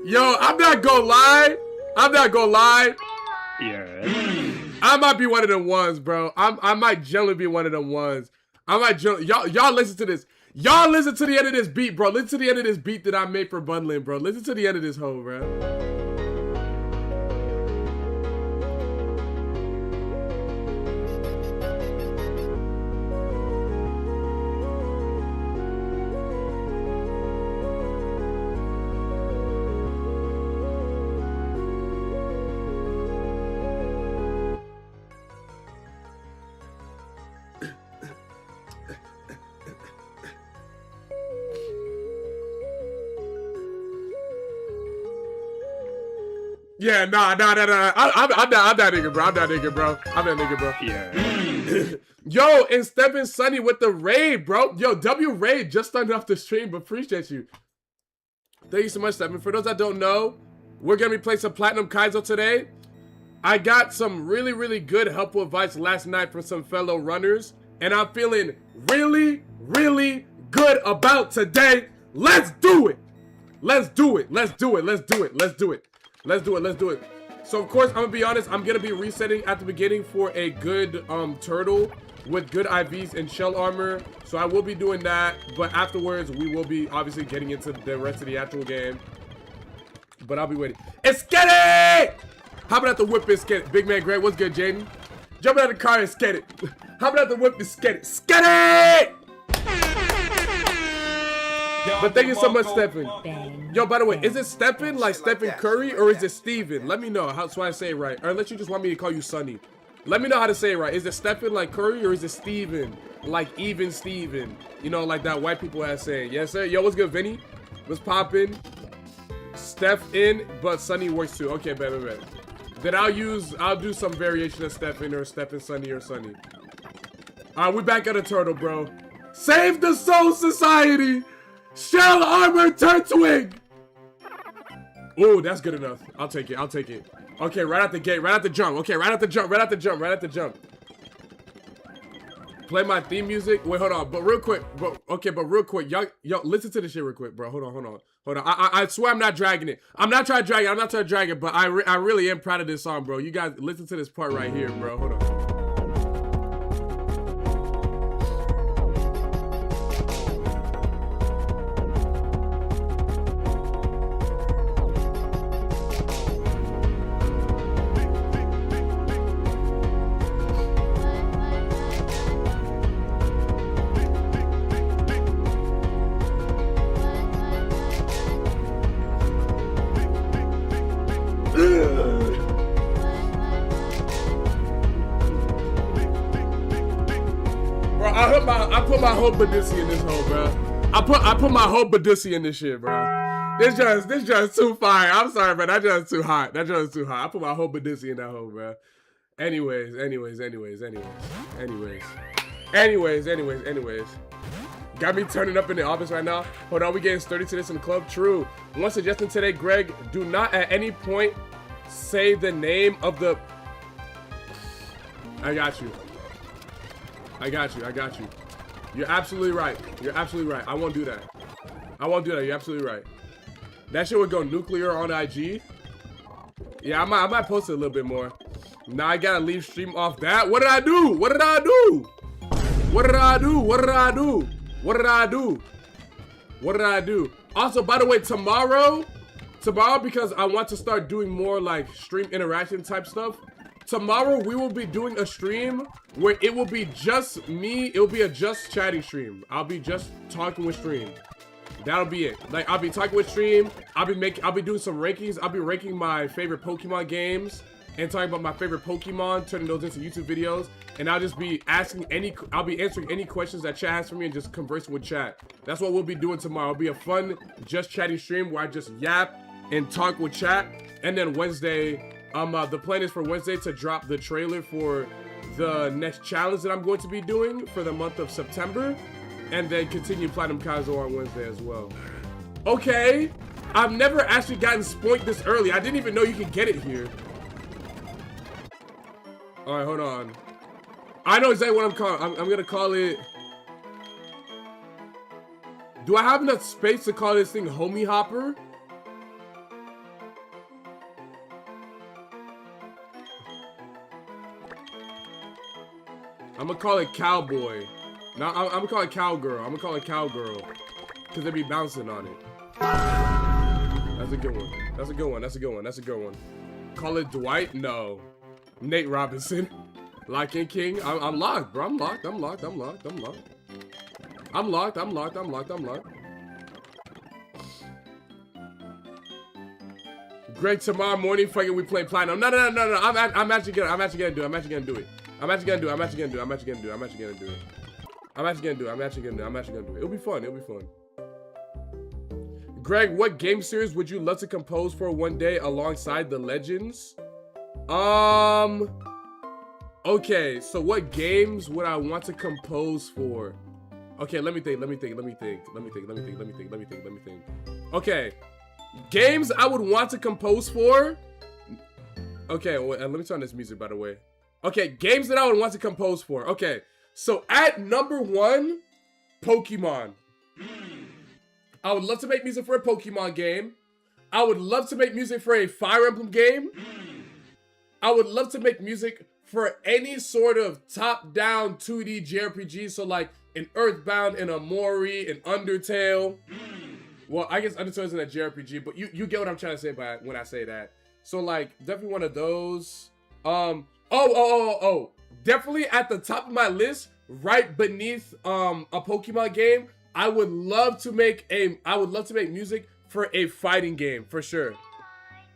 Yo, I'm not gonna lie. I'm not gonna lie. Yeah. I might be one of them ones, bro. I might generally be one of them ones. I might y'all listen to this. Y'all listen to the end of this beat, bro. Listen to the end of this beat that I made for bundling, bro. Listen to the end of this hoe, bro. Yeah, nah. I'm that nigga, bro. I'm that nigga, bro. Yeah. Yo, and Stephen Sunny with the raid, bro. Yo, W raid just started off the stream, but appreciate you. Thank you so much, Stephen. For those that don't know, we're gonna be playing some Platinum Kaizo today. I got some really, really good helpful advice last night from some fellow runners, and I'm feeling really, really good about today. Let's do it. Let's do it. Let's do it. Let's do it. Let's do it. Let's do it. Let's do it. So, of course, I'm going to be honest. I'm going to be resetting at the beginning for a good turtle with good IVs and shell armor. So, I will be doing that. But afterwards, we will be obviously getting into the rest of the actual game. But I'll be waiting. It's get it! How about the whip and skate it? Big man Greg, what's good, Jaden? Jumping out of the car and skate it. How about the whip and skate it? Skate it! But thank you so much, Stephen. Yo, by the way, is it Stephen like Stephen Curry or is it Steven? Let me know how so I say it right. Or unless you just want me to call you Sonny. Let me know how to say it right. Is it Stephen like Curry or is it Steven like even Steven? You know, like that white people have saying. Yes, sir. Yo, what's good, Vinny? What's poppin'? Steph in, but Sonny works too. Okay, bet. Then I'll do some variation of Stephen or Stephen Sonny or Sonny. Alright, we back at a turtle, bro. Save the Soul Society! Shell armor TURTWIG! Ooh, that's good enough. I'll take it. I'll take it. Okay, right out the gate. Right out the jump. Okay, right out the jump. Right out the jump. Right out the jump. Play my theme music. Wait, hold on. But real quick. But real quick. Y'all, listen to this shit real quick, bro. Hold on. I swear I'm not dragging it. I'm not trying to drag it. But I really am proud of this song, bro. You guys, listen to this part right here, bro. Hold on. I put my whole Badissi in this hole, bro. I put my whole Badissi in this shit, bro. This just too fire. I'm sorry, man. That just too hot. I put my whole Badissi in that hole, bro. Anyways. Got me turning up in the office right now. Hold on, we getting sturdy to this in the club. True. One suggestion today, Greg, do not at any point say the name of the... I got you. You're absolutely right. I won't do that. You're absolutely right. That shit would go nuclear on IG. Yeah, I might post it a little bit more. Now I gotta leave stream off that. What did I do? Also, by the way, tomorrow, because I want to start doing more like stream interaction type stuff. Tomorrow we will be doing a stream where it will be just me. It will be a just chatting stream. I'll be just talking with stream. That'll be it. Like, I'll be talking with stream. I'll be doing some rankings. I'll be ranking my favorite Pokemon games and talking about my favorite Pokemon, turning those into YouTube videos. And I'll just be answering any questions that chat has for me and just conversing with chat. That's what we'll be doing tomorrow. It'll be a fun just chatting stream where I just yap and talk with chat. And then Wednesday, the plan is for Wednesday to drop the trailer for the next challenge that I'm going to be doing for the month of September, and then continue Platinum Kaizo on Wednesday as well. Okay, I've never actually gotten spoinked this early. I didn't even know you could get it here. All right, hold on. I know exactly what I'm calling. I'm gonna call it. Do I have enough space to call this thing Homie Hopper? I'm gonna call it cowboy. No, I'm gonna call it cowgirl. I'm gonna call it cowgirl. Because they be bouncing on it. That's a good one. That's a good one. That's a good one. That's a good one. Call it Dwight? No. Nate Robinson. Lock in King. I'm locked, bro. I'm locked. I'm locked. I'm locked. I'm locked. I'm locked. I'm locked. I'm locked. I'm locked. Greg, tomorrow morning, fucking we play Platinum. No. I'm actually gonna do it. I'm actually gonna do it. I'm actually gonna do it. I'm actually gonna do it. I'm actually gonna do it. I'm actually gonna do it. I'm actually gonna do it. I'm actually gonna do it. I'm actually gonna do it. It'll be fun. It'll be fun. Greg, what game series would you love to compose for one day alongside the legends? Okay, so what games would I want to compose for? Okay, let me think. Okay, games I would want to compose for. Okay, well, let me turn this music, by the way. Okay, games that I would want to compose for. Okay, so at number 1, Pokemon. I would love to make music for a Pokemon game. I would love to make music for a Fire Emblem game. I would love to make music for any sort of top-down 2D JRPG. So like an Earthbound, an Amori, an Undertale. Well, I guess Undertale isn't a JRPG, but you get what I'm trying to say by when I say that. So like definitely one of those. Definitely at the top of my list, right beneath a Pokemon game. I would love to make music for a fighting game, for sure.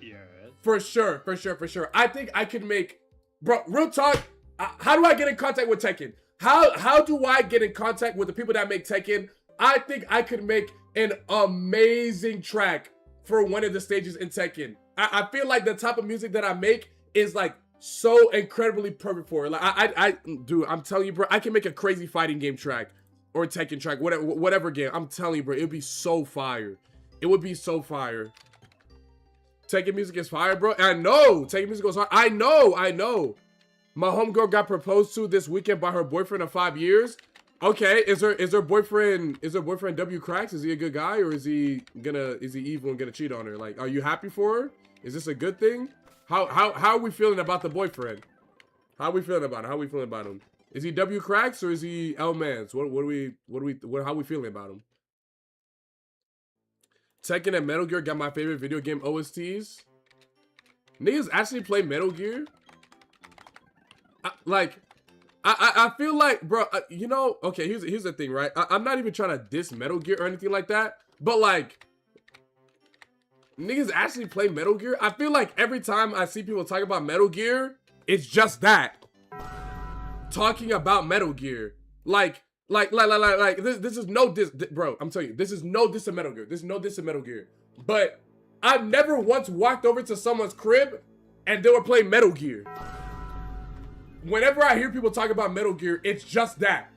Yes. For sure. I think I could make, bro, real talk, how do I get in contact with Tekken? How do I get in contact with the people that make Tekken? I think I could make an amazing track for one of the stages in Tekken. I feel like the type of music that I make is like so incredibly perfect for it. Like dude, I'm telling you, bro, I can make a crazy fighting game track. Or Tekken track, whatever game. I'm telling you, bro, it would be so fire. It would be so fire. Tekken music is fire, bro. I know. Tekken music goes hard. I know. My homegirl got proposed to this weekend by her boyfriend of 5 years. Okay, is her boyfriend W Cracks? Is he a good guy, or is he evil and gonna cheat on her? Like, are you happy for her? Is this a good thing? How are we feeling about the boyfriend? How are we feeling about him? How are we feeling about him? Is he W Cracks or is he L Mans? How are we feeling about him? Tekken and Metal Gear got my favorite video game OSTs. Niggas actually play Metal Gear. I feel like, bro, you know, okay, here's the thing, right? I'm not even trying to diss Metal Gear or anything like that, but like, niggas actually play Metal Gear. I feel like every time I see people talk about Metal Gear, it's just that. Talking about Metal Gear, like this is no diss, bro. I'm telling you, this is no diss to Metal Gear. This is no diss to Metal Gear. But I've never once walked over to someone's crib and they were playing Metal Gear. Whenever I hear people talk about Metal Gear, it's just that,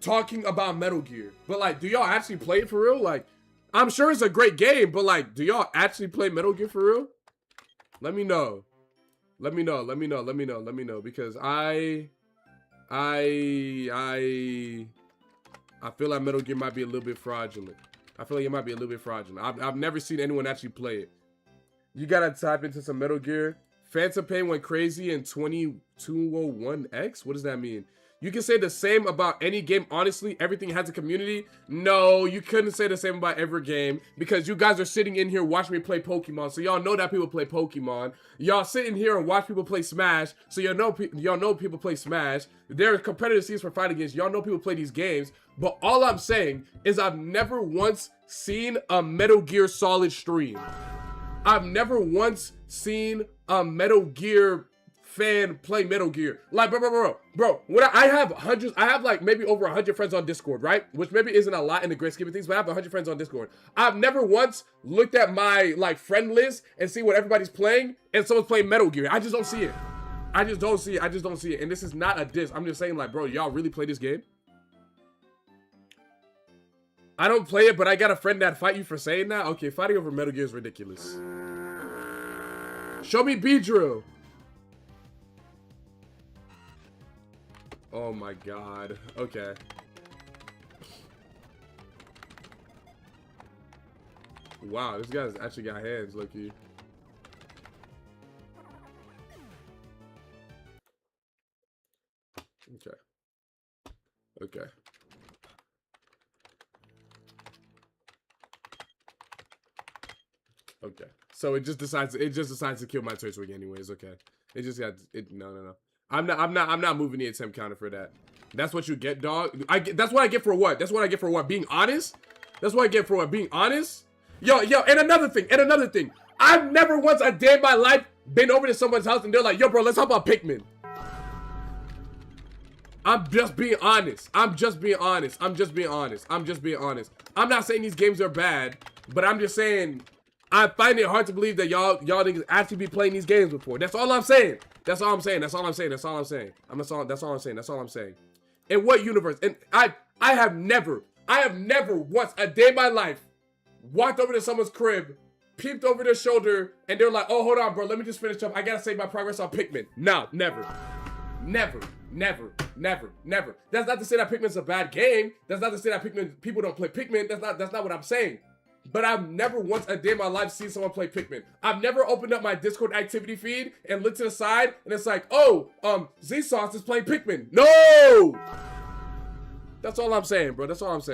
talking about Metal Gear. But like, do y'all actually play it for real? Like, I'm sure it's a great game, but like, do y'all actually play Metal Gear for real? Let me know. Let me know, because I feel like Metal Gear might be a little bit fraudulent. I've never seen anyone actually play it. You gotta type into some Metal Gear. Phantom Pain went crazy in 2201X? What does that mean? You can say the same about any game. Honestly, everything has a community. No, you couldn't say the same about every game because you guys are sitting in here watching me play Pokemon, so y'all know that people play Pokemon. Y'all sitting here and watch people play Smash, so y'all know people play Smash. There are competitive scenes for fighting games. Y'all know people play these games. But all I'm saying is I've never once seen a Metal Gear Solid stream. I've never once seen a Metal Gear fan play Metal Gear. Like, bro, when I have hundreds, I have like maybe over 100 friends on Discord, right? Which maybe isn't a lot in the great scheme of things, but I have 100 friends on Discord. I've never once looked at my like friend list and see what everybody's playing and someone's playing Metal Gear. I just don't see it. I just don't see it. And this is not a diss. I'm just saying, like, bro, y'all really play this game? I don't play it, but I got a friend that fight you for saying that? Okay, fighting over Metal Gear is ridiculous. Show me B-Drill. Oh my god. Okay. Wow, this guy's actually got hands, look-y. Okay. Okay. Okay. So it just decides to kill my TURTWIG anyways. Okay. It just got it. No. I'm not moving the attempt counter for that. That's what you get, dog. That's what I get for what? That's what I get for what? Being honest? That's what I get for what? Being honest? Yo, and another thing. I've never once a day in my life been over to someone's house and they're like, yo, bro, let's hop on Pikmin. I'm just being honest. I'm not saying these games are bad, but I'm just saying I find it hard to believe that y'all niggas actually be playing these games before. That's all I'm saying. That's all I'm saying. In what universe? And I have never once a day in my life walked over to someone's crib, peeped over their shoulder, and they're like, oh, hold on, bro, let me just finish up. I gotta save my progress on Pikmin. No, never. That's not to say that Pikmin's a bad game. That's not to say that people don't play Pikmin. That's not what I'm saying. But I've never once a day in my life seen someone play Pikmin. I've never opened up my Discord activity feed and looked to the side and it's like, oh, Z-Sauce is playing Pikmin. No! That's all I'm saying, bro. That's all. I'm not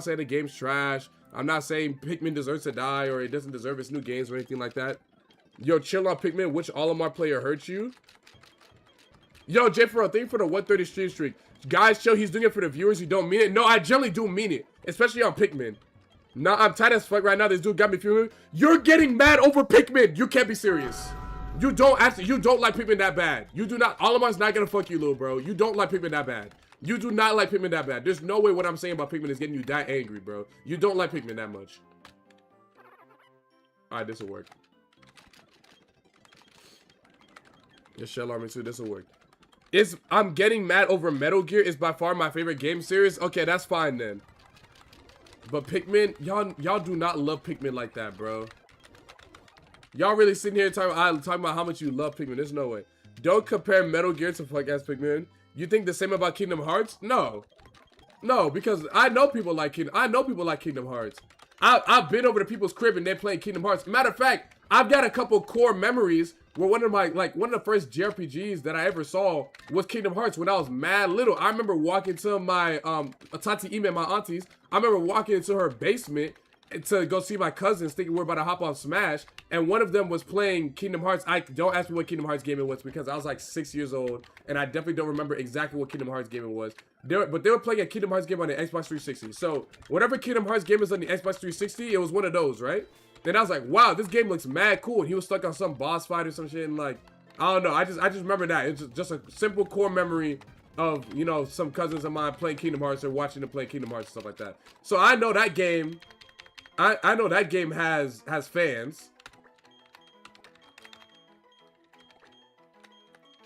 saying the game's trash. I'm not saying Pikmin deserves to die or it doesn't deserve its new games or anything like that. Yo, chill on Pikmin. Which Olimar player hurt you? Yo, J for thank you for the 130 stream streak. Guys, chill. He's doing it for the viewers. You don't mean it. No, I generally do mean it, especially on Pikmin. Nah, I'm tight as fuck right now. This dude got me fuming. You're getting mad over Pikmin. You can't be serious. You don't like Pikmin that bad. You do not. Olimar's not gonna fuck you, little bro. You don't like Pikmin that bad. You do not like Pikmin that bad. There's no way what I'm saying about Pikmin is getting you that angry, bro. You don't like Pikmin that much. All right, this will work. Your shell army too. This will work. I'm getting mad over Metal Gear is by far my favorite game series. Okay, that's fine then. But Pikmin, y'all do not love Pikmin like that, bro. Y'all really sitting here talking about how much you love Pikmin. There's no way. Don't compare Metal Gear to fuck ass Pikmin. You think the same about Kingdom Hearts? No, because I know people like Kingdom Hearts. I've been over to people's crib and they're playing Kingdom Hearts. Matter of fact, I've got a couple core memories where one of the first JRPGs that I ever saw was Kingdom Hearts when I was mad little. I remember walking to my Tati Ime, my aunties. I remember walking into her basement to go see my cousins, thinking we're about to hop on Smash, and one of them was playing Kingdom Hearts. Don't ask me what Kingdom Hearts game it was because I was like 6 years old, and I definitely don't remember exactly what Kingdom Hearts game it was. But they were playing a Kingdom Hearts game on the Xbox 360. So whatever Kingdom Hearts game is on the Xbox 360, it was one of those, right? Then I was like, wow, this game looks mad cool. And he was stuck on some boss fight or some shit, and like, I don't know. I just remember that. It's just a simple core memory of, you know, some cousins of mine playing Kingdom Hearts or watching them play Kingdom Hearts and stuff like that. So I know that game. I know that game has fans.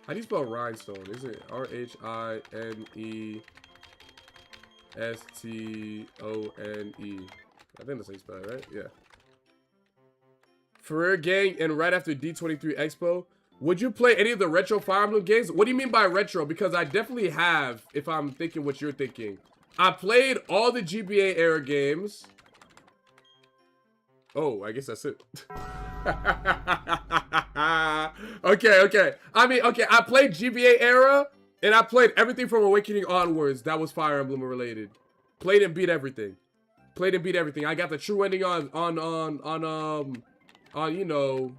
How do you spell rhinestone? Is it R-H-I-N-E-S-T-O-N-E? I think that's how you spell it, right? Yeah. Ferrer Gang and right after D23 Expo. Would you play any of the retro Fire Emblem games? What do you mean by retro? Because I definitely have, if I'm thinking what you're thinking. I played all the GBA era games. Oh, I guess that's it. Okay. I mean, okay, I played GBA era, and I played everything from Awakening onwards that was Fire Emblem related. Played and beat everything. I got the true ending on you know.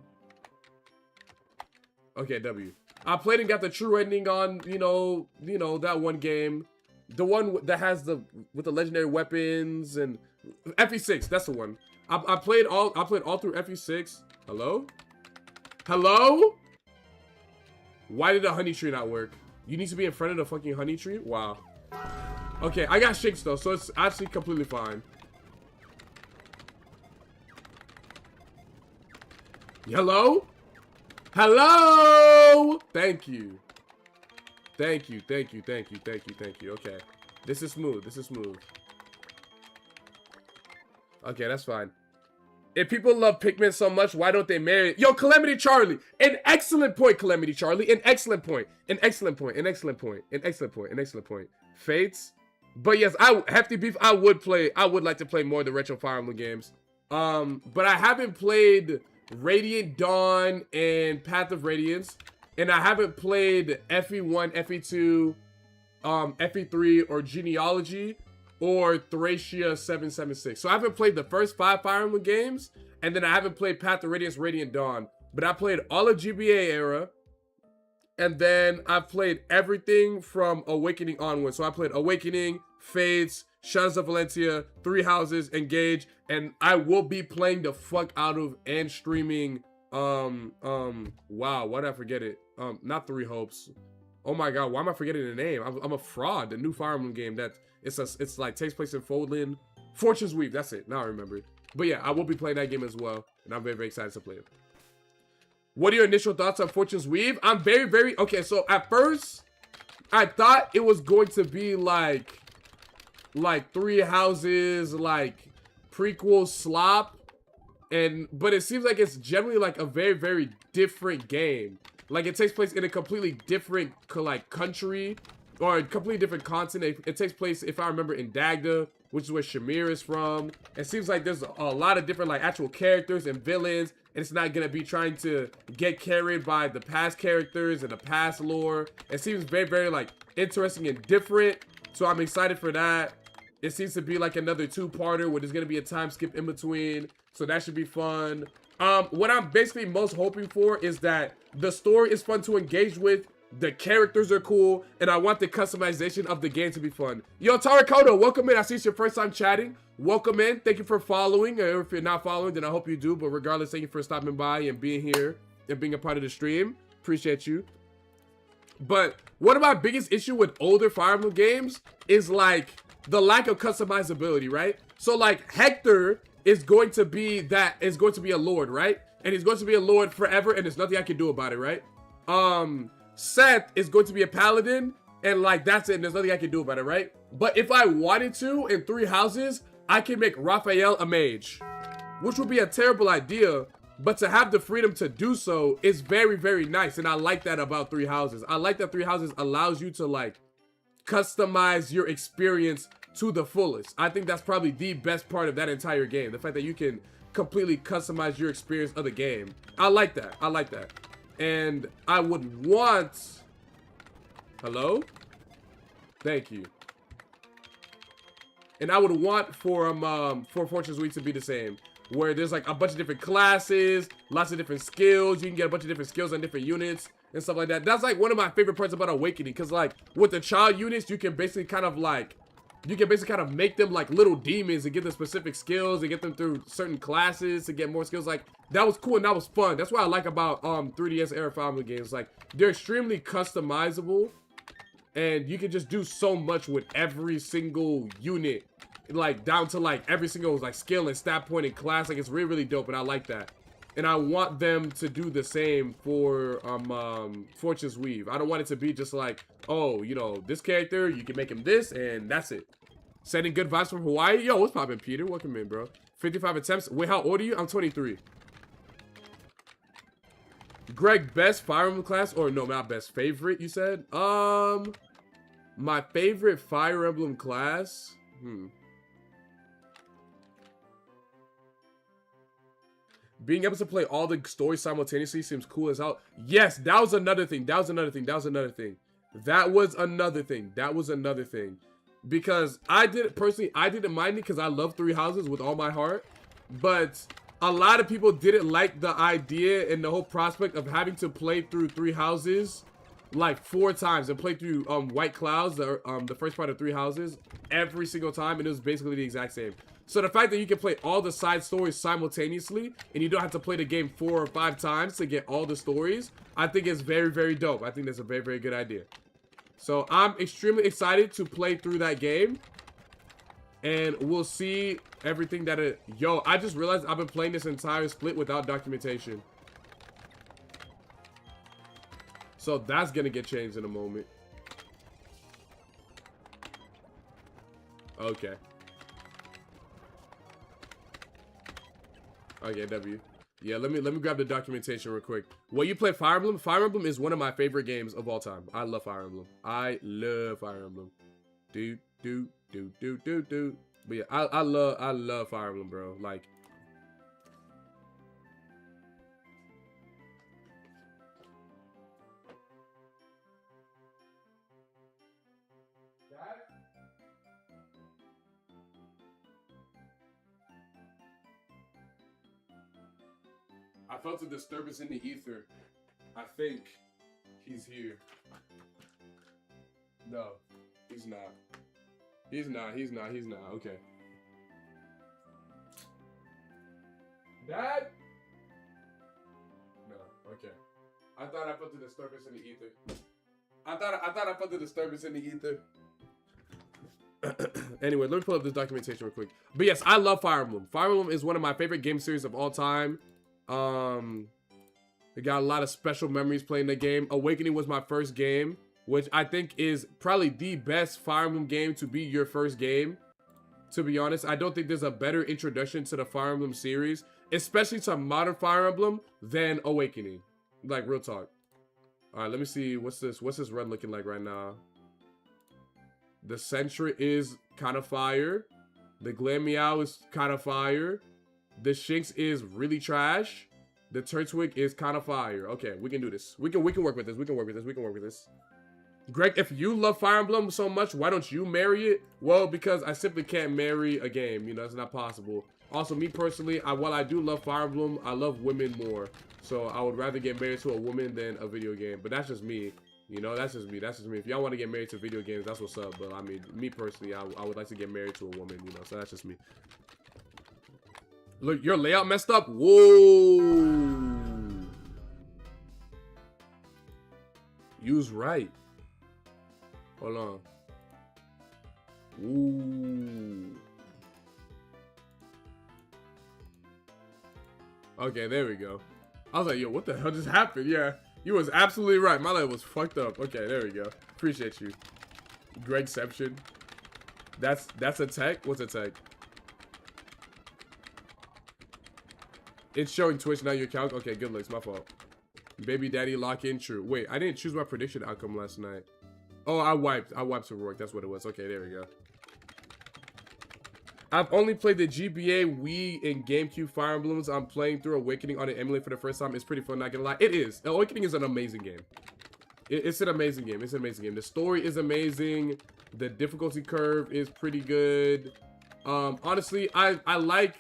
Okay, W. I played and got the true ending on, you know, that one game. The one that has with the legendary weapons and FE6, that's the one. I played all through FE6. Hello? Why did the honey tree not work? You need to be in front of the fucking honey tree? Wow. Okay, I got shakes though, so it's actually completely fine. Hello? Thank you. Okay. This is smooth. Okay, that's fine. If people love Pikmin so much, why don't they marry it? Yo, Calamity Charlie! An excellent point, Calamity Charlie. An excellent point. Fates. But yes, Hefty Beef, I would like to play more of the retro Fire Emblem games. But I haven't played Radiant Dawn and Path of Radiance. and I haven't played FE1, FE2, FE3, or Genealogy, or Thracia 776. So I haven't played the first 5 Fire Emblem games, and then I haven't played Path of Radiance, Radiant Dawn. But I played all of GBA era, and then I've played everything from Awakening onward. So I played Awakening, Fates, Shadows of Valentia, Three Houses, Engage, and I will be playing the fuck out of and streaming, wow, why did I forget it? Not Three Hopes. Oh my god, why am I forgetting the name? I'm a fraud. The new Fire Emblem game that it's like takes place in Foldland. Fortune's Weave, that's it. Now I remember it. But yeah, I will be playing that game as well, and I'm very, very excited to play it. What are your initial thoughts on Fortune's Weave? I'm very, very... Okay, so at first, I thought it was going to be like Three Houses, like prequel slop. But it seems like it's generally like a very, very different game. Like it takes place in a completely different like country or a completely different continent. It takes place, if I remember, in Dagda, which is where Shamir is from. It seems like there's a lot of different like actual characters and villains. And it's not gonna be trying to get carried by the past characters and the past lore. It seems very, very like interesting and different. So I'm excited for that. It seems to be like another 2-parter where there's gonna be a time skip in between. So that should be fun. What I'm basically most hoping for is that the story is fun to engage with. The characters are cool, and I want the customization of the game to be fun. Yo, Tarakoto, welcome in. I see it's your first time chatting. Welcome in. Thank you for following. Or if you're not following, then I hope you do. But regardless, thank you for stopping by and being here and being a part of the stream. Appreciate you. But one of my biggest issue with older Fire Emblem games is like the lack of customizability, right? So like Hector is going to be a lord, right? And he's going to be a lord forever, and there's nothing I can do about it, right? Seth is going to be a paladin, and like that's it, and there's nothing I can do about it, right? But if I wanted to, in Three Houses, I can make Raphael a mage, which would be a terrible idea, but to have the freedom to do so is very, very nice, and I like that about Three Houses. I like that Three Houses allows you to like customize your experience to the fullest. I think that's probably the best part of that entire game, the fact that you can completely customize your experience of the game. I like that. I like that. And I would want... Hello? Thank you. And I would want for Fortune's Week to be the same, where there's like a bunch of different classes, lots of different skills. You can get a bunch of different skills on different units and stuff like that. That's like one of my favorite parts about Awakening, because like with the child units, you can basically kind of make them like little demons and get them specific skills and get them through certain classes to get more skills. Like that was cool and that was fun. That's what I like about 3DS era Fire Emblem games. Like they're extremely customizable, and you can just do so much with every single unit, like down to like every single like skill and stat point and class. Like it's really, really dope, and I like that. And I want them to do the same for Fortune's Weave. I don't want it to be just like, oh, you know, this character, you can make him this, and that's it. Sending good vibes from Hawaii. Yo, what's poppin', Peter? Welcome in, bro. 55 attempts. Wait, how old are you? I'm 23. Greg, best Fire Emblem class? Or no, not best. Favorite, you said? My favorite Fire Emblem class? Being able to play all the stories simultaneously seems cool as hell. Yes, that was another thing. That was another thing. Because I didn't mind it because I love Three Houses with all my heart. But a lot of people didn't like the idea and the whole prospect of having to play through Three Houses like 4 times and play through White Clouds, the first part of Three Houses, every single time, and it was basically the exact same. So the fact that you can play all the side stories simultaneously and you don't have to play the game 4 or 5 times to get all the stories, I think is very, very dope. I think that's a very, very good idea. So I'm extremely excited to play through that game, and we'll see everything that it... Yo, I just realized I've been playing this entire split without documentation. So that's gonna get changed in a moment. Okay. Okay, W. Yeah, let me grab the documentation real quick. Well, you play Fire Emblem? Fire Emblem is one of my favorite games of all time. I love Fire Emblem. I love Fire Emblem. But yeah, I love Fire Emblem, bro. Like, I felt a disturbance in the ether. I think he's here. No, he's not. He's not. Okay. Dad? No, okay. I thought I felt a disturbance in the ether. I thought I felt a disturbance in the ether. Anyway, let me pull up this documentation real quick. But yes, I love Fire Emblem. Fire Emblem is one of my favorite game series of all time. I got a lot of special memories playing the game. Awakening was my first game, which I think is probably the best Fire Emblem game to be your first game. To be honest, I don't think there's a better introduction to the Fire Emblem series, especially to modern Fire Emblem, than Awakening. Like, real talk. All right, let me see. What's this red looking like right now? The Sentra is kind of fire. The Glameow is kind of fire. The Shinx is really trash. The TURTWIG is kind of fire. Okay, we can do this. We can work with this. We can work with this. Greg, if you love Fire Emblem so much, why don't you marry it? Well, because I simply can't marry a game. You know, it's not possible. Also, me personally, while I do love Fire Emblem, I love women more. So I would rather get married to a woman than a video game. But that's just me. You know, that's just me. If y'all want to get married to video games, that's what's up. But I mean, me personally, I would like to get married to a woman, you know, so that's just me. Look, your layout messed up. Whoa. You's right. Hold on. Ooh. Okay, there we go. I was like, yo, what the hell just happened? Yeah. You was absolutely right. My life was fucked up. Okay, there we go. Appreciate you. Gregception. That's a tech? What's a tech? It's showing Twitch, not your account. Okay, good looks. My fault. Baby daddy lock in. True. Wait, I didn't choose my prediction outcome last night. Oh, I wiped some work. That's what it was. Okay, there we go. I've only played the GBA, Wii, and GameCube Fire Emblems. I'm playing through Awakening on an emulator for the first time. It's pretty fun, not gonna lie. It is. Awakening is an amazing game. It's an amazing game. It's an amazing game. The story is amazing. The difficulty curve is pretty good. Honestly, I like...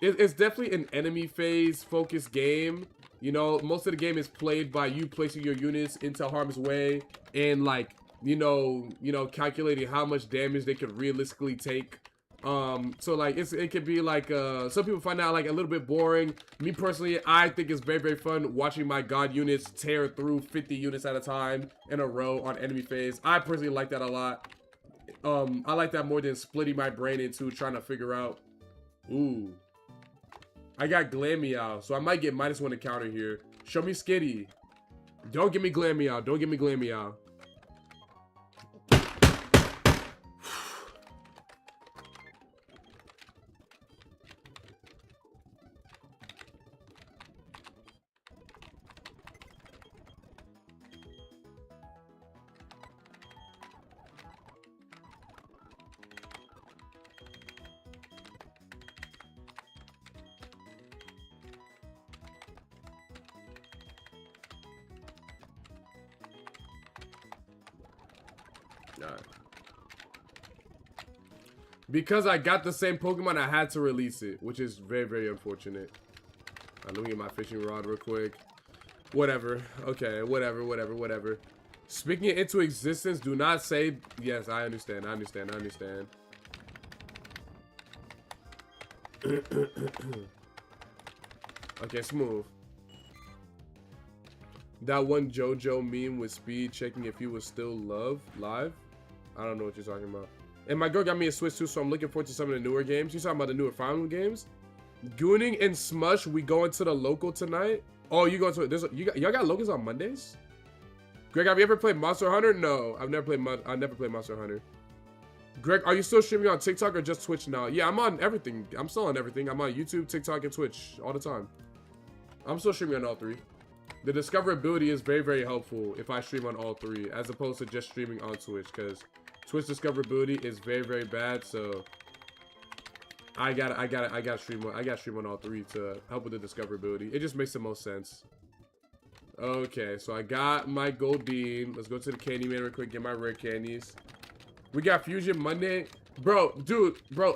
It's definitely an enemy phase focused game. You know, most of the game is played by you placing your units into harm's way and, like, you know, calculating how much damage they could realistically take. So like it could be like some people find out like a little bit boring. Me personally, I think it's very, very fun watching my god units tear through 50 units at a time in a row on enemy phase. I personally like that a lot. I like that more than splitting my brain into trying to figure out. Ooh, I got Glameow, so I might get -1 to counter here. Show me Skitty. Don't give me Glameow. Don't give me Glameow. Because I got the same Pokemon, I had to release it, which is very, very unfortunate. Let me get my fishing rod real quick. Whatever. Okay, whatever. Speaking it into existence, do not say... Yes, I understand. Okay, smooth. That one JoJo meme with Speed checking if he was still live? I don't know what you're talking about. And my girl got me a Switch too, so I'm looking forward to some of the newer games. She's talking about the newer Fire Emblem games. Gooning and Smush, we going to the local tonight. Oh, you going to y'all got locals on Mondays? Greg, have you ever played Monster Hunter? No, I've never played Monster Hunter. Greg, are you still streaming on TikTok or just Twitch now? Yeah, I'm on everything. I'm still on everything. I'm on YouTube, TikTok, and Twitch all the time. I'm still streaming on all three. The discoverability is very, very helpful if I stream on all three, as opposed to just streaming on Twitch, because Twitch discoverability is very, very bad. So I gotta stream on all three to help with the discoverability. It just makes the most sense. Okay, so I got my gold bean. Let's go to the candy man real quick, get my rare candies. We got Fusion Monday. Bro,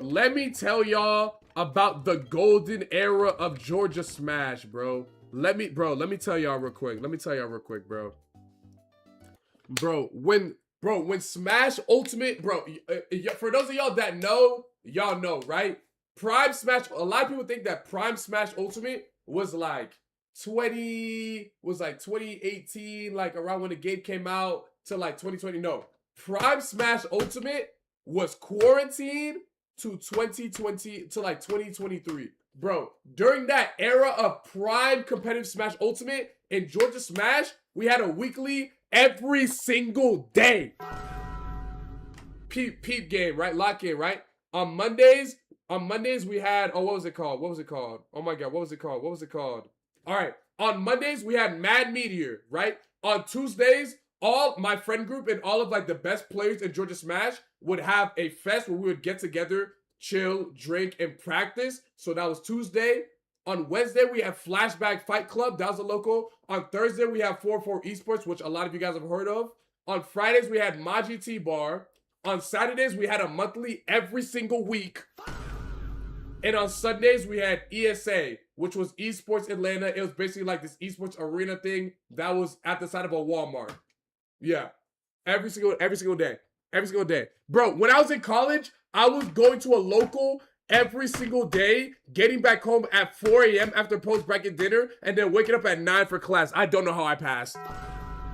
let me tell y'all about the golden era of Georgia Smash, bro. let me tell y'all real quick. Bro. Bro, when Smash Ultimate, bro, for those of y'all that know, y'all know, right? Prime Smash, a lot of people think that Prime Smash Ultimate was like 2018, like around when the game came out to like 2020. No, Prime Smash Ultimate was quarantined to 2020 to like 2023. Bro, during that era of Prime competitive Smash Ultimate in Georgia Smash, we had a weekly every single day. Peep game, right? Lock in, right? On Mondays we had, oh, what was it called? Oh my God, what was it called? All right, on Mondays we had Mad Meteor, right? On Tuesdays, all my friend group and all of like the best players in Georgia Smash would have a fest where we would get together, chill, drink, and practice. So that was Tuesday. On Wednesday, we have Flashback Fight Club. That was a local. On Thursday, we have 4-4 Esports, which a lot of you guys have heard of. On Fridays, we had Maji T-Bar. On Saturdays, we had a monthly every single week. And on Sundays, we had ESA, which was Esports Atlanta. It was basically like this esports arena thing that was at the side of a Walmart. Yeah. Every single day. Bro, when I was in college, I was going to a local every single day, getting back home at 4 a.m. after post-bracket dinner, and then waking up at 9 for class. I don't know how I passed.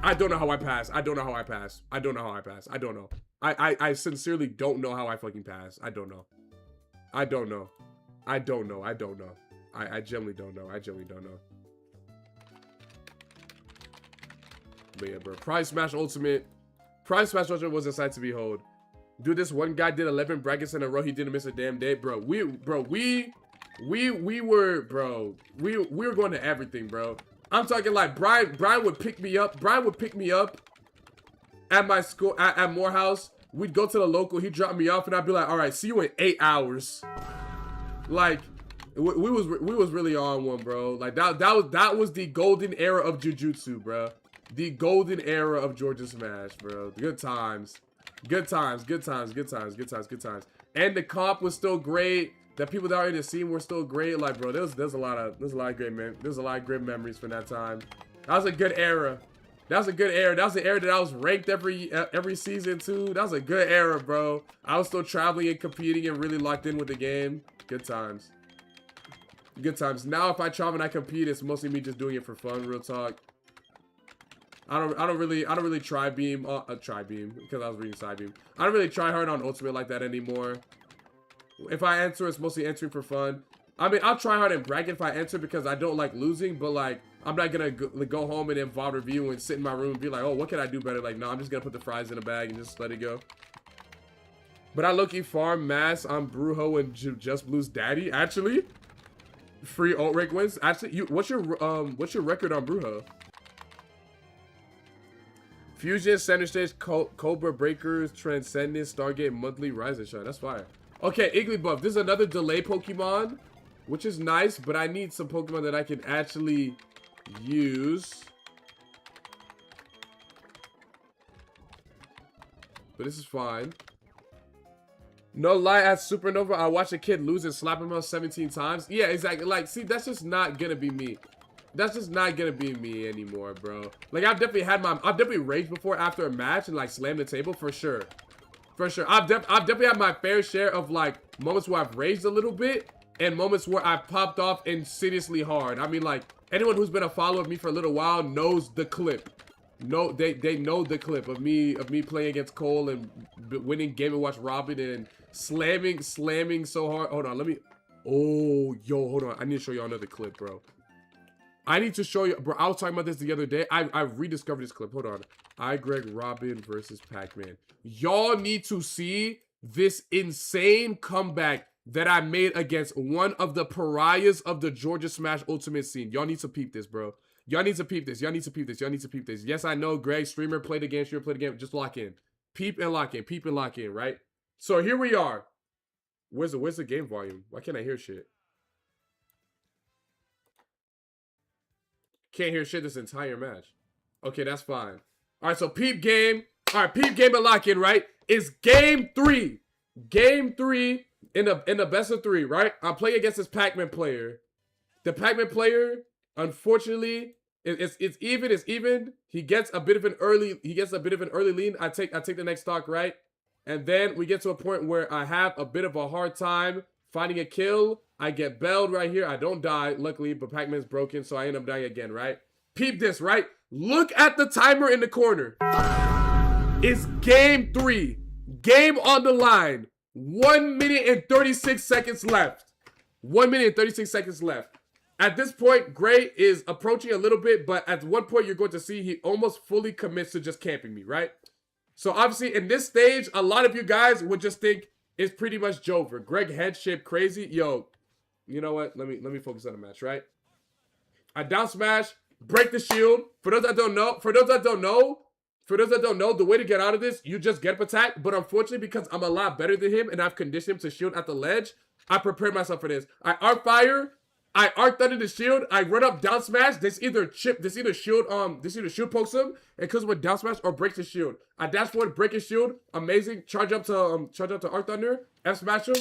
I don't know. I sincerely don't know how I fucking passed. I don't know. I genuinely don't know. But yeah, bro. Prize Smash Ultimate was a sight to behold. Dude, this one guy did 11 brackets in a row. He didn't miss a damn day, bro. We were going to everything, bro. I'm talking like Brian would pick me up. At my school, at Morehouse. We'd go to the local. He'd drop me off, and I'd be like, "All right, see you in 8 hours." Like, we was really on one, bro. Like that was the golden era of Jujutsu, bro. The golden era of Georgia Smash, bro. Good times. And the comp was still great. The people that were in the scene were still great. Like, bro, there's a lot of great memories from that time. That was a good era. That was the era that I was ranked every season too. That was a good era, bro. I was still traveling and competing and really locked in with the game. Good times. Now if I travel and I compete, it's mostly me just doing it for fun, real talk. I don't really try beam because I was reading side beam. I don't really try hard on Ultimate like that anymore. If I enter, it's mostly entering for fun. I mean, I'll try hard in bracket if I enter because I don't like losing, but like I'm not gonna go home and then VOD review and sit in my room and be like, oh, what can I do better? Like, no, I'm just gonna put the fries in a bag and just let it go. But I low-key farm mass on Brujo and Just Blue's daddy. Actually, free ult rank wins. Actually, what's your record on Brujo? Fusion, Center Stage, Cobra Breakers, Transcendence, Stargate, Monthly, Rise and Shine. That's fire. Okay, Igglybuff. This is another delay Pokemon, which is nice, but I need some Pokemon that I can actually use. But this is fine. No lie, at Supernova, I watched a kid lose and slap him out 17 times. Yeah, exactly. Like, see, that's just not gonna be me. That's just not gonna be me anymore, bro. Like, I've definitely raged before after a match and like slammed the table for sure. I've definitely had my fair share of like moments where I've raged a little bit and moments where I've popped off insidiously hard. I mean, like, anyone who's been a follower of me for a little while knows the clip. No, they know the clip of me playing against Cole and winning Game & Watch Robin and slamming so hard. Hold on, let me. Oh, yo, hold on. I need to show y'all another clip, bro. I need to show you, bro. I was talking about this the other day. I rediscovered this clip. Hold on. Greg Robin versus Pac-Man. Y'all need to see this insane comeback that I made against one of the pariahs of the Georgia Smash Ultimate scene. Y'all need to peep this, bro. Y'all need to peep this. Yes, I know Greg, streamer, played the game, just lock in. Peep and lock in, right? So here we are. Where's the game volume? Why can't I hear shit? Can't hear shit this entire match. Okay, that's fine. All right, so peep game. All right, peep game and lock in, right? It's game 3. Game 3 in the best of 3, right? I'm playing against this Pac-Man player. The Pac-Man player Unfortunately, it's even. He gets a bit of an early lead. I take the next stock, right? And then we get to a point where I have a bit of a hard time finding a kill. I get belled right here. I don't die, luckily, but Pac-Man's broken, so I end up dying again, right? Peep this, right? Look at the timer in the corner. It's game 3. Game on the line. 1 minute and 36 seconds left. 1 minute and 36 seconds left. At this point, Gray is approaching a little bit, but at one point you're going to see he almost fully commits to just camping me, right? So obviously in this stage, a lot of you guys would just think it's pretty much Jover. Greg head shape crazy. Yo, you know what? Let me focus on the match, right? I down smash, break the shield. For those that don't know, the way to get out of this, you just get up attack. But unfortunately, because I'm a lot better than him and I've conditioned him to shield at the ledge, I prepared myself for this. I arc fire. I arc thunder the shield. I run up down smash. This either shield pokes him and comes with down smash or breaks the shield. I dash forward, break his shield. Amazing. Charge up to arc thunder. F smash him.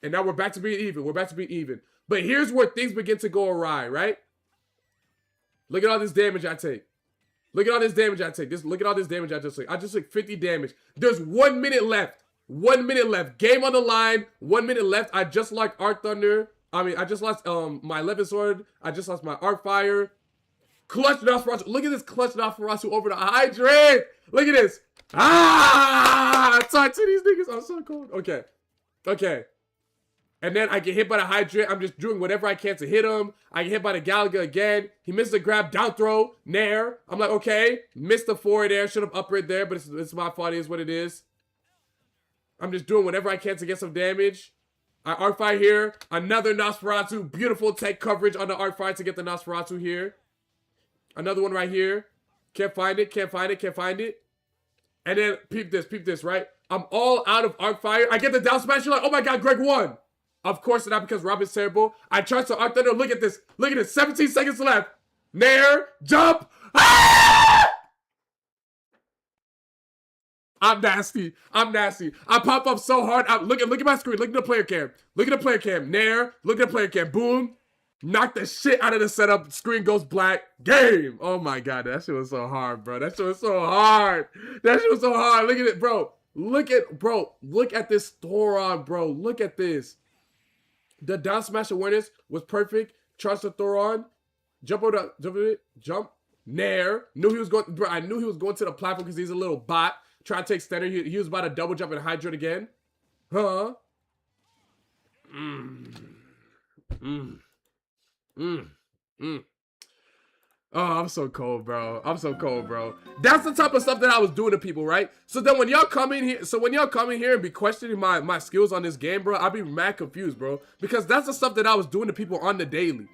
And now we're back to being even. But here's where things begin to go awry, right? Look at all this damage I take. Look at all this damage I take. Look at all this damage I just took. I just took 50 damage. There's 1 minute left. 1 minute left. Game on the line. 1 minute left. I just lost arc thunder. I just lost my 11 sword. I just lost my arc fire. Clutch Nosferatu. Look at this clutch Nosferatu over the hydrant. Look at this. Talk to these niggas. I'm so cold. Okay. And then I get hit by the hydrant. I'm just doing whatever I can to hit him. I get hit by the Galaga again. He misses the grab, down throw, nair. I'm like, okay. Missed the forward there. Should have up right there, but it's my fault. It is what it is. I'm just doing whatever I can to get some damage. I arc fire here. Another Nosferatu. Beautiful tech coverage on the arc fire to get the Nosferatu here. Another one right here. Can't find it. And then peep this, right? I'm all out of arc fire. I get the down smash. You're like, oh my god, Greg won. Of course not, because Robin's terrible. I charge to arc thunder. Look at this. 17 seconds left. Nair. Jump. I'm nasty. I pop up so hard. Look at my screen. Look at the player cam. Nair. Look at the player cam. Boom. Knock the shit out of the setup. Screen goes black. Game. Oh my god. That shit was so hard, bro. Look at it, bro. Look at this Thoron, bro. Look at this. The down smash awareness was perfect. Charge the Thoron. Jump. Nair. I knew he was going to the platform because he's a little bot. Try to take Stenner. He was about to double jump and hydrate again. Huh? Oh, I'm so cold, bro. That's the type of stuff that I was doing to people, right? So then when y'all come in here and be questioning my skills on this game, bro, I'll be mad confused, bro. Because that's the stuff that I was doing to people on the daily.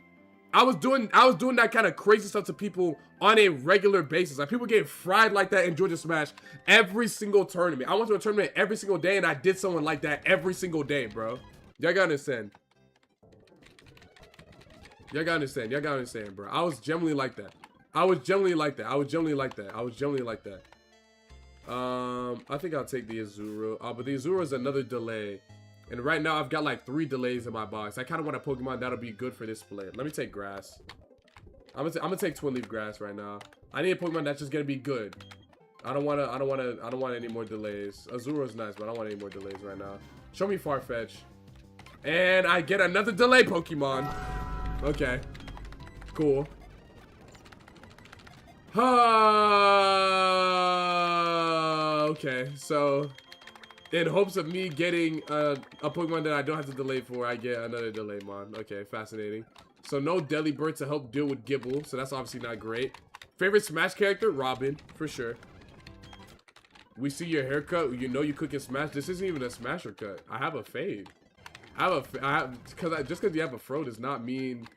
I was doing that kind of crazy stuff to people on a regular basis. Like, people get fried like that in Georgia Smash every single tournament. I went to a tournament every single day and I did someone like that every single day, bro. Y'all gotta understand. Y'all gotta understand, bro. I was generally like that. I think I'll take the Azuro. But the Azuro is another delay. And right now, I've got like 3 delays in my box. I kind of want a Pokemon that'll be good for this split. Let me take Grass. I'm gonna take Twin Leaf Grass right now. I need a Pokemon that's just gonna be good. I don't want any more delays. Azuro's nice, but I don't want any more delays right now. Show me Farfetch. And I get another delay Pokemon. Okay. Cool. Okay, so in hopes of me getting a Pokemon that I don't have to delay for, I get another delay mon. Okay, fascinating. So no Delibird to help deal with Gibble, so that's obviously not great. Favorite Smash character? Robin, for sure. We see your haircut. You know you cooking Smash. This isn't even a Smasher cut. I have a fade. Just because you have a fro does not mean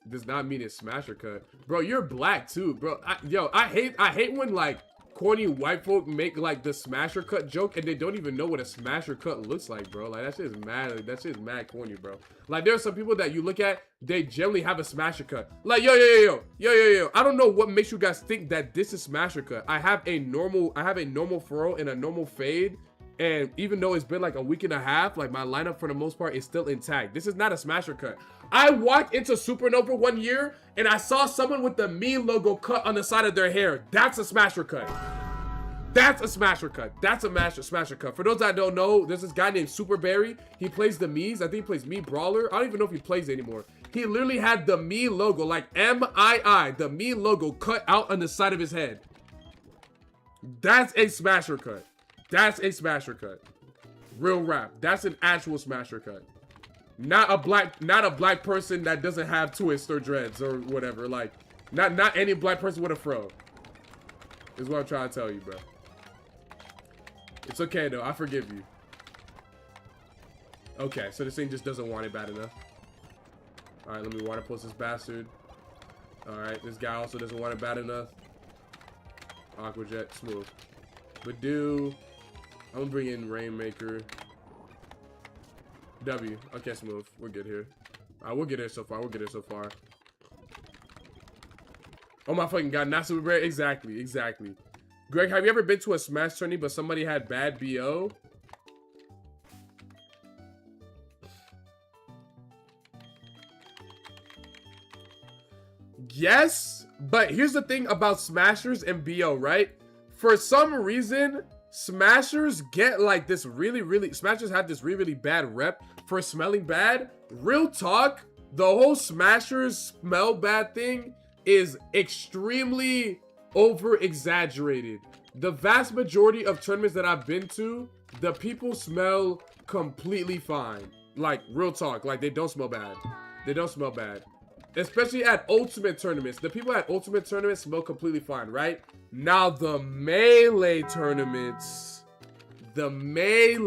it's Smasher cut. Bro, you're black too, bro. I hate when like corny white folk make like the Smasher cut joke and they don't even know what a Smasher cut looks like, bro. Like, that shit is mad corny, bro. Like, there are some people that you look at, they generally have a Smasher cut. Like, yo. I don't know what makes you guys think that this is Smasher cut. I have a normal furrow and a normal fade, And even though it's been like a week and a half, like my lineup for the most part is still intact. This is not a smasher cut. I walked into Supernova one year and I saw someone with the me logo cut on the side of their hair. That's a smasher cut. That's a smasher cut. That's a smasher cut. For those that don't know, there's this guy named Superberry. He plays the Mii's. I think he plays Me Brawler. I don't even know if he plays anymore. He literally had the Me logo, like M-I-I, the Me logo cut out on the side of his head. That's a smasher cut. That's a smasher cut. Real rap. That's an actual smasher cut. Not a black person that doesn't have twists or dreads or whatever. Like, not any black person with a fro. Is what I'm trying to tell you, bro. It's okay though, I forgive you. Okay, so this thing just doesn't want it bad enough. Alright, let me water post this bastard. Alright, this guy also doesn't want it bad enough. Aquajet, smooth. Badoo. I'm gonna bring in Rainmaker. W. Okay, smooth. We're good here. Alright, we'll get here so far. We'll get here so far. Oh my fucking god, not super rare. Exactly, exactly. Greg, have you ever been to a Smash tourney but somebody had bad BO? Yes, but here's the thing about Smashers and BO, right? For some reason, Smashers get like this Smashers have this really bad rep for smelling bad. Real talk, the whole Smashers smell bad thing is extremely over-exaggerated. The vast majority of tournaments that I've been to, the people smell completely fine. Like, real talk, like they don't smell bad. They don't smell bad. Especially at ultimate tournaments. The people at ultimate tournaments smell completely fine, right? Now the melee tournaments, those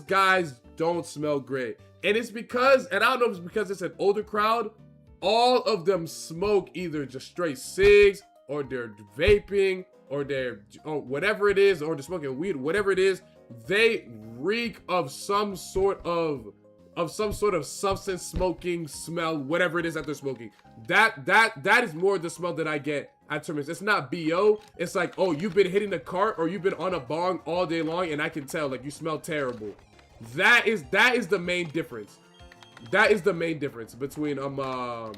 guys don't smell great. And it's because, and I don't know if it's because it's an older crowd, all of them smoke either just straight cigs, or they're vaping, or they're, or whatever it is, or they're smoking weed, whatever it is. They reek of some sort of substance smoking smell, whatever it is that they're smoking. That is more the smell that I get at tournaments. It's not BO. It's like, oh, you've been hitting the cart or you've been on a bong all day long and I can tell, like, you smell terrible. That is the main difference. That is the main difference between a lot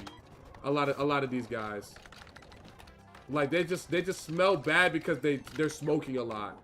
of these guys. Like, they just smell bad because they're smoking a lot.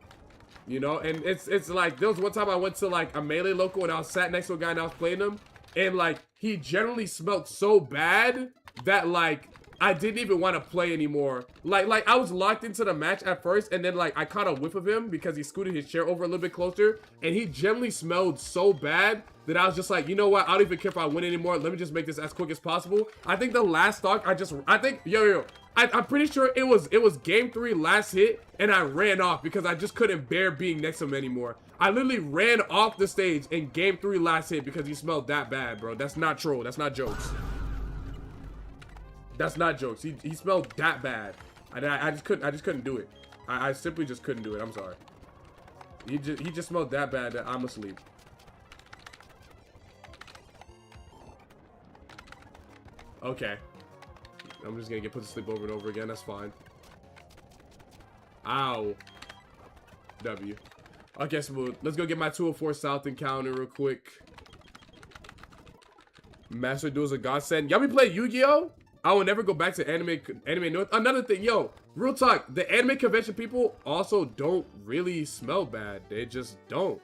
You know, and it's like, there was one time I went to like a melee local and I was sat next to a guy and I was playing him, and like he generally smelled so bad that like I didn't even want to play anymore. Like I was locked into the match at first, and then like I caught a whiff of him because he scooted his chair over a little bit closer, and he generally smelled so bad that I was just like, you know what, I don't even care if I win anymore. Let me just make this as quick as possible. I think the last stock I'm pretty sure it was game 3 last hit, and I ran off because I just couldn't bear being next to him anymore. I literally ran off the stage in game 3 last hit because he smelled that bad, bro. That's not troll. That's not jokes. That's not jokes. He smelled that bad. I just couldn't do it. I simply just couldn't do it. I'm sorry. He just smelled that bad that I'm asleep. Okay. I'm just gonna get put to sleep over and over again. That's fine. Ow. W. Okay, smooth. Let's go get my 204 South encounter real quick. Master Duel's a godsend. Y'all be playing Yu-Gi-Oh? I will never go back to anime North. Another thing, yo, real talk. The anime convention people also don't really smell bad. They just don't.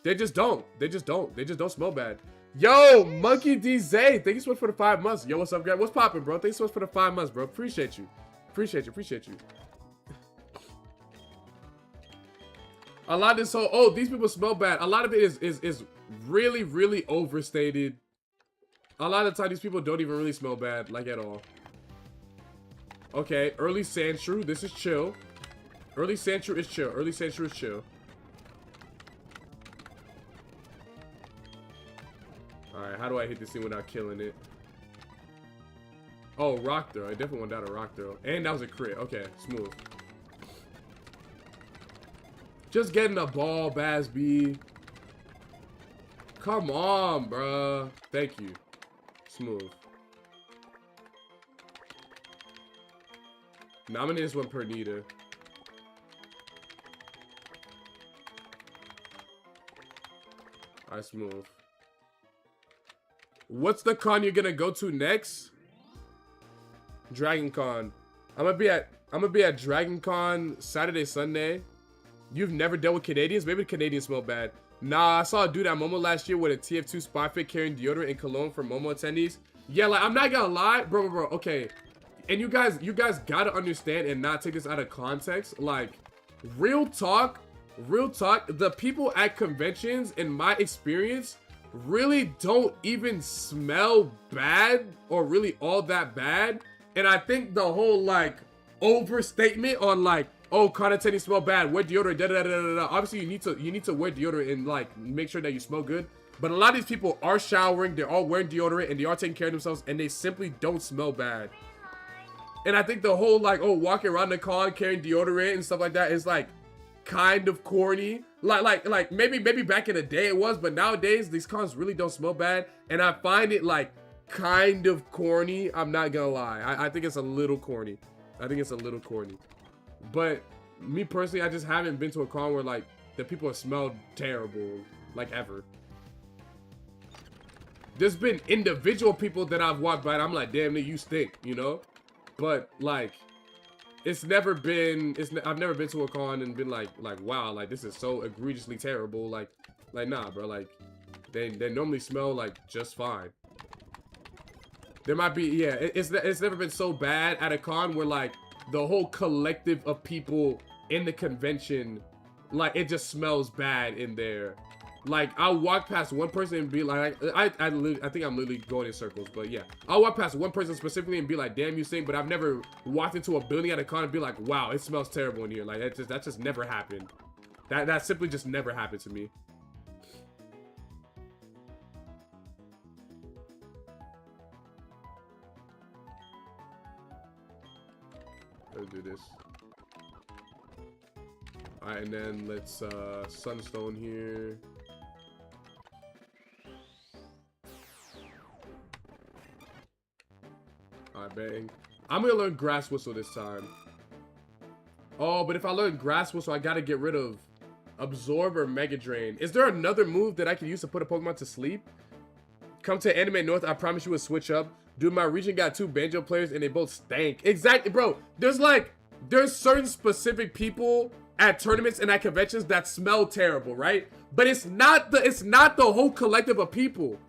They just don't. They just don't smell bad. Yo, Monkey DZ, thank you so much for the 5 months. Yo, what's up, guys? What's poppin', bro? Thanks so much for the 5 months, bro. Appreciate you. Appreciate you. A lot of this whole, oh, these people smell bad. A lot of it is really overstated. A lot of the time, these people don't even really smell bad, like, at all. Okay, early Sandshrew, this is chill. Early Sandshrew is chill. Alright, how do I hit this thing without killing it? Oh, rock throw. I definitely went down a rock throw. And that was a crit. Okay, smooth. Just getting a ball, Baz B. Come on, bruh. Thank you. Smooth. Nominate this one per Nita. Alright, smooth. What's the con you're gonna go to next? Dragon Con. I'm gonna be at Dragon Con Saturday, Sunday. You've never dealt with Canadians? Maybe the Canadians smell bad. Nah, I saw a dude at Momo last year with a TF2 spy fit carrying deodorant and cologne for Momo attendees. Yeah, like, I'm not gonna lie, bro, okay. And you guys gotta understand and not take this out of context. Like, real talk, the people at conventions, in my experience, really don't even smell bad or really all that bad. And I think the whole, like, overstatement on, like, oh, con attending smell bad, wear deodorant, da da da da da. Obviously, you need to wear deodorant and, like, make sure that you smell good. But a lot of these people are showering, they're all wearing deodorant, and they are taking care of themselves, and they simply don't smell bad. And I think the whole, like, oh, walking around the con carrying deodorant and stuff like that is, like, kind of corny. Like maybe back in the day it was, but nowadays these cons really don't smell bad, and I find it, like, kind of corny. I'm not gonna lie. I think it's a little corny. But me personally, I just haven't been to a con where, like, the people smell terrible, like, ever. There's been individual people that I've walked by and I'm like, damn, you stink, you know? But, like, I've never been to a con and been like, wow, like, this is so egregiously terrible. Like, nah, bro, like, they normally smell, like, just fine. There might be, yeah, it's never been so bad at a con where, like, the whole collective of people in the convention, like, it just smells bad in there. Like, I'll walk past one person and be like, I think I'm literally going in circles, but yeah. I'll walk past one person specifically and be like, damn, you stink, but I've never walked into a building at a con and be like, wow, it smells terrible in here. Like, that just never happened. That simply just never happened to me. Let's do this. Alright, and then let's sunstone here. Alright, bang. I'm gonna learn grass whistle this time. Oh, but if I learn grass whistle, I gotta get rid of absorb or mega drain. Is there another move that I can use to put a Pokemon to sleep? Come to Anime North, I promise you a switch up. Dude, my region got 2 banjo players and they both stank. Exactly, bro. There's certain specific people at tournaments and at conventions that smell terrible, right? But it's not the whole collective of people.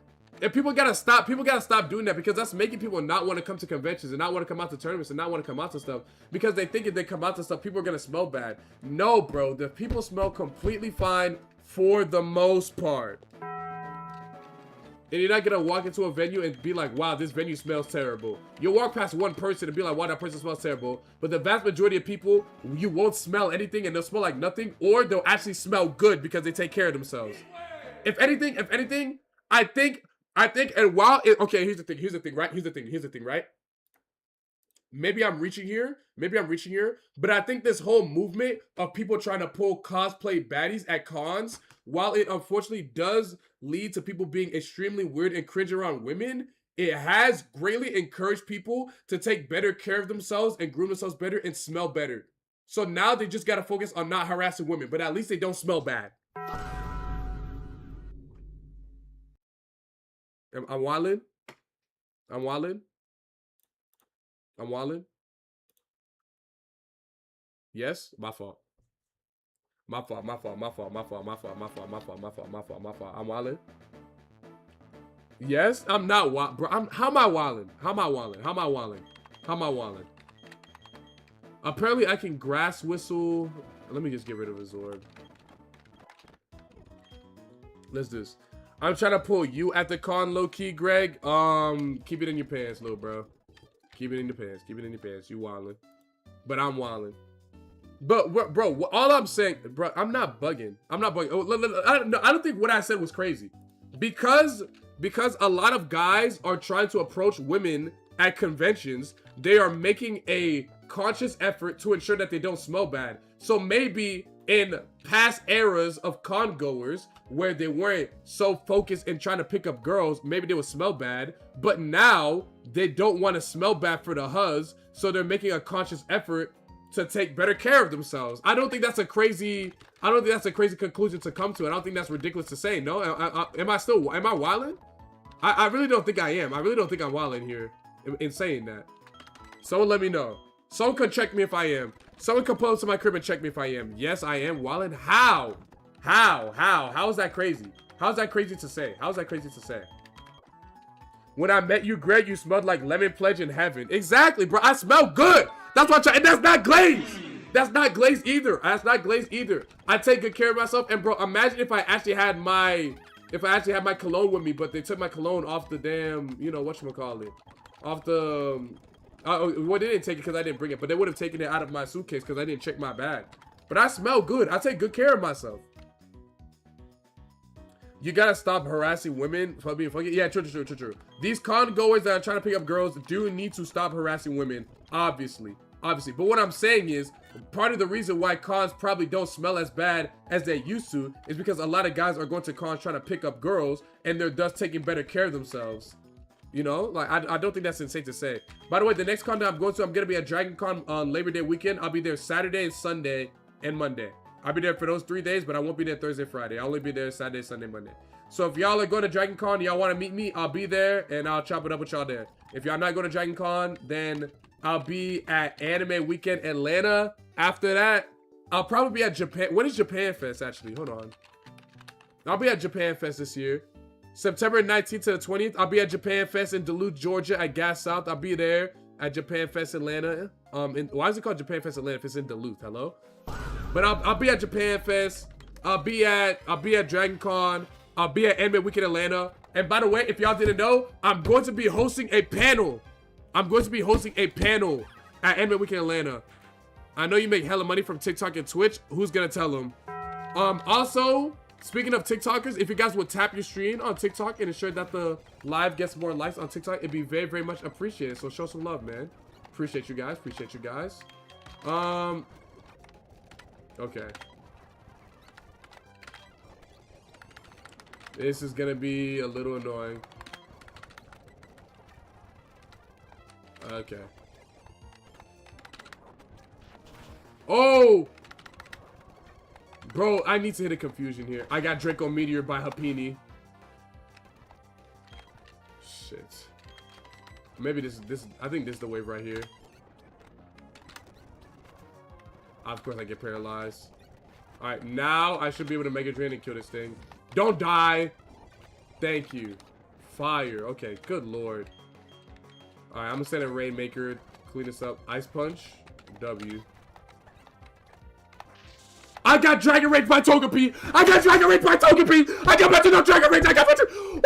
And people gotta stop doing that, because that's making people not want to come to conventions and not want to come out to tournaments and not want to come out to stuff, because they think if they come out to stuff, people are gonna smell bad. No, bro, the people smell completely fine for the most part. And you're not gonna walk into a venue and be like, wow, this venue smells terrible. You'll walk past one person and be like, wow, that person smells terrible. But the vast majority of people, you won't smell anything and they'll smell like nothing, or they'll actually smell good because they take care of themselves. If anything, I think, and while it, okay, here's the thing, right? Maybe I'm reaching here, but I think this whole movement of people trying to pull cosplay baddies at cons, while it unfortunately does lead to people being extremely weird and cringe around women, it has greatly encouraged people to take better care of themselves and groom themselves better and smell better. So now they just gotta focus on not harassing women, but at least they don't smell bad. I'm wildin'. Yes, my fault. I'm wildin'. Yes, I'm not wild, bro. How am I wildin'? Apparently, I can grass whistle. Let me just get rid of Absorb. Let's do this. I'm trying to pull you at the con, low key, Greg. Keep it in your pants, little bro. Keep it in your pants. You wildin'. But I'm wildin'. But bro, all I'm saying, bro, I'm not bugging. Oh, I don't think what I said was crazy. Because a lot of guys are trying to approach women at conventions, they are making a conscious effort to ensure that they don't smell bad. So maybe in past eras of con goers, where they weren't so focused in trying to pick up girls, maybe they would smell bad. But now, they don't want to smell bad for the huzz, so they're making a conscious effort to take better care of themselves. I don't think that's a crazy conclusion to come to. I don't think that's ridiculous to say. No, am I wilding? I really don't think I am. I really don't think I'm wilding here in saying that. Someone let me know. Someone can check me if I am. Someone can pull up to my crib and check me if I am. Yes, I am wilding. How? How is that crazy? How's that crazy to say? How's that crazy to say? When I met you, Greg, you smelled like lemon pledge in heaven. Exactly, bro. I smell good. That's what and that's not glazed. That's not glazed either. That's not glazed either. I take good care of myself. And bro, imagine if I actually had my cologne with me, but they took my cologne off the damn, you know, whatchamacallit. Off the well, they didn't take it because I didn't bring it, but they would have taken it out of my suitcase because I didn't check my bag. But I smell good. I take good care of myself. You gotta stop harassing women for being funky. Yeah, true. These con goers that are trying to pick up girls do need to stop harassing women, obviously. But what I'm saying is, part of the reason why cons probably don't smell as bad as they used to is because a lot of guys are going to cons trying to pick up girls, and they're thus taking better care of themselves. You know, like I don't think that's insane to say. By the way, the next con that I'm gonna be at Dragon Con on Labor Day weekend. I'll be there Saturday and Sunday and Monday. I'll be there for those 3 days, but I won't be there Thursday, Friday. I'll only be there Saturday, Sunday, Monday. So if y'all are going to Dragon Con, y'all want to meet me, I'll be there, and I'll chop it up with y'all there. If y'all not going to Dragon Con, then I'll be at Anime Weekend Atlanta. After that, I'll probably be at Japan. When is Japan Fest, actually? Hold on. I'll be at Japan Fest this year. September 19th to the 20th, I'll be at Japan Fest in Duluth, Georgia at Gas South. I'll be there at Japan Fest Atlanta. Why is it called Japan Fest Atlanta if it's in Duluth? Hello? But I'll be at Japan Fest. I'll be at Dragon Con. I'll be at Anime Weekend Atlanta. And by the way, if y'all didn't know, I'm going to be hosting a panel. I'm going to be hosting a panel at Anime Weekend Atlanta. I know you make hella money from TikTok and Twitch. Who's gonna tell them? Also, speaking of TikTokers, if you guys would tap your screen on TikTok and ensure that the live gets more likes on TikTok, it'd be very, very much appreciated. So show some love, man. Appreciate you guys. Appreciate you guys. Okay. This is gonna be a little annoying. Okay. Oh! Bro, I need to hit a confusion here. I got Draco Meteor by Hapini. Shit. Maybe this I think this is the wave right here. Of course I get paralyzed. Alright, now I should be able to Mega Drain and kill this thing. Don't die! Thank you. Fire. Okay, good lord. Alright, I'm gonna send a Rainmaker. Clean this up. Ice Punch. W. I got Dragon Rage by Togepi! I got Dragon Rage by Togepi! I got better no Dragon Rage! I got better! Woo!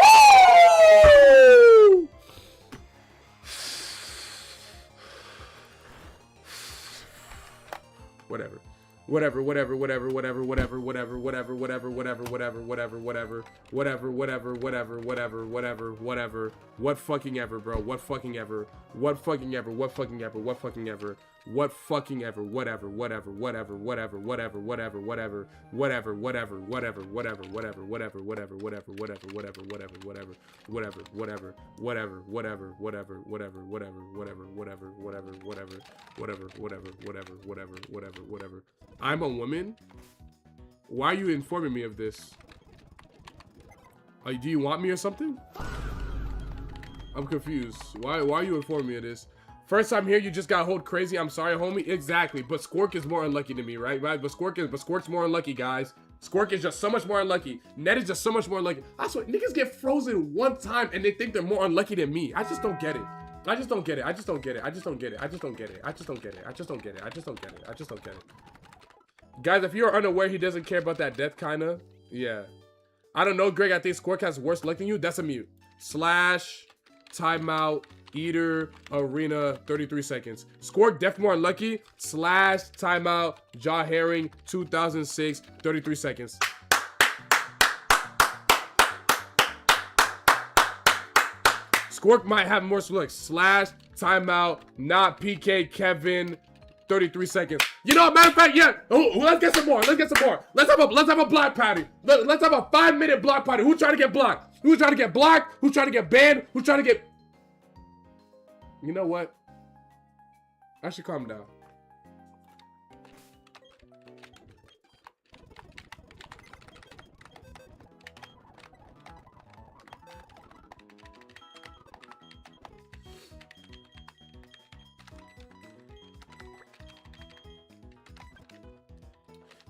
Whatever. Whatever. What fucking ever, bro. What fucking ever. What fucking ever, whatever, I'm a woman? Why are you informing me of this? Do you want me or something? I'm confused. Why are you informing me of this? First time here, you just got hold crazy. I'm sorry, homie. Exactly. But Squirk is more unlucky than me, right? But Squirk's more unlucky, guys. Squirk is just so much more unlucky. Ned is just so much more unlucky. I swear, niggas get frozen one time and they think they're more unlucky than me. I just don't get it. I just don't get it. Guys, if you're unaware, he doesn't care about that death, kinda. Yeah. I don't know, Greg. I think Squirk has worse luck than you. That's a mute. Slash, timeout, Eater, Arena, 33 seconds. Squirk, def more unlucky. Slash, timeout, Jaw Herring, 2006, 33 seconds. Squirk might have more luck. Slash, timeout, not PK, Kevin, 33 seconds. You know, matter of fact, yeah. Oh, let's get some more. Let's have a block party. Let's have a 5-minute block party. Who's trying to get blocked? Who's trying to get blocked? Who's trying to get banned? Who's trying to get... You know what? I should calm down.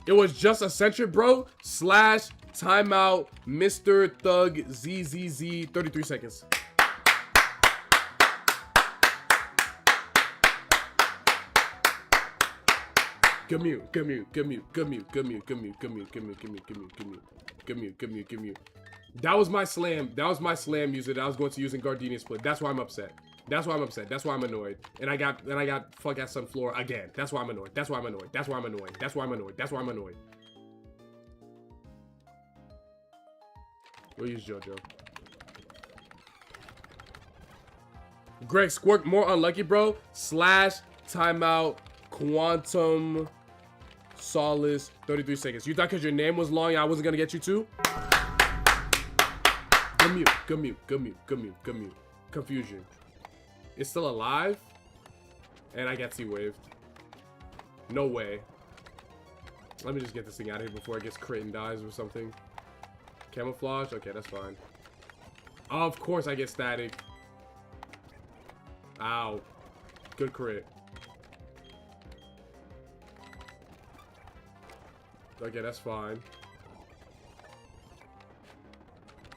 It was just a centric, bro. Slash timeout, Mr. Thug ZZZ. 33 seconds. Commute. That was my slam. That was my slam user that I was going to use in Gardenia Split. That's why I'm upset. That's why I'm upset. That's why I'm annoyed. And I got fuck ass Sunfloor again. That's why I'm annoyed. That's why I'm annoyed. That's why I'm annoyed. That's why I'm annoyed. That's why I'm annoyed. We'll use JoJo. Greg Squirk, more unlucky, bro. Slash timeout Quantum Solace 33 seconds. You thought because your name was long I wasn't gonna get you too? Commute. Confusion. It's still alive? And I got T-waved. No way. Let me just get this thing out of here before it gets crit and dies or something. Camouflage? Okay, that's fine. Of course I get static. Ow. Good crit. Okay, that's fine.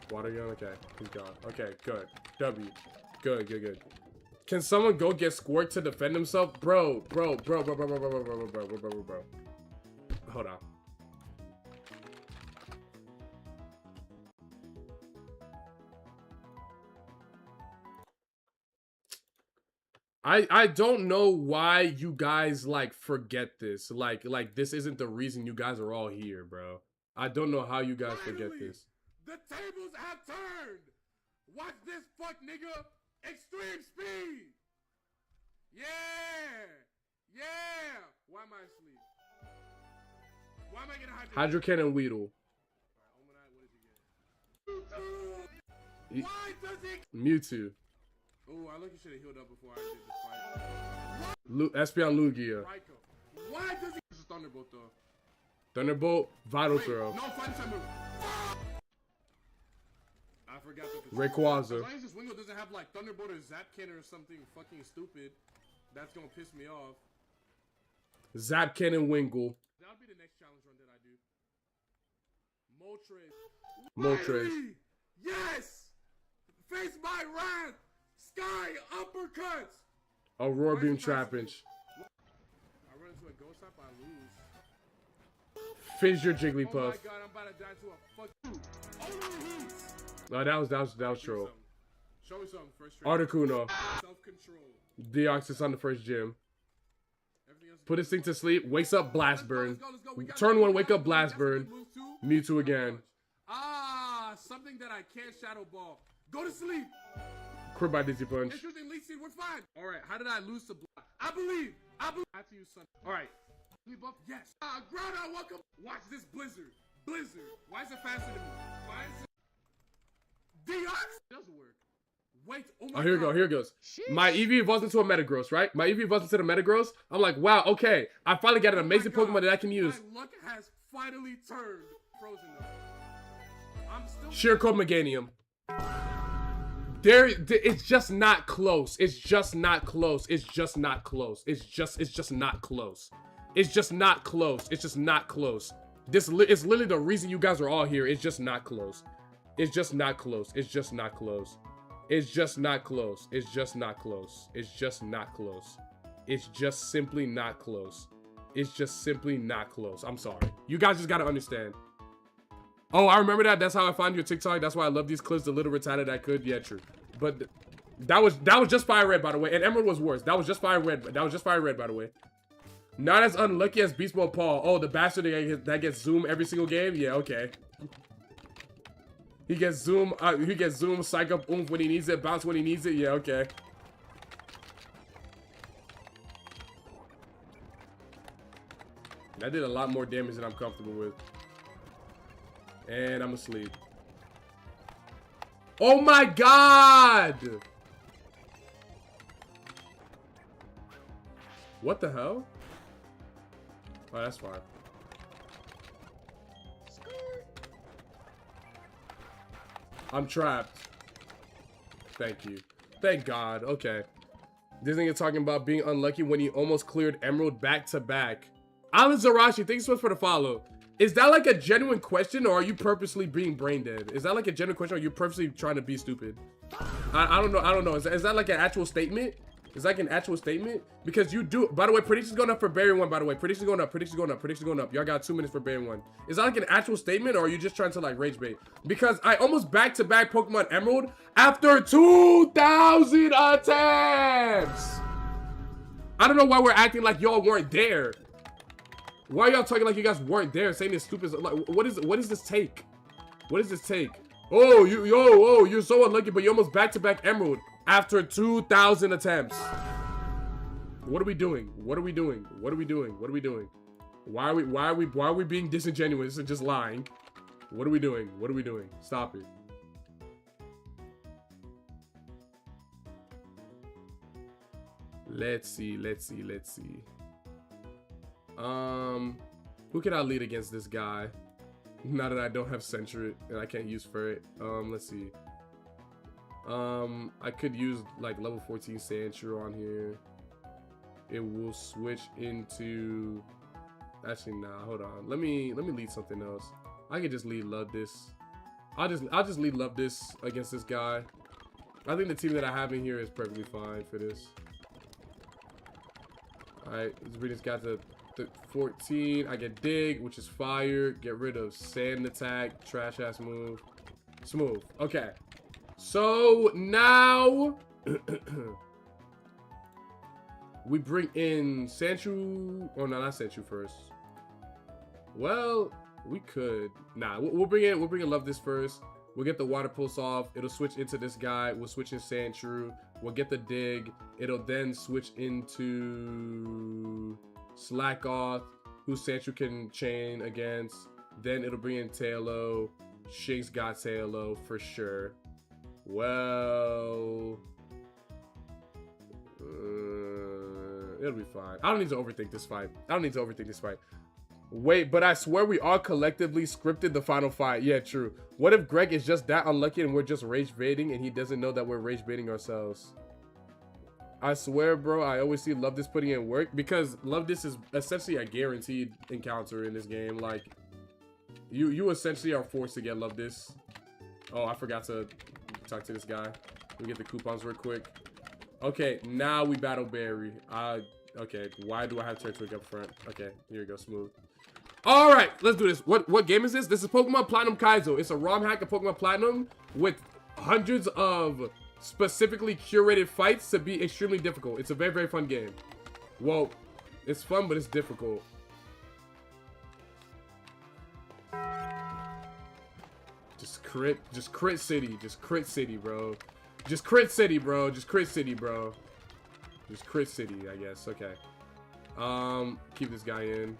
Water gun? Okay, he's gone. Okay, good. W. Good. Can someone go get Squirt to defend himself? Bro. Hold on. I don't know why you guys like forget this. Like this isn't the reason you guys are all here, bro. I don't know how you guys forget this. The tables have turned. Watch this, fuck nigga. Extreme speed. Yeah. Why am I asleep? Why am I getting Hydro Cannon Weedle. Why does it? Mewtwo. Oh, I look, you should have healed up before I did this fight. Espeon Lugia. Why does he? This is Thunderbolt though. Thunderbolt, Vital Wait, Throw. No, fight time move. I forgot the Rayquaza. As long as this window doesn't have like Thunderbolt or Zap Cannon or something fucking stupid, that's gonna piss me off. Zap Cannon Wingull. That'll be the next challenge run that I do. Moltres. Yes! Face my wrath! Sky uppercuts! Aurora Beam Trapinch. I run into a ghost type, I lose. Fissure Oh my Jigglypuff. god, I'm about to die to a fuck you. No, that was troll. Show me something first. Articuno. Self-control. Deoxys on the first gym. Put his thing to sleep. Wakes up Blast Burn. Let's go. Turn 1, wake up Blast Burn. Mewtwo again. Ah, something that I can't shadow ball. Go to sleep. Crit by Dizzy Punch. It's using Leech Seed, we're fine. Alright, how did I lose to Black? I believe. I have to use Sun. Alright. Buff? Yes. Groudon, welcome. Watch this Blizzard. Why is it faster than me? Why is it? Deox? It doesn't work. Wait, oh my god. Here it goes. My Eevee evolves into a Metagross, right? My Eevee evolves into the Metagross. I'm like, wow, okay. I finally got an amazing Pokemon that I can use. My luck has finally turned. Frozen though. I'm still Sheer Cold Meganium. It's just not close. It's just not close. It's just not close. It's just not close. It's just not close. It's just not close. This is literally the reason you guys are all here. It's just not close. It's just not close. It's just not close. It's just not close. It's just not close. It's just not close. It's just simply not close. It's just simply not close. I'm sorry. You guys just gotta understand. Oh, I remember that. That's how I found your TikTok. That's why I love these clips. The little retarded I could. Yeah, true. But that was just Fire Red, by the way. And Emerald was worse. That was just Fire Red. That was just Fire Red, by the way. Not as unlucky as Beast Mode Paul. Oh, the bastard that gets Zoom every single game? Yeah, okay. He gets Zoom, Psych Up Oomph when he needs it, Bounce when he needs it. Yeah, okay. That did a lot more damage than I'm comfortable with. And I'm asleep. Oh my god! What the hell? Oh, that's fine. I'm trapped. Thank you. Thank God. Okay. This nigga talking about being unlucky when he almost cleared Emerald back to back. Alan Zarashi, thanks so much for the follow. Is that like a genuine question, or are you purposely being brain dead? Is that like a genuine question, or are you purposely trying to be stupid? I don't know. I don't know. Is that like an actual statement? Is that like an actual statement? Because you do. By the way, predictions going up for Barry 1. By the way, predictions going up. Predictions going up. Predictions going up. Y'all got 2 minutes for Barry 1. Is that like an actual statement, or are you just trying to like rage bait? Because I almost back-to-back Pokemon Emerald after 2,000 attempts. I don't know why we're acting like y'all weren't there. Why are y'all talking like you guys weren't there, saying this stupid? Like, what does this take? What does this take? Oh, you're so unlucky, but you almost back-to-back Emerald after 2,000 attempts. What are we doing? What are we doing? What are we doing? What are we doing? Why are we being disingenuous and just lying? What are we doing? What are we doing? Stop it. Let's see. Who can I lead against this guy? Now that I don't have Sentret and I can't use Ferret. Let's see. I could use like level 14 Sandshrew on here. It will switch into. Actually, nah. Hold on. Let me lead something else. I could just lead Love this. I'll just lead Love this against this guy. I think the team that I have in here is perfectly fine for this. All right, let's bring this guy to 14. I get Dig, which is fire. Get rid of Sand Attack. Trash ass move. Smooth. Okay. So now we bring in Sandshrew. Oh no, not Sandshrew first. Well, we could. Nah, we'll bring in Love this first. We'll get the Water Pulse off. It'll switch into this guy. We'll switch in Sandshrew. We'll get the Dig. It'll then switch into Slack Off, who Sandshrew can chain against. Then it'll bring in Tailo. Shig's got Tailo for sure. Well, it'll be fine. I don't need to overthink this fight. Wait, but I swear we all collectively scripted the final fight. Yeah, true. What if Greg is just that unlucky and we're just rage baiting and he doesn't know that we're rage baiting ourselves? I swear, bro, I always see Love this putting in work, because Love this is essentially a guaranteed encounter in this game. Like, you essentially are forced to get Love this. Oh, I forgot to talk to this guy. We get the coupons real quick. Okay, now we battle Barry. Okay, why do I have TURTWIG up front? Okay, here we go, smooth. All right, let's do this. What game is this? This is Pokemon Platinum Kaizo. It's a ROM hack of Pokemon Platinum with hundreds of specifically curated fights to be extremely difficult. It's a very, very fun game. Well, it's fun, but it's difficult. Just crit city, bro. Just crit city, I guess. Okay. Keep this guy in.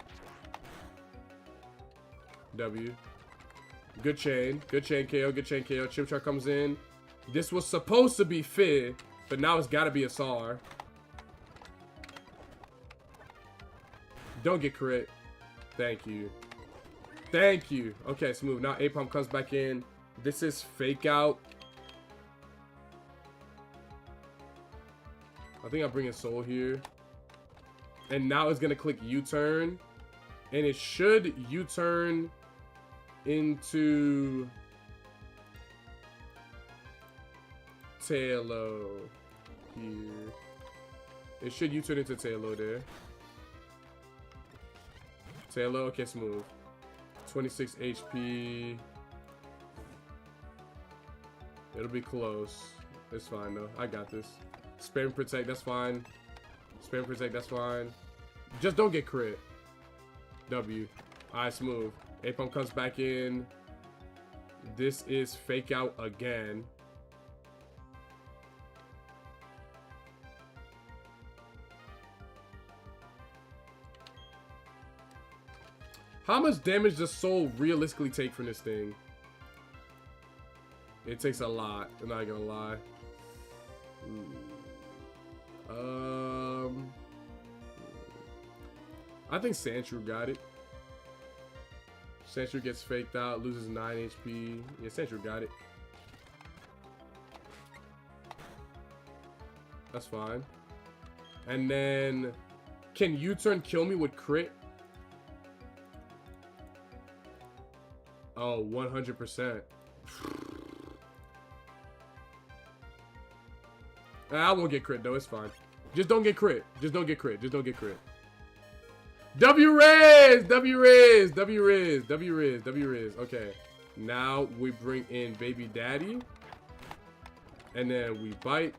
W. Good chain KO, Chimchar comes in. This was supposed to be Fid, but now it's gotta be a SAR. Don't get crit. Thank you. Okay, smooth. Now Apom comes back in. This is Fake Out. I think I'll bring in Soul here. And now it's gonna click U-turn. And it should U-turn into Tailo here. It should U-turn into Tailo there. Tailo, okay, smooth. 26 HP. It'll be close. It's fine though. I got this. Spam Protect, that's fine. Spam Protect, that's fine. Just don't get crit. W. Alright, smooth. Apom comes back in. This is Fake Out again. How much damage does Soul realistically take from this thing? It takes a lot, I'm not gonna lie. I think Sandshrew got it. Sandshrew gets faked out, loses 9 HP. Yeah, Sandshrew got it. That's fine. And then, can U-turn kill me with crit? Oh, 100%. I won't get crit though, it's fine. Just don't get crit. Just don't get crit. Just don't get crit. W-Riz! W-Riz! W-Riz! W-Riz! W-Riz. Okay. Now we bring in baby daddy. And then we bite.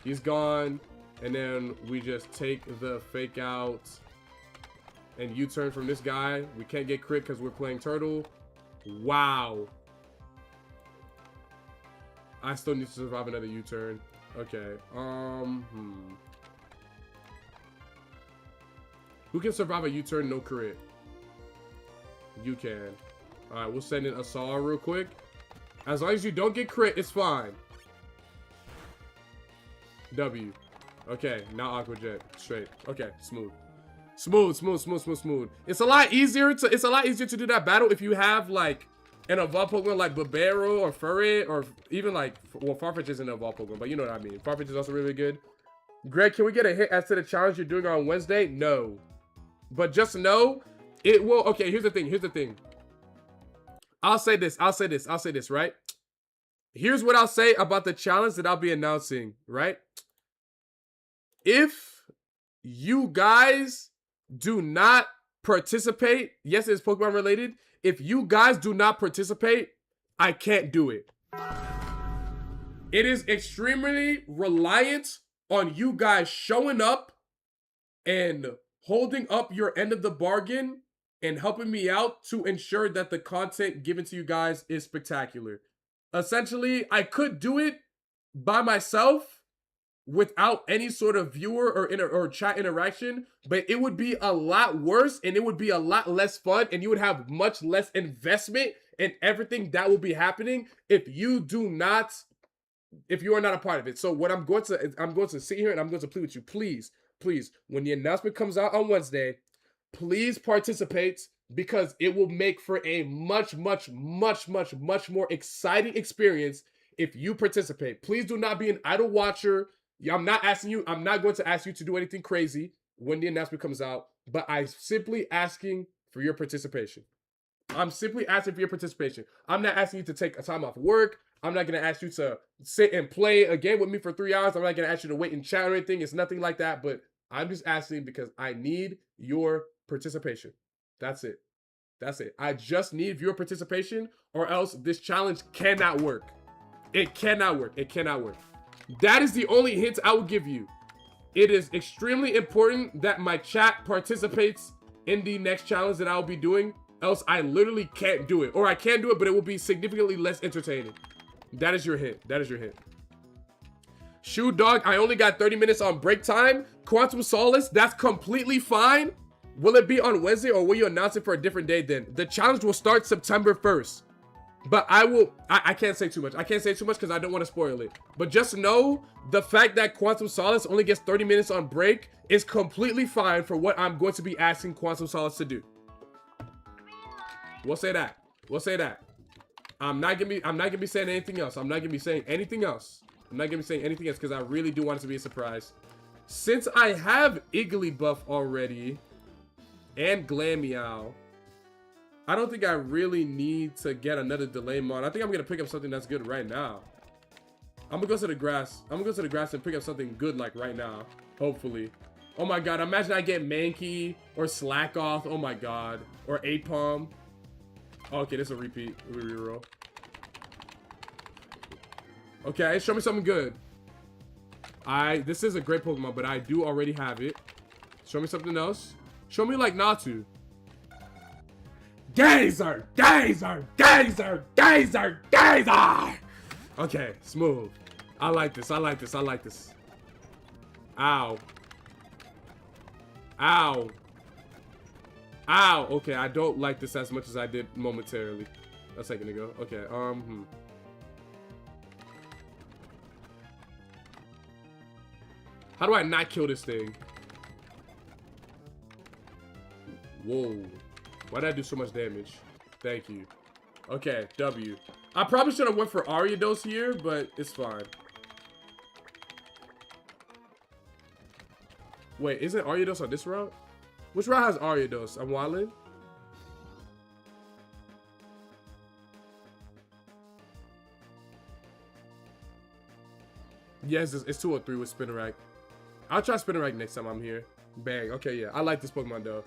He's gone. And then we just take the fake out. And U-turn from this guy. We can't get crit because we're playing turtle. Wow. I still need to survive another U-turn. Okay. Who can survive a U-turn no crit? You can. Alright, we'll send in Asar real quick. As long as you don't get crit, it's fine. W. Okay, now Aqua Jet. Straight. Okay, smooth. Smooth, smooth, smooth, smooth, smooth. It's a lot easier to do that battle if you have like an evolved Pokemon like Babero or Furret, or even like, well, Farfetch isn't an evolved Pokemon, but you know what I mean. Farfetch is also really good. Greg, can we get a hit as to the challenge you're doing on Wednesday? No. But just know, it will, okay, here's the thing. I'll say this, right? Here's what I'll say about the challenge that I'll be announcing, right? If you guys do not participate, yes, it's Pokemon related. If you guys do not participate, I can't do it. It is extremely reliant on you guys showing up and holding up your end of the bargain and helping me out to ensure that the content given to you guys is spectacular. Essentially, I could do it by myself without any sort of viewer or chat interaction, but it would be a lot worse and it would be a lot less fun, and you would have much less investment in everything that will be happening if you are not a part of it. So what I'm going to sit here and I'm going to plead with you, please, when the announcement comes out on Wednesday, please participate, because it will make for a much more exciting experience if you participate. Please do not be an idle watcher. I'm not going to ask you to do anything crazy when the announcement comes out, but I'm simply asking for your participation. I'm not asking you to take a time off work. I'm not going to ask you to sit and play a game with me for 3 hours. I'm not going to ask you to wait and chat or anything. It's nothing like that, but I'm just asking because I need your participation. That's it. I just need your participation, or else this challenge cannot work. It cannot work. That is the only hint I will give you. It is extremely important that my chat participates in the next challenge that I'll be doing, else I literally can't do it. Or I can do it, but it will be significantly less entertaining. That is your hint. Shoe Dog, I only got 30 minutes on break time. Quantum Solace, that's completely fine. Will it be on Wednesday, or will you announce it for a different day then? The challenge will start September 1st. But I can't say too much. Because I don't want to spoil it. But just know, the fact that Quantum Solace only gets 30 minutes on break is completely fine for what I'm going to be asking Quantum Solace to do. We'll say that. I'm not gonna be saying anything else. Because I really do want it to be a surprise. Since I have Igglybuff already and Glameow, I don't think I really need to get another Delaymon. I think I'm gonna pick up something that's good right now. I'm gonna go to the grass. And pick up something good like right now. Hopefully. Oh my god, imagine I get Mankey or Slackoth. Oh my god. Or Apom. Oh, okay, this is a repeat. Reroll. Okay, show me something good. This is a great Pokemon, but I do already have it. Show me something else. Show me like Natu. Geyser! Okay, smooth. I like this. Ow. Okay, I don't like this as much as I did momentarily a second ago. Okay, How do I not kill this thing? Whoa. Why did I do so much damage? Thank you. Okay, W. I probably should have went for Ariados here, but it's fine. Wait, isn't Ariados on this route? Which route has Ariados? I'm wildin'. Yes, it's 203 with Spinnerack. I'll try Spinnerack next time I'm here. Bang. Okay, yeah. I like this Pokemon, though.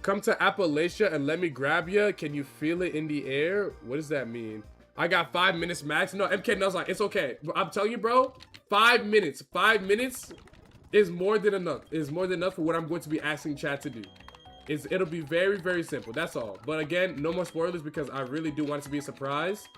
Come to Appalachia and let me grab ya. Can you feel it in the air? What does that mean? I got 5 minutes max. No, MK knows like, it's okay. I'm telling you, bro. 5 minutes. 5 minutes is more than enough. Is more than enough for what I'm going to be asking chat to do. It'll be very, very simple. That's all. But again, no more spoilers because I really do want it to be a surprise.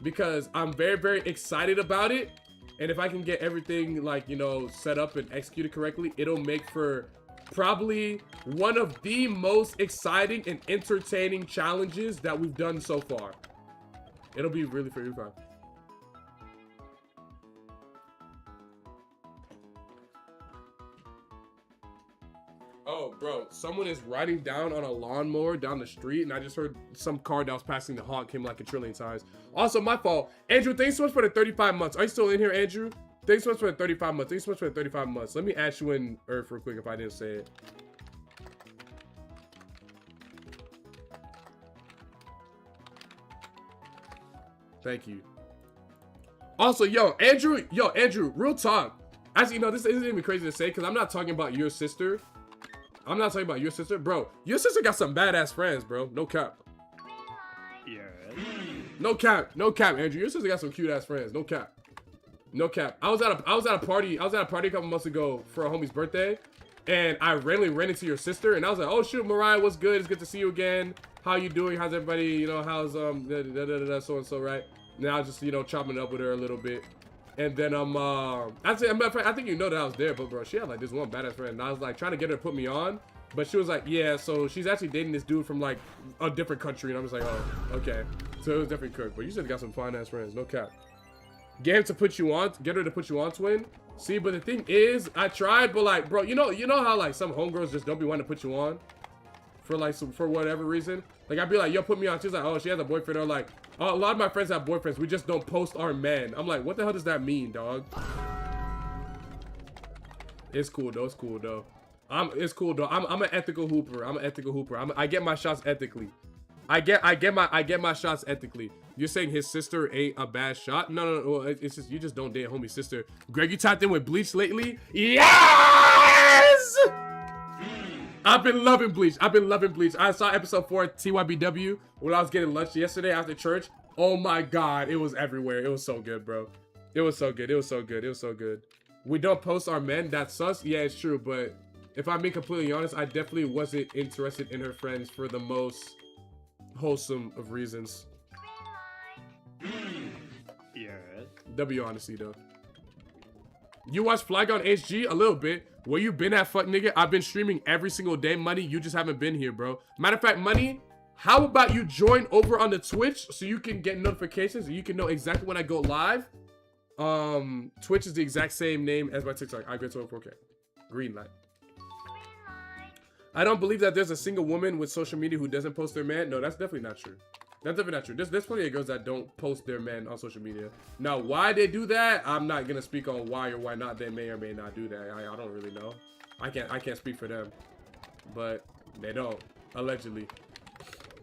Because I'm very, very excited about it. And if I can get everything, like, you know, set up and executed correctly, it'll make for probably one of the most exciting and entertaining challenges that we've done so far. It'll be really fun. Oh, bro, someone is riding down on a lawnmower down the street, and I just heard some car that was passing the honk him like a trillion times. Also, my fault. Andrew, thanks so much for the 35 months. Are you still in here, Andrew? Thanks so much for the 35 months. Thanks so much for the 35 months. Let me add you in Earth real quick if I didn't say it. Thank you. Also, Andrew, real talk. Actually, no, this isn't even crazy to say because I'm not talking about your sister. I'm not talking about your sister. Bro, your sister got some badass friends, bro. No cap. Yeah. No cap, Andrew. Your sister got some cute ass friends. No cap. No cap. I was at a party a couple months ago for a homie's birthday, and I randomly ran into your sister, and I was like, "Oh shoot, Mariah, what's good? It's good to see you again. How you doing? How's everybody? You know, how's so and so, right?" And I was just, you know, chopping it up with her a little bit, and then I think you know that I was there, but bro, she had like this one badass friend, and I was like trying to get her to put me on, but she was like, "Yeah, so she's actually dating this dude from like a different country," and I was like, "Oh, okay." So it was definitely Kirk, but you said got some fine ass friends. No cap. Get her to put you on, twin. See, but the thing is, I tried, but like, bro, you know how like some homegirls just don't be wanting to put you on for like for whatever reason. Like I'd be like, "Yo, put me on." She's like, "Oh, she has a boyfriend." Or like, "Oh, a lot of my friends have boyfriends. We just don't post our men." I'm like, what the hell does that mean, dog? It's cool though. It's cool though. It's cool though. I'm an ethical hooper. I get my shots ethically. I get my shots ethically. You're saying his sister ain't a bad shot? No. It's just you just don't date homie's sister. Greg, you tapped in with Bleach lately? Yes! I've been loving Bleach. I saw episode 4 at TYBW when I was getting lunch yesterday after church. Oh my god, it was everywhere. It was so good, bro. It was so good. We don't post our men. That's sus. Yeah, it's true. But if I'm being completely honest, I definitely wasn't interested in her friends for the most wholesome of reasons. Yeah. W, honestly, though. You watch Flygon HG? A little bit. Where you been at, fuck nigga? I've been streaming every single day, Money. You just haven't been here, bro. Matter of fact, Money, how about you join over on the Twitch so you can get notifications and you can know exactly when I go live? Twitch is the exact same name as my TikTok. I get to 4K. Green light. I don't believe that there's a single woman with social media who doesn't post their man. No, that's definitely not true. There's plenty of girls that don't post their men on social media. Now, why they do that, I'm not gonna speak on why or why not they may or may not do that. I don't really know. I can't speak for them, but they don't, allegedly.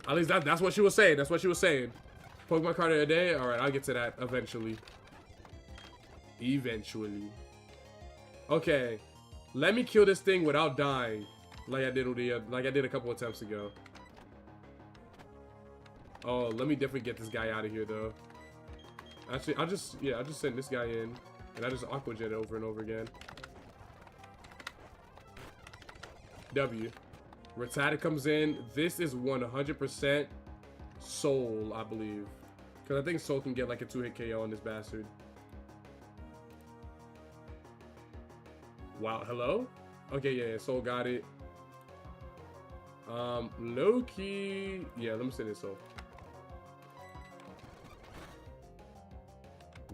At least that's what she was saying. Pokemon card of the day. All right, I'll get to that eventually. Okay, let me kill this thing without dying, like I did a couple attempts ago. Oh, let me definitely get this guy out of here, though. Actually, I'll just send this guy in, and I just Aqua Jet over and over again. W. Rattata comes in. This is 100% Soul, I believe. Because I think Soul can get like a 2-hit KO on this bastard. Wow, hello? Okay, yeah, Soul got it. Low-key. Yeah, let me send this Soul.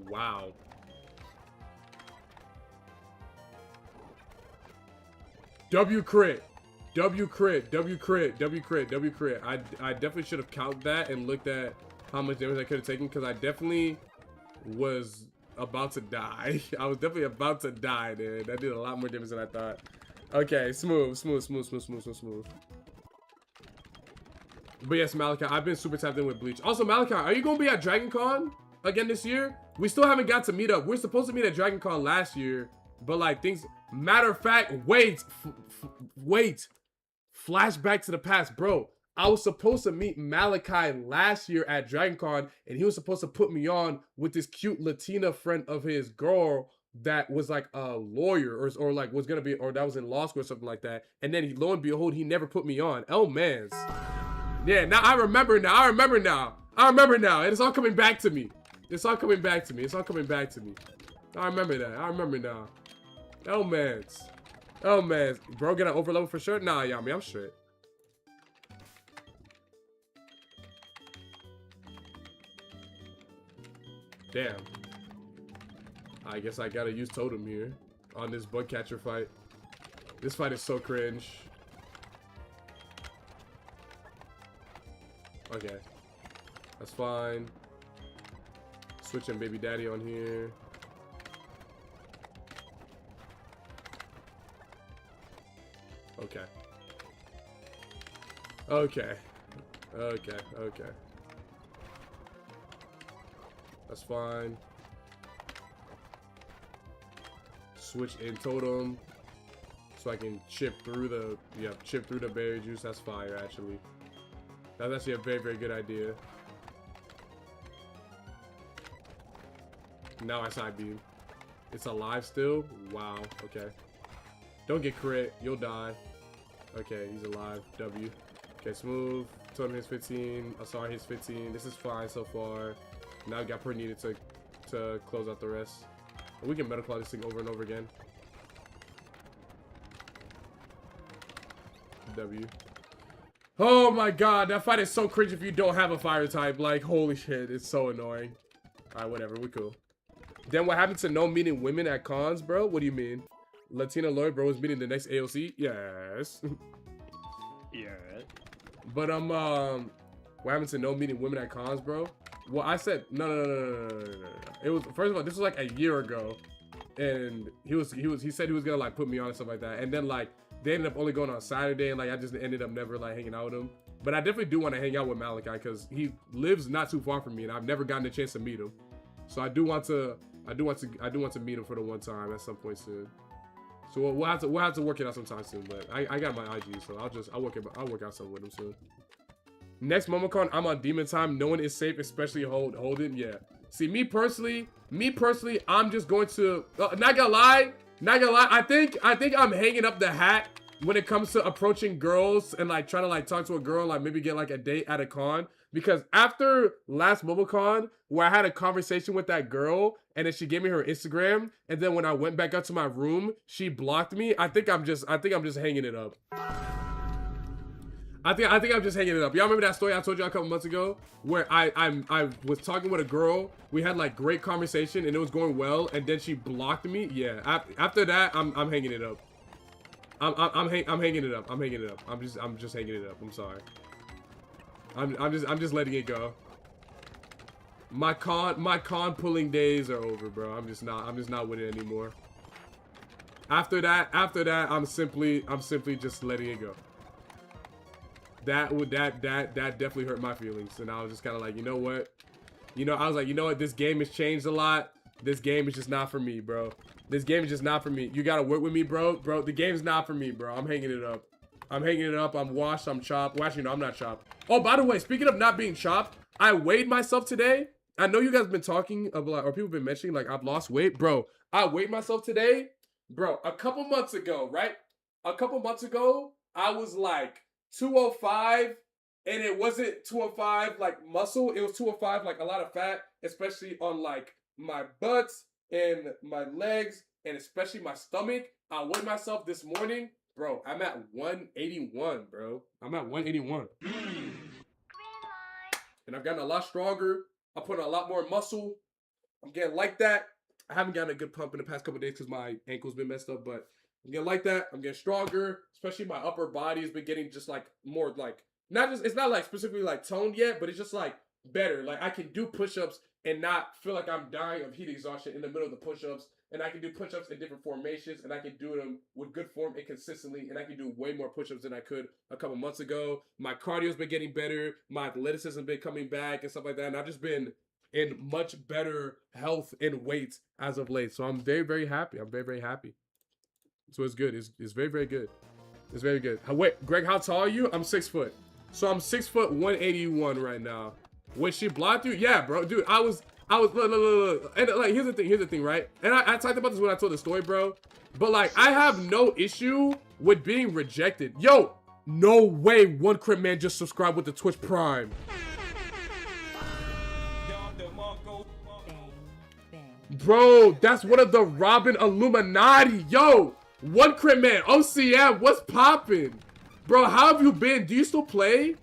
Wow. W crit. W crit, W crit, W crit, W crit. I definitely should have counted that and looked at how much damage I could have taken, because I definitely was about to die. I was definitely about to die, dude. That did a lot more damage than I thought. Okay, smooth. But yes, Malachi, I've been super tapped in with Bleach. Also, Malachi, are you going to be at Dragon Con again this year? We still haven't got to meet up. We're supposed to meet at Dragon Con last year, but like things... Matter of fact, wait. Flashback to the past, bro. I was supposed to meet Malachi last year at Dragon Con, and he was supposed to put me on with this cute Latina friend of his girl that was like a lawyer or like was gonna be, or that was in law school or something like that. And then lo and behold, he never put me on. Oh man. Yeah, now I remember now. I remember now. And it's all coming back to me. It's all coming back to me. I remember that. I remember now. Oh man. Bro, get an overload for sure? Nah, Yami, I'm straight. Damn. I guess I gotta use Totem here on this bug catcher fight. This fight is so cringe. Okay. That's fine. Switching baby daddy on here. Okay. That's fine. Switch in Totem so I can chip through the berry juice. That's fire, actually. That's actually a very, very good idea. Now I side beam. It's alive still? Wow, okay. Don't get crit, you'll die. Okay, he's alive. W. Okay, smooth. Totem hits 15. Asar hits 15. This is fine so far. Now we got pretty needed to close out the rest. And we can Metal Claw this thing over and over again. W. Oh my god, that fight is so cringe if you don't have a fire type. Like, holy shit, it's so annoying. Alright, whatever, we cool. Then what happened to no meeting women at cons, bro? What do you mean? Latina lawyer bro is meeting the next AOC? Yes. Yeah. But what happened to no meeting women at cons, bro? Well, I said no. It was, first of all, this was like a year ago, and he said he was gonna like put me on and stuff like that, and then like they ended up only going on Saturday, and like I just ended up never like hanging out with him. But I definitely do want to hang out with Malachi because he lives not too far from me, and I've never gotten a chance to meet him. So I do want to meet him for the one time at some point soon. So we'll have to work it out sometime soon. But I got my IG, so I'll work out something with him soon. Next MomoCon, I'm on demon time. No one is safe, especially Holden. Yeah. See, me personally, I'm just going to not gonna lie. I think I'm hanging up the hat when it comes to approaching girls and like trying to like talk to a girl, like maybe get like a date at a con. Because after last MomoCon, where I had a conversation with that girl and then she gave me her Instagram, and then when I went back up to my room, she blocked me. I think I'm just hanging it up. I think I'm just hanging it up. Y'all remember that story I told you a couple months ago where I was talking with a girl, we had like great conversation and it was going well, and then she blocked me? Yeah. After that, I'm hanging it up. I'm hanging it up. I'm just hanging it up. I'm sorry. I'm just letting it go. My con pulling days are over, bro. I'm just not with it anymore. After that, I'm simply just letting it go. That definitely hurt my feelings, and I was just kind of like, you know what? I was like, you know what? This game has changed a lot. This game is just not for me, bro. This game is just not for me. You gotta work with me, bro. Bro, the game's not for me, bro. I'm hanging it up. I'm washed. I'm chopped. Well, actually, no, I'm not chopped. Oh, by the way, speaking of not being chopped, I weighed myself today. I know you guys have been talking about, or people have been mentioning, like, I've lost weight. Bro, I weighed myself today. Bro, a couple months ago, right? I was like 205, and it wasn't 205 like muscle. It was 205 like a lot of fat, especially on like my butt and my legs, and especially my stomach. I weighed myself this morning. Bro, I'm at 181, bro. I'm at 181. And I've gotten a lot stronger. I put on a lot more muscle. I'm getting like that. I haven't gotten a good pump in the past couple of days because my ankle's been messed up, but I'm getting like that. I'm getting stronger. Especially my upper body has been getting just like more like, not just, it's not like specifically like toned yet, but it's just like better. Like I can do push-ups and not feel like I'm dying of heat exhaustion in the middle of the push-ups. And I can do push-ups in different formations, and I can do them with good form and consistently, and I can do way more push-ups than I could a couple months ago. My cardio's been getting better, my athleticism has been coming back and stuff like that, and I've just been in much better health and weight as of late. So I'm very, very happy. I'm very, very happy. So it's good. It's very, very good. It's very good. Wait, Greg, how tall are you? I'm 6 foot. So I'm 6 foot 181 right now. When she blocked you? Yeah, bro. Dude, I was look. And like here's the thing, right? And I talked about this when I told the story, bro. But like I have no issue with being rejected. Yo, no way one crit man just subscribed with the Twitch Prime. Bro, that's one of the Robin Illuminati. Yo, one crit man, OCM, what's poppin'? Bro, how have you been? Do you still play?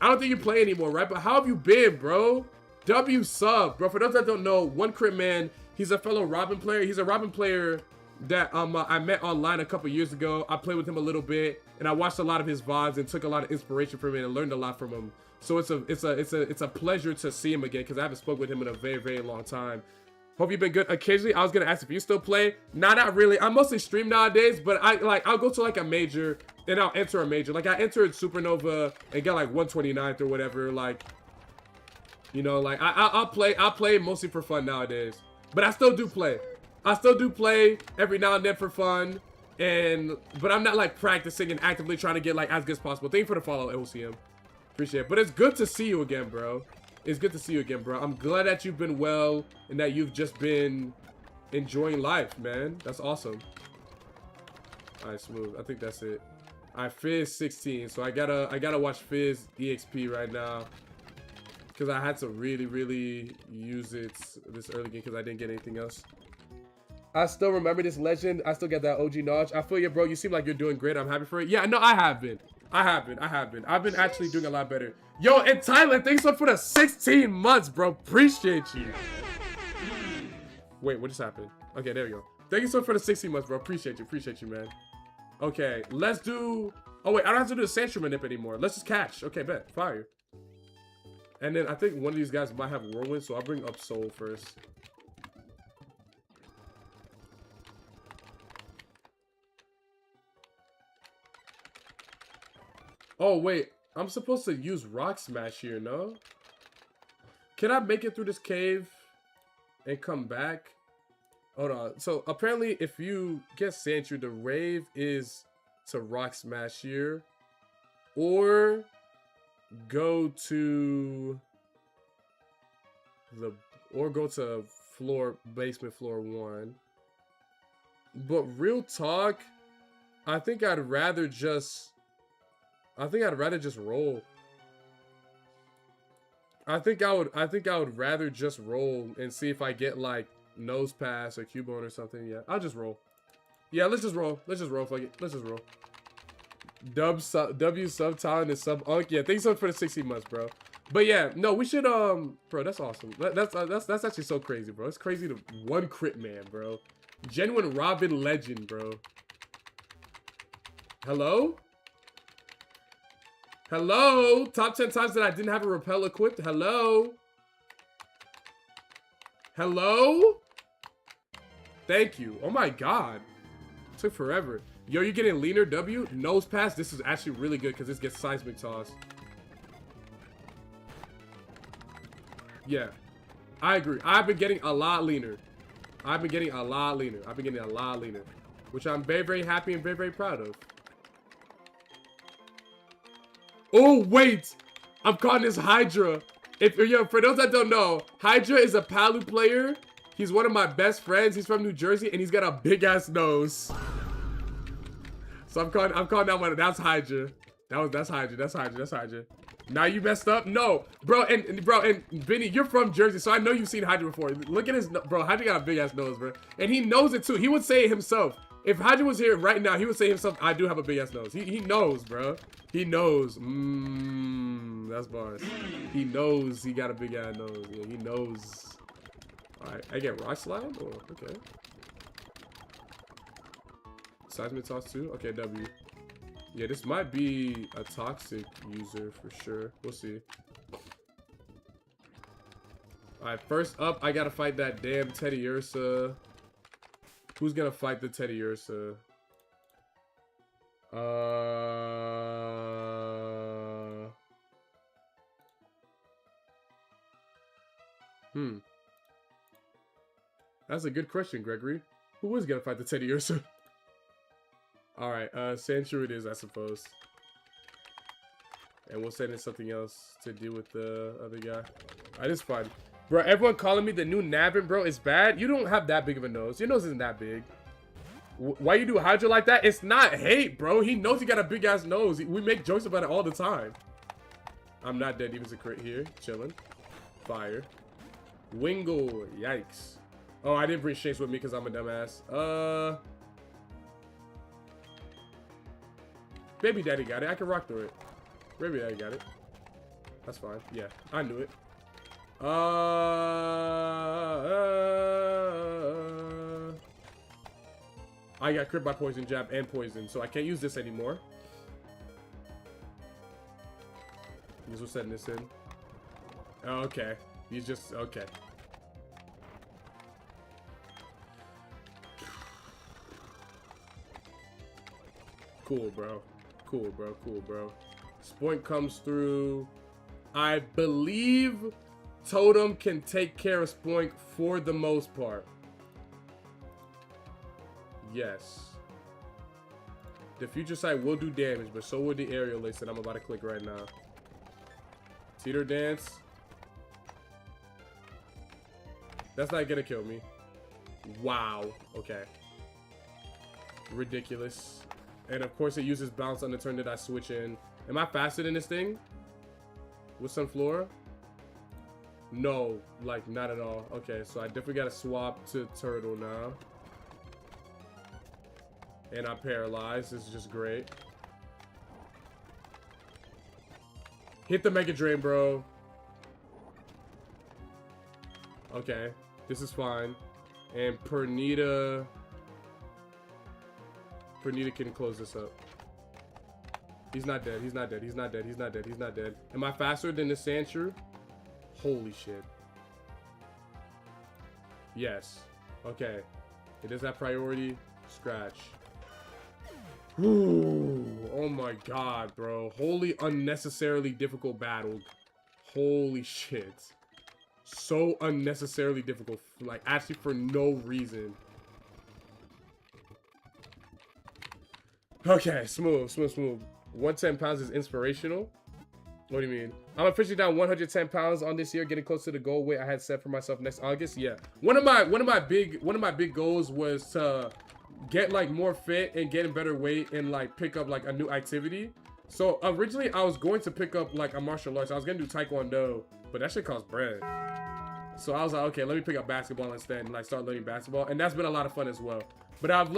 I don't think you play anymore, right? But how have you been, bro? W sub, bro. For those that don't know, one crit man, he's a fellow Robin player. He's a Robin player that I met online a couple years ago. I played with him a little bit, and I watched a lot of his VODs and took a lot of inspiration from him and learned a lot from him. So it's a pleasure to see him again because I haven't spoken with him in a very, very long time. Hope you've been good. Occasionally, I was gonna ask if you still play. Nah, not really. I mostly stream nowadays, but I'll go to like a major and I'll enter a major. Like I entered Supernova and got like 129th or whatever. Like, you know, like I'll play mostly for fun nowadays. But I still do play. I still do play every now and then for fun. But I'm not like practicing and actively trying to get like as good as possible. Thank you for the follow, OCM. Appreciate it. But it's good to see you again, bro. It's good to see you again, bro. I'm glad that you've been well and that you've just been enjoying life, man. That's awesome. All right, smooth. I think that's it. All right, Fizz 16. So I gotta watch Fizz EXP right now because I had to really use it this early game because I didn't get anything else. I still remember this legend. I still get that OG notch. I feel you, bro. You seem like you're doing great. I'm happy for it. Yeah, no, I have been. I've been actually doing a lot better. Yo, and Thailand, thanks for the 16 months, bro. Appreciate you. Wait, what just happened? Okay, there we go. Thank you so much for the 16 months, bro. Appreciate you, man. Okay, let's do... Oh, wait, I don't have to do the Sandstrom Manip anymore. Let's just catch. Okay, bet. Fire. And then I think one of these guys might have Whirlwind, so I'll bring up Soul first. Oh, wait. I'm supposed to use Rock Smash here, no? Can I make it through this cave and come back? Hold on. So, apparently, if you get Sandshrew, the rave is to Rock Smash here. Or go to basement floor 1. But real talk, I think I'd rather just roll. I think I would rather just roll and see if I get like Nose Pass or Cubone or something. Yeah, I'll just roll. Yeah, let's just roll. Fuck it. Let's just roll. W sub talent is sub unk. Yeah, thanks so much for the 16 months, bro. But yeah, no, we should bro, that's awesome. That's actually so crazy, bro. It's crazy to one crit man, bro. Genuine Robin legend, bro. Hello? Hello? Top 10 times that I didn't have a repel equipped. Hello? Hello? Thank you. Oh my god. It took forever. Yo, you're getting leaner, W? Nose Pass? This is actually really good because this gets seismic toss. Yeah. I agree. I've been getting a lot leaner. Which I'm very, very happy and very, very proud of. Oh, wait. I'm calling this Hydra. For those that don't know, Hydra is a Palu player. He's one of my best friends. He's from New Jersey, and he's got a big-ass nose. So I'm calling that one. That's Hydra. That's Hydra. Now you messed up? No. Bro, and Vinny, you're from Jersey, so I know you've seen Hydra before. Look at his... Bro, Hydra got a big-ass nose, bro. And he knows it, too. He would say it himself. If Hydra was here right now, he would say himself, I do have a big-ass nose. He knows, bro. He knows. That's bars. He knows he got a big-ass nose. Yeah, he knows. All right, I get Rock Slide? Oh, okay. Seismic toss too? Okay, W. Yeah, this might be a toxic user for sure. We'll see. Alright, first up, I gotta fight that damn Teddy Ursa. Who's gonna fight the Teddy Ursa? That's a good question, Gregory. Who is gonna fight the Teddy Ursa? Alright, Sancho it is, I suppose. And we'll send in something else to deal with the other guy. Alright, it's fine. Bro, everyone calling me the new Navin, bro, is bad. You don't have that big of a nose. Your nose isn't that big. Why you do Hydra like that? It's not hate, bro. He knows he got a big ass nose. We make jokes about it all the time. I'm not dead. Even a crit here. Chilling. Fire. Wingle. Yikes. Oh, I didn't bring Shanks with me because I'm a dumbass. Baby Daddy got it. I can rock through it. Baby Daddy got it. That's fine. Yeah, I knew it. I got crit by poison jab and poison, so I can't use this anymore. He's just setting this in. Oh, okay. He's just okay. Cool, bro. Cool, bro. Cool, bro. Spoink comes through. I believe Totem can take care of Spoink for the most part. Yes. The future sight will do damage, but so will the aerial list that I'm about to click right now. Teeter dance. That's not gonna kill me. Wow. Okay. Ridiculous. And of course it uses bounce on the turn that I switch in. Am I faster than this thing? With Sunflora? No, like not at all. Okay, so I definitely gotta swap to Turtle now. And I'm paralyzed. This is just great. Hit the Mega Drain, bro. Okay, this is fine. And Pernita can close this up. He's not dead. He's not dead. He's not dead. He's not dead. He's not dead. Am I faster than the Sandshrew? Holy shit. Yes. Okay. It does have priority. Scratch. Ooh, oh my god, bro. Holy unnecessarily difficult battle. Holy shit. So unnecessarily difficult. Like, actually for no reason. Okay, smooth, smooth, smooth. 110 pounds is inspirational. What do you mean? I'm officially down 110 pounds on this year, getting close to the goal weight I had set for myself next August. Yeah. One of my big goals was to get like more fit and get in better weight and like pick up like a new activity. So originally I was going to pick up like a martial arts. I was gonna do Taekwondo, but that shit costs bread. So I was like, okay, let me pick up basketball instead and like start learning basketball. And that's been a lot of fun as well. But I've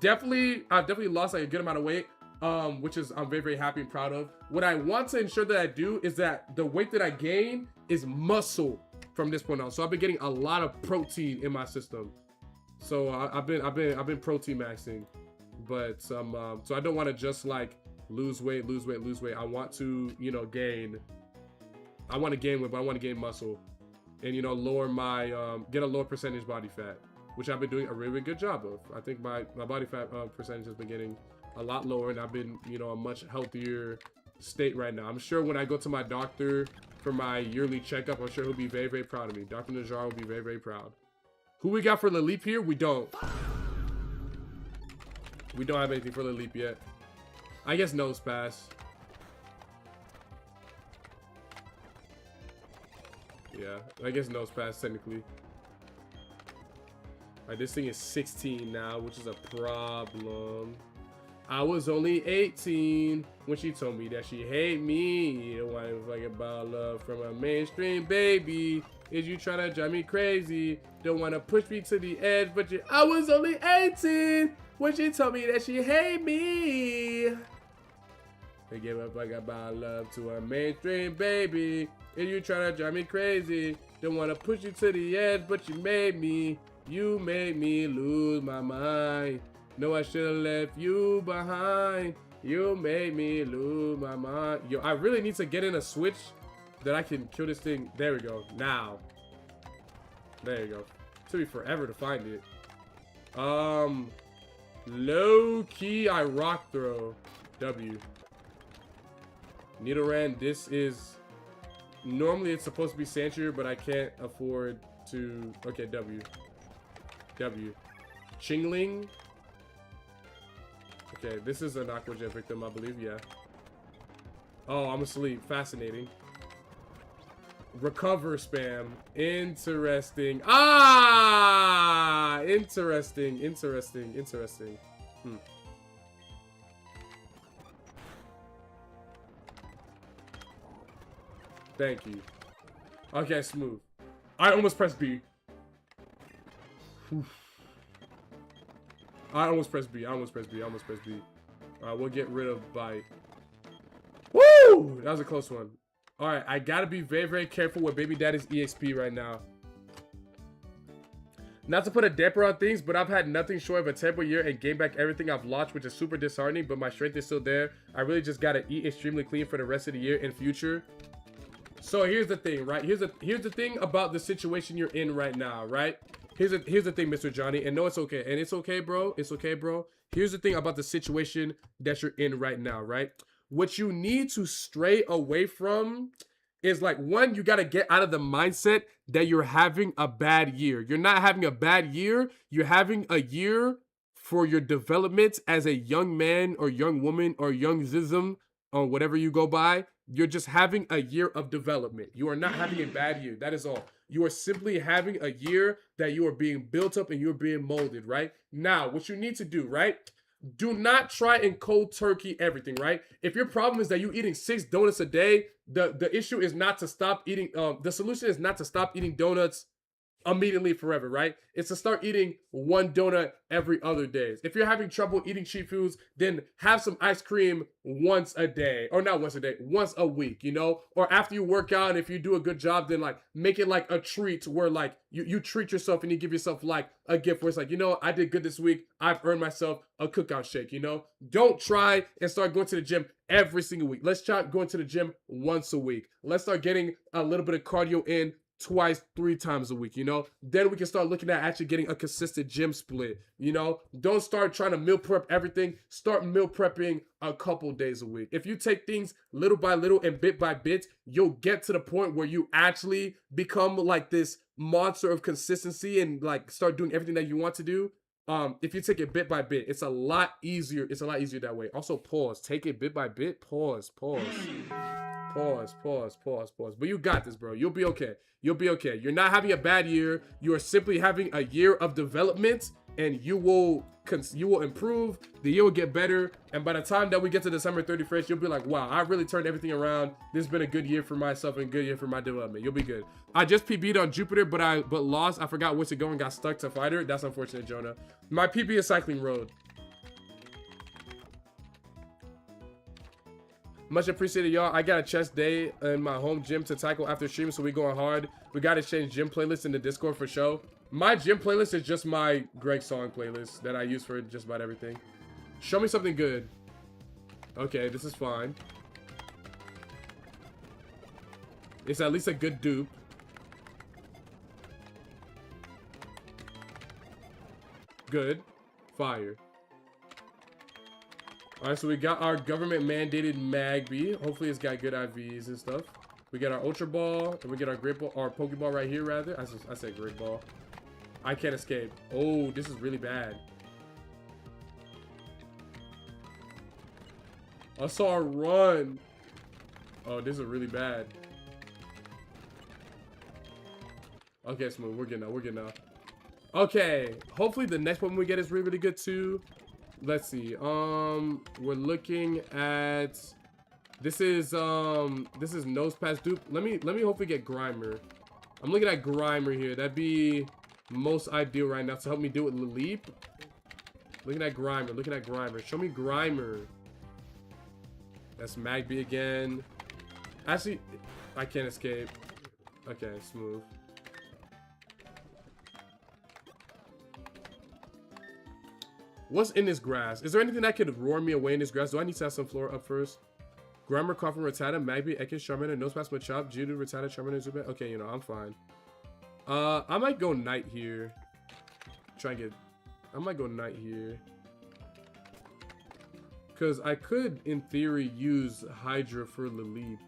definitely lost like a good amount of weight. Which is I'm very, very happy and proud of. What I want to ensure that I do is that the weight that I gain is muscle from this point on. So I've been getting a lot of protein in my system. So I've been protein maxing, but so I don't want to just like lose weight. I want to, you know, gain. I want to gain weight, but I want to gain muscle, and you know, lower my get a lower percentage body fat, which I've been doing a really, really good job of. I think my body fat percentage has been getting a lot lower, and I've been, you know, a much healthier state right now. I'm sure when I go to my doctor for my yearly checkup, I'm sure he'll be very, very proud of me. Dr. Najjar will be very, very proud. Who we got for the leap here? We don't. We don't have anything for the leap yet. I guess nose pass. Yeah, I guess nose pass technically. Alright, this thing is 16 now, which is a problem. I was only 18 when she told me that she hate me. Why like about love from a mainstream baby? Is you trying to drive me crazy? Don't want to push me to the edge, but I was only 18 when she told me that she hate me. They give up like about love to a mainstream baby. Is you trying to drive me crazy? Don't want to push you to the edge, but you made me lose my mind. No, I should have left you behind. You made me lose my mind. Yo, I really need to get in a switch that I can kill this thing. There we go. Now. There you go. It took me forever to find it. Low key, I rock throw. W. Nidoran, this is... Normally it's supposed to be Sandshrew, but I can't afford to... Okay, W. W. Chingling. Okay, this is an Aqua Jet victim, I believe, yeah. Oh, I'm asleep. Fascinating. Recover spam. Interesting. Ah! Interesting. Interesting. Interesting. Thank you. Okay, smooth. I almost pressed B. I almost pressed B. I almost pressed B. I almost pressed B. Alright, we'll get rid of bite. Woo! That was a close one. Alright, I gotta be very, very careful with Baby Daddy's EXP right now. Not to put a damper on things, but I've had nothing short of a terrible year and gained back everything I've lost, which is super disheartening, but my strength is still there. I really just gotta eat extremely clean for the rest of the year and future. So here's the thing, right? Here's the thing about the situation you're in right now, right? Here's the thing, Mr. Johnny, and no, it's okay. And it's okay, bro. It's okay, bro. Here's the thing about the situation that you're in right now, right? What you need to stray away from is like, one, you got to get out of the mindset that you're having a bad year. You're not having a bad year. You're having a year for your development as a young man or young woman or young zism or whatever you go by. You're just having a year of development. You are not having a bad year. That is all. You are simply having a year that you are being built up and you're being molded, right? Now, what you need to do, right? Do not try and cold turkey everything, right? If your problem is that you're eating 6 donuts a day, the issue is not to stop eating, the solution is not to stop eating donuts immediately forever, right? It's to start eating 1 donut every other day. If you're having trouble eating cheap foods, then have some ice cream once a day, or not once a day, once a week, you know? Or after you work out, and if you do a good job, then like make it like a treat where like you treat yourself and you give yourself like a gift where it's like, you know, I did good this week. I've earned myself a cookout shake, you know? Don't try and start going to the gym every single week. Let's try going to the gym once a week. Let's start getting a little bit of cardio in twice, 3 times a week, you know? Then we can start looking at actually getting a consistent gym split, you know? Don't start trying to meal prep everything. Start meal prepping a couple days a week. If you take things little by little and bit by bit, you'll get to the point where you actually become like this monster of consistency and like start doing everything that you want to do. If you take it bit by bit, it's a lot easier. It's a lot easier that way. Also, pause. Take it bit by bit. Pause. Pause. Pause, pause, pause, pause. But you got this, bro. You'll be okay. You'll be okay. You're not having a bad year. You are simply having a year of development, and you will improve. The year will get better, and by the time that we get to December 31st, you'll be like, wow, I really turned everything around. This has been a good year for myself and a good year for my development. You'll be good. I just PB'd on Jupiter, but lost. I forgot where to go and got stuck to fighter. That's unfortunate, Jonah. My PB is Cycling Road. Much appreciated, y'all. I got a chest day in my home gym to tackle after stream, so we going hard. We got to change gym playlists in the Discord for show. My gym playlist is just my Greg song playlist that I use for just about everything. Show me something good. Okay, this is fine. It's at least a good dupe. Good. Fire. Alright, so we got our government-mandated Magby. Hopefully it's got good IVs and stuff. We get our Ultra Ball, and we get our Great Ball, or Pokeball right here, rather. I said Great Ball. I can't escape. Oh, this is really bad. I saw a run. Oh, this is really bad. Okay, Smooth. We're good now. We're good now. Okay. Hopefully the next one we get is really, really good, too. Let's see. We're looking at this is nose pass dupe. Let me hopefully get Grimer. I'm looking at Grimer here. That'd be most ideal right now to help me deal with Leap. Looking at Grimer. Looking at Grimer. Show me Grimer. That's Magby again. Actually, I can't escape. Okay, Smooth. What's in this grass? Is there anything that could roar me away in this grass? Do I need to have some flora up first? Grammar, Coffin, Rattata, Magby, Ekis, Charmander, Nosepass, Machop, Judo, Rattata, Charmander, Zubat. Okay, you know, I'm fine. I might go Knight here. I might go Knight here. Because I could, in theory, use Hydra for the leap.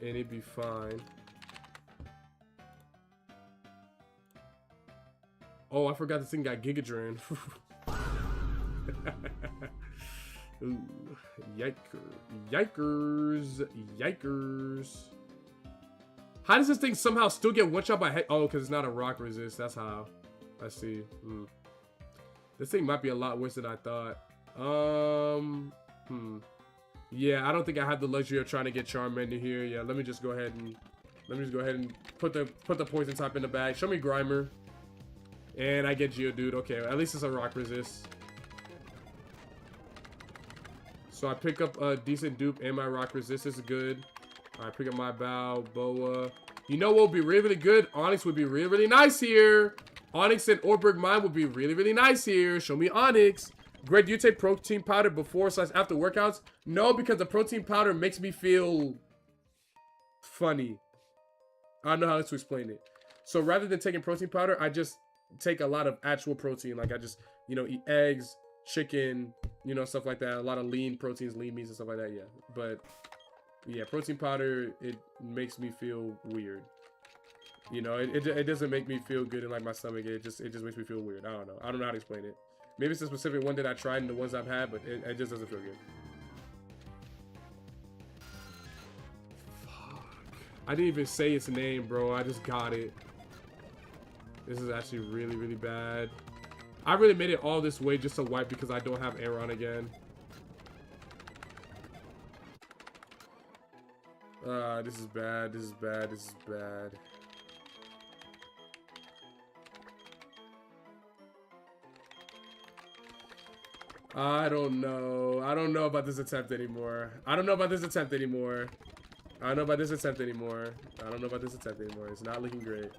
And it'd be fine. Oh, I forgot this thing got Giga Drain. Ooh, yikers. How does this thing somehow still get one shot by head? Oh, because it's not a rock resist. That's how. I see. This thing might be a lot worse than I thought. Yeah, I don't think I have the luxury of trying to get Charmander here. Yeah, let me just go ahead and put the poison type in the bag. Show me Grimer. And I get Geodude. Okay, at least it's a rock resist. So I pick up a decent dupe and my rock resist is good. I pick up my Boa. You know what would be really, really good? Onyx would be really, really nice here. Onyx and Orberg Mine would be really, really nice here. Show me Onyx. Greg, do you take protein powder before/after workouts? No, because the protein powder makes me feel funny. I don't know how to explain it. So rather than taking protein powder, I just take a lot of actual protein. Like I just, you know, eat eggs, chicken, you know, stuff like that. A lot of lean proteins, lean meats and stuff like that. Yeah, but yeah, protein powder, it makes me feel weird. You know, it doesn't make me feel good in like my stomach. It just makes me feel weird. I don't know how to explain it. Maybe it's a specific one that I tried and the ones I've had, but it just doesn't feel good. Fuck. I didn't even say its name, bro. I just got it. This is actually really, really bad. I really made it all this way just to wipe because I don't have Aeron again. This is bad. This is bad. This is bad. I don't know. I don't know about this attempt anymore. I don't know about this attempt anymore. I don't know about this attempt anymore. I don't know about this attempt anymore. It's not looking great.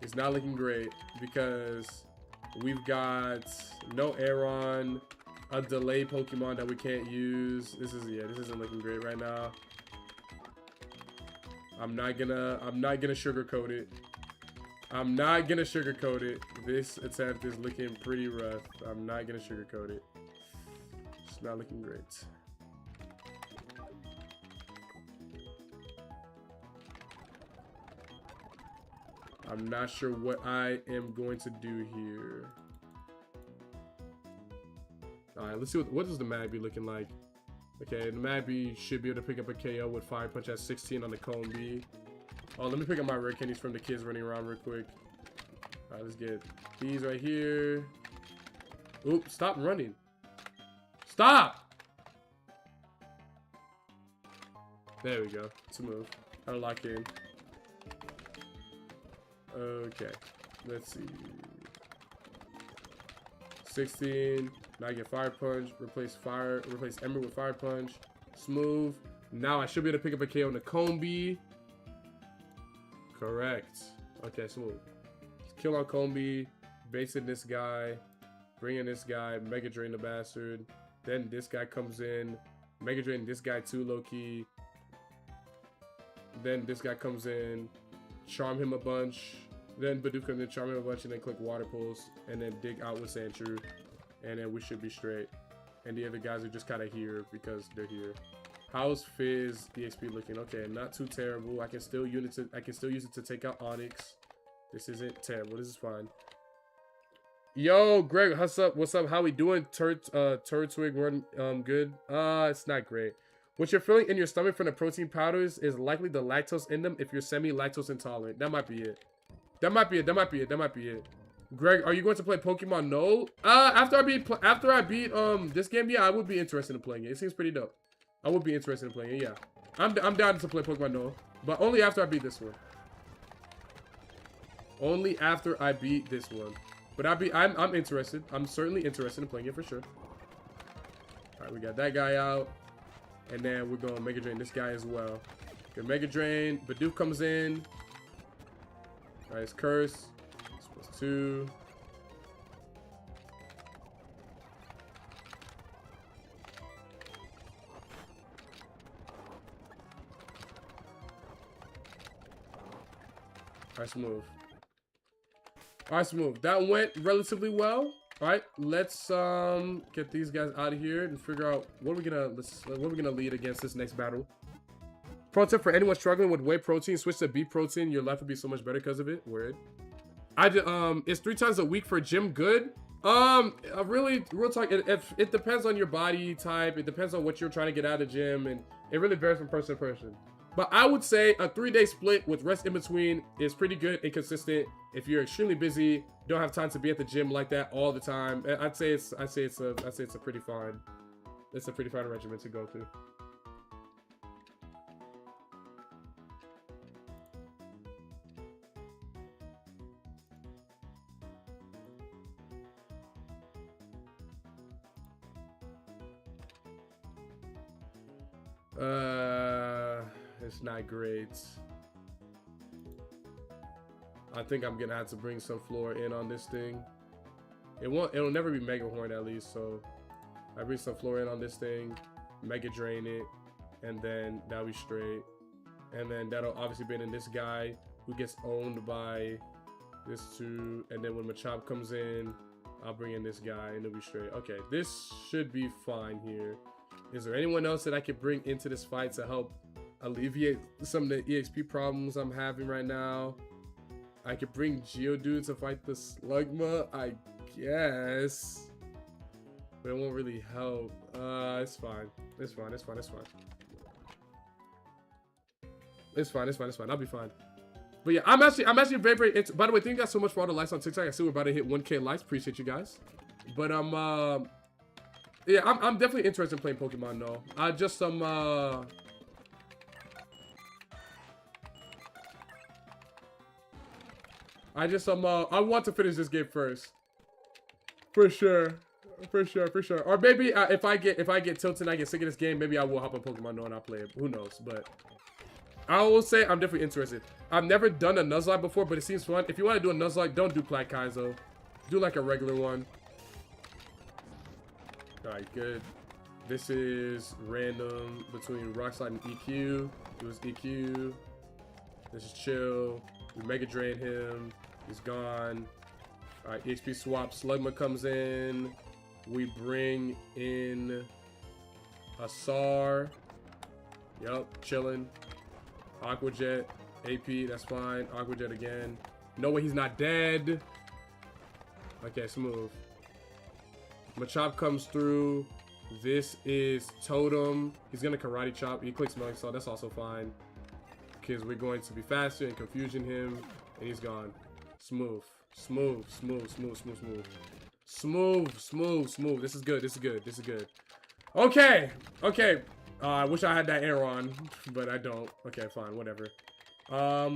It's not looking great because we've got no Aeron, a delay Pokemon that we can't use. This isn't looking great right now. I'm not gonna sugarcoat it. I'm not gonna sugarcoat it. This attempt is looking pretty rough. I'm not gonna sugarcoat it. It's not looking great. I'm not sure what I am going to do here. Alright, let's see what does the Magby looking like. Okay, the Magby should be able to pick up a KO with Fire Punch at 16 on the Combi. Oh, let me pick up my rare candies from the kids running around real quick. Alright, let's get these right here. Oop, stop running. Stop! There we go. It's a move. I'll lock in. Okay. Let's see. 16. Now I get Fire Punch. Replace Ember with Fire Punch. Smooth. Now I should be able to pick up a KO on the Combi. Correct. Okay, smooth. Kill on Combi. Basing this guy. Bring in this guy. Mega Drain the bastard. Then this guy comes in. Mega Drain this guy too, low key. Then this guy comes in. Charm him a bunch. Then Bidoof comes in, charm him a bunch, and then click Water Pulse. And then dig out with Sandshrew. And then we should be straight. And the other guys are just kind of here because they're here. How's Fizz DXP looking? Okay, not too terrible. I can still use it to take out Onyx. This isn't terrible. This is fine. Yo, Greg, what's up? What's up? How we doing? TURTWIG, we're good. It's not great. What you're feeling in your stomach from the protein powders is likely the lactose in them if you're semi-lactose intolerant. That might be it. That might be it. Greg, are you going to play Pokemon No? After I beat this game, yeah, I would be interested in playing it. It seems pretty dope. I would be interested in playing it, yeah. I'm down to play Pokemon No, but only after I beat this one. Only after I beat this one. But I'm interested. I'm certainly interested in playing it for sure. Alright, we got that guy out. And then we're going to Mega Drain this guy as well. Good Mega Drain. Bidoof comes in. Alright, it's Curse. It's +2. Alright, smooth. Alright, smooth. That went relatively well. Alright, let's get these guys out of here and figure out what we're gonna lead against this next battle. Pro tip for anyone struggling with whey protein, switch to beef protein. Your life will be so much better because of it. Word. Is 3 times a week for gym good? Really, real talk, it depends on your body type. It depends on what you're trying to get out of the gym, and it really varies from person to person. But I would say a 3-day split with rest in between is pretty good and consistent. If you're extremely busy, don't have time to be at the gym like that all the time, I'd say it's a pretty fine regimen to go through. It's not great. I think I'm gonna have to bring some floor in on this thing. It'll never be Mega Horn at least, so I bring some floor in on this thing, Mega Drain it, and then that'll be straight. And then that'll obviously be in this guy who gets owned by this two, and then when Machop comes in, I'll bring in this guy and it'll be straight. Okay, this should be fine here. Is there anyone else that I could bring into this fight to help alleviate some of the EXP problems I'm having right now? I could bring Geodude to fight the Slugma, I guess. But it won't really help. It's fine. It's fine. It's fine. It's fine. It's fine. It's fine. It's fine. I'll be fine. But yeah, I'm actually very, very into, by the way, thank you guys so much for all the likes on TikTok. I see we're about to hit 1K likes. Appreciate you guys. But yeah, I'm definitely interested in playing Pokemon though. I just some I want to finish this game first. For sure. For sure, for sure. Or maybe if I get tilted and I get sick of this game, maybe I will hop on Pokemon Go and I'll play it. Who knows? But I will say I'm definitely interested. I've never done a Nuzlocke before, but it seems fun. If you want to do a Nuzlocke, don't do Plat Kaizo. Do like a regular one. Alright, good. This is random between Rockslide and EQ. Do his EQ. This is chill. We Mega Drain him. He's gone. Alright, EXP swap. Slugma comes in. We bring in a SAR. Yup, chilling. Aqua Jet. AP, that's fine. Aqua Jet again. No way he's not dead. Okay, smooth. Machop comes through. This is Totem. He's gonna Karate Chop. He clicks Melting Salt. That's also fine. Because we're going to be faster and confusion him. And he's gone. Smooth. Smooth. Smooth. Smooth. Smooth. Smooth. Smooth. Smooth. Smooth. This is good. This is good. This is good. Okay. Okay. I wish I had that arrow on, but I don't. Okay, fine. Whatever.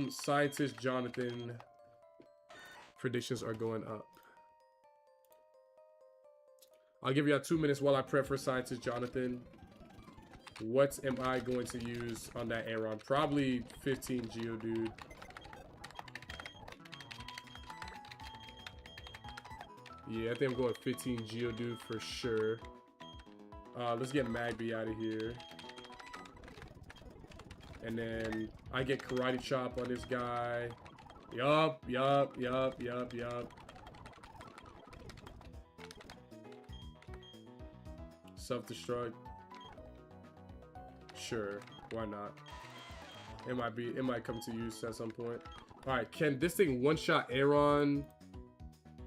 Scientist Jonathan. Predictions are going up. I'll give you 2 minutes while I prep for Scientist Jonathan. What am I going to use on that Aeron? Probably 15 Geodude. Yeah, I think I'm going 15 Geodude for sure. Let's get Magby out of here. And then I get Karate Chop on this guy. Yup. Self-destruct. Sure, why not? It might come to use at some point. Alright, can this thing one-shot Aeron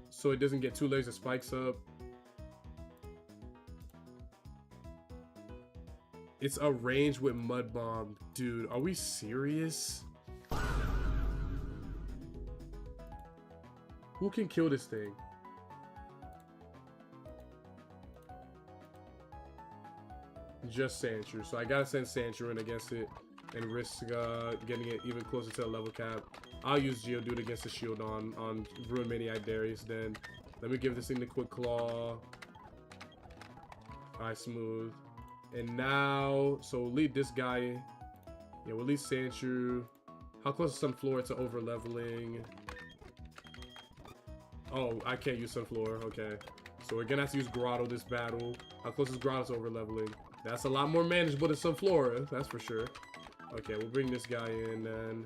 so it doesn't get 2 layers of spikes up? It's a range with Mud Bomb. Dude, are we serious? Who can kill this thing? Just Sandshrew. So I gotta send Sandshrew in against it and risk getting it even closer to the level cap. I'll use Geodude against the shield on Ruin Maniac Darius then. Let me give this thing the Quick Claw. Alright, smooth. And now, so we'll lead this guy. Yeah, we'll lead Sandshrew. How close is Sunflora to over leveling? Oh, I can't use Sunflora. Okay. So we're gonna have to use Grotto this battle. How close is Grotto to over leveling? That's a lot more manageable than Sunflora, that's for sure. Okay, we'll bring this guy in then.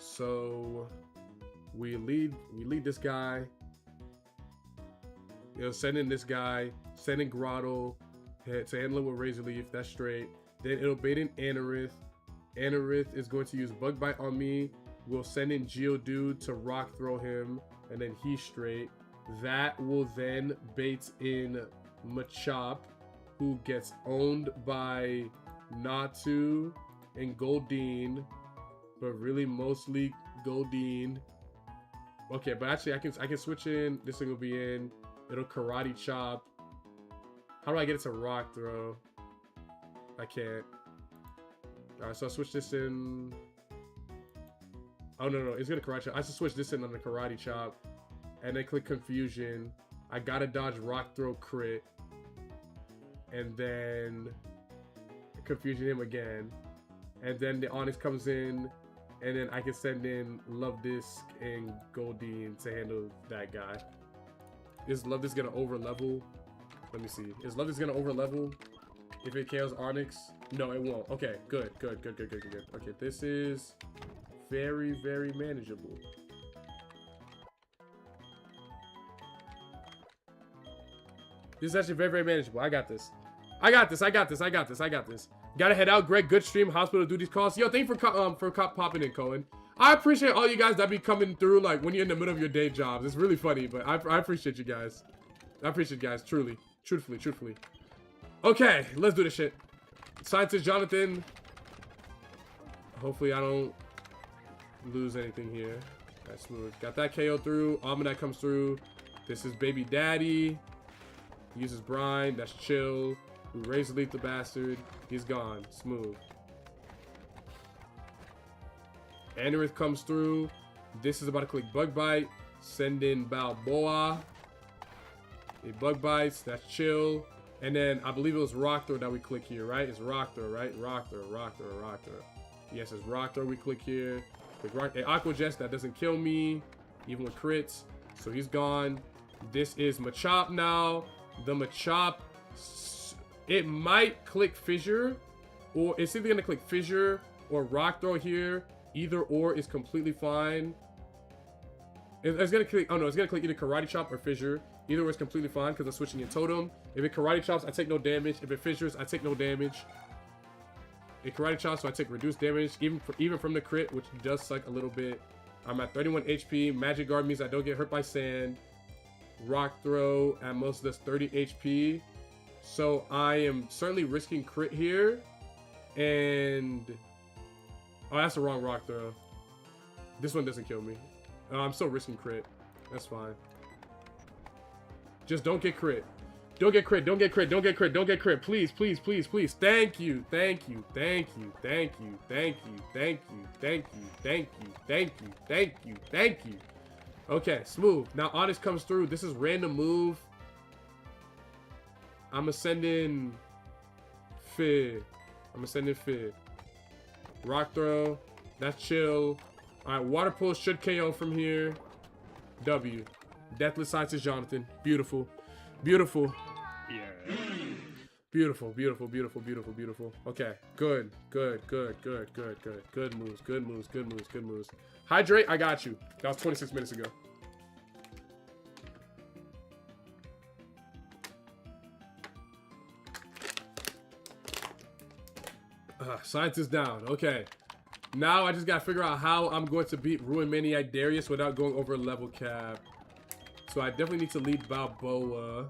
So we lead this guy. You know, send in this guy, send in Grotto to handle it with Razor Leaf. That's straight. Then it'll bait in Anorith. Anorith is going to use Bug Bite on me. We'll send in Geodude to Rock Throw him, and then he's straight. That will then bait in Machop, who gets owned by Natu and Goldeen, but really mostly Goldeen. Okay, but actually I can switch in. This thing will be in. It'll Karate Chop. How do I get it to Rock Throw? I can't. Alright, so I'll switch this in. Oh no, it's gonna Karate Chop. I should switch this in on the Karate Chop. And then click Confusion. I gotta dodge Rock Throw crit. And then Confusion him again. And then the Onyx comes in. And then I can send in Love Disc and Goldeen to handle that guy. Is Love Disc gonna over level? Let me see. Is Love Disc gonna over level if it KOs Onyx? No, it won't. Okay, good. Okay, this is very, very manageable. This is actually very, very manageable. I got this. Gotta head out. Greg, good stream. Hospital duties calls. Yo, thank you for popping in, Cohen. I appreciate all you guys that be coming through like when you're in the middle of your day jobs. It's really funny, but I appreciate you guys. I appreciate you guys, truly. Truthfully. Okay, let's do this shit. Scientist Jonathan. Hopefully I don't lose anything here. That's smooth. Got that KO through. Almanac comes through. This is Baby Daddy. Uses Brine. That's chill. We Razor Leaf the bastard. He's gone. Smooth. Anorith comes through. This is about to click Bug Bite. Send in Balboa. It Bug Bites. That's chill. And then I believe it was Rock Throw that we click here, right? It's Rock Throw, right? Rock Throw. Yes, it's Rock Throw we click here. Click Rock. Aqua Jets, that doesn't kill me, even with crits. So he's gone. This is Machop now. The Machop, it might click Fissure, or it's either gonna click Fissure or Rock Throw here. Either or is completely fine. It's gonna click, oh no, it's gonna click either Karate Chop or Fissure. Either way is completely fine because I'm switching in Totem. If it Karate Chops, I take no damage. If it Fissures, I take no damage. It Karate Chops, so I take reduced damage, even from the crit, which does suck a little bit. I'm at 31 HP. Magic Guard means I don't get hurt by sand. Rock Throw at most of this 30 HP. So I am certainly risking crit here. And oh, that's the wrong Rock Throw. This one doesn't kill me. I'm still risking crit. That's fine. Just don't get crit. Don't get crit. Please. Thank you. Okay, smooth. Now Onyx comes through. This is random move. I'ma send in Fid. Rock Throw. That's chill. Alright, Water Pulse should KO from here. W. Deathless Scientist Jonathan. Beautiful. Yeah. Beautiful. Okay, good. Good moves. Hydrate, I got you. That was 26 minutes ago. Scientist down. Okay. Now I just gotta figure out how I'm going to beat Ruin Maniac Darius without going over level cap. So I definitely need to lead Balboa.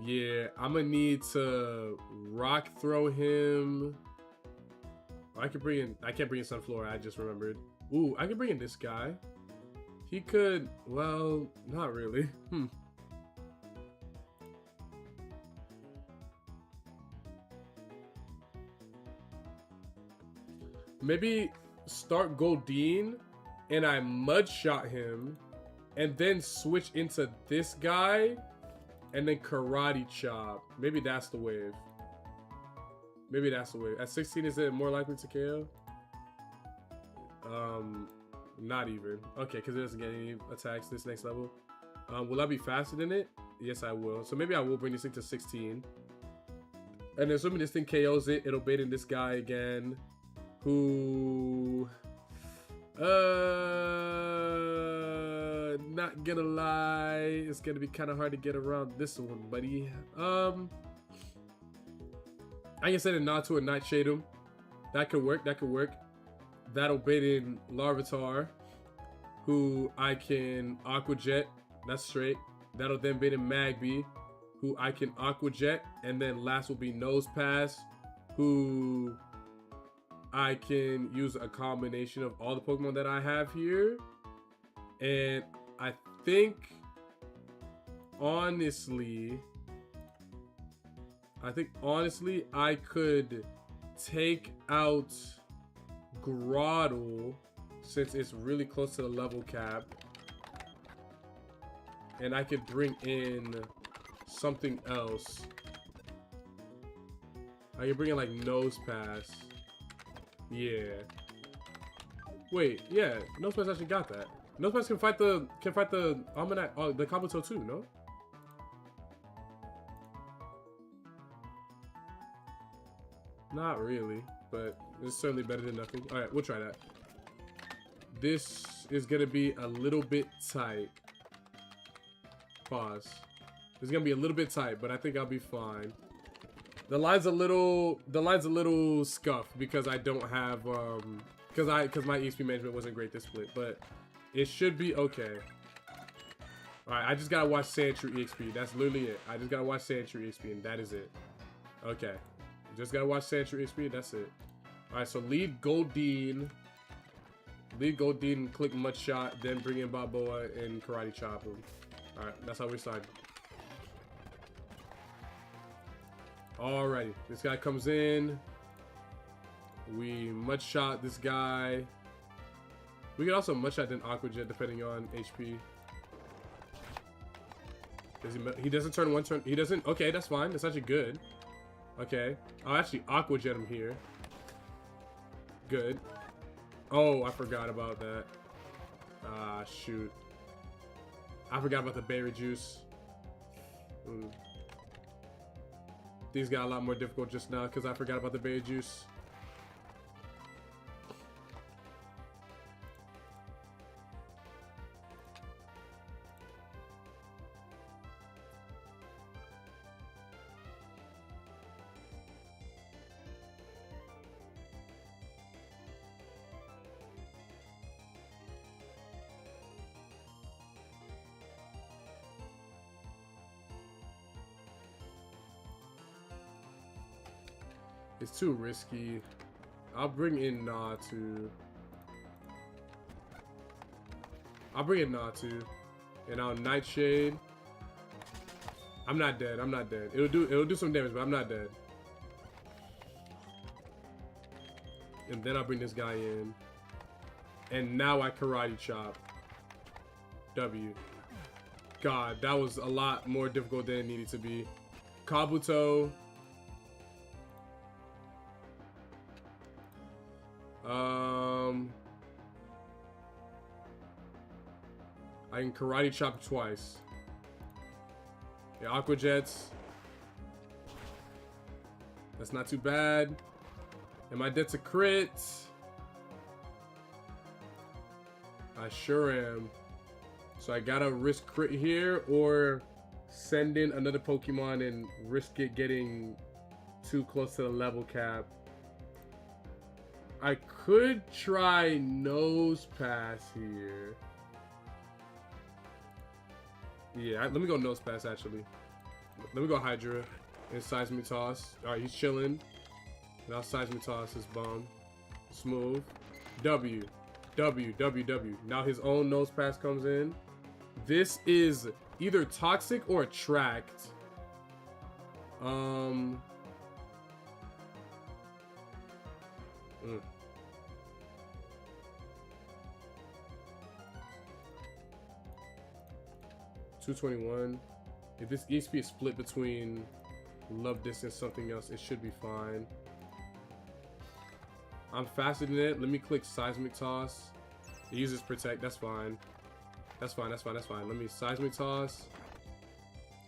Yeah, I'm gonna need to Rock Throw him. Oh, I can't bring in Sunflora, I just remembered. Ooh, I can bring in this guy. He could, well, not really. Maybe start Goldeen and I mud shot him and then switch into this guy and then Karate Chop. Maybe that's the wave. At 16, is it more likely to KO? Not even. Okay, because it doesn't get any attacks this next level. Will I be faster than it? Yes, I will. So maybe I will bring this thing to 16. And assuming this thing KOs it, it'll bait in this guy again. Who... not gonna lie, it's gonna be kind of hard to get around this one, buddy. I can send a nod to a Nightshade him. That could work, that could work. That'll bait in Larvitar, who I can Aqua Jet. That's straight. That'll then bait in Magby, who I can Aqua Jet. And then last will be Nose Pass, who I can use a combination of all the Pokemon that I have here. And I think, honestly, I could take out Groddle since it's really close to the level cap. And I could bring in something else. I could bring in like Nose Pass. Yeah. Wait, yeah, Nose Pass actually got that. Nose Pass can fight the Almanac, the Kabuto too, no? Not really, but it's certainly better than nothing. All right, we'll try that. This is gonna be a little bit tight. Pause. It's gonna be a little bit tight, but I think I'll be fine. The line's a little scuffed because I don't have because my EXP management wasn't great this split, but it should be okay. All right, I just gotta watch Sandshrew EXP. That's literally it. I just gotta watch Sandshrew EXP, and that is it. Okay, just gotta watch Sandshrew EXP. That's it. All right, so lead Goldeen, click Mud Shot, then bring in Balboa and Karate Chop him. All right, that's how we start. Alrighty, this guy comes in. We Mud Shot this guy. We can also Mud Shot then Aqua Jet depending on HP. He doesn't turn one turn. He doesn't. Okay, that's fine. That's actually good. Okay, I'll actually Aqua Jet him here. Good. Oh, I forgot about that. Ah, shoot. I forgot about the berry juice. These got a lot more difficult just now because I forgot about the berry juice. It's too risky. I'll bring in Natu. And I'll Nightshade. I'm not dead. I'm not dead. It'll do some damage, but I'm not dead. And then I'll bring this guy in. And now I Karate Chop. W. God, that was a lot more difficult than it needed to be. Kabuto. I can Karate Chop twice. Yeah, Aqua Jets. That's not too bad. Am I dead to crit? I sure am. So I gotta risk crit here or send in another Pokemon and risk it getting too close to the level cap. I could try Nose Pass here. Yeah, let me go Nose Pass actually. Let me go Hydra and Seismic Toss. Alright, he's chilling. Now Seismic Toss is bomb. Smooth. W. W, W, W. Now his own Nose Pass comes in. This is either Toxic or Attract. 221. If this EXP is split between Love Distance something else, it should be fine. I'm faster than it. Let me click Seismic Toss. It uses Protect. That's fine. That's fine. That's fine. That's fine. Let me Seismic Toss.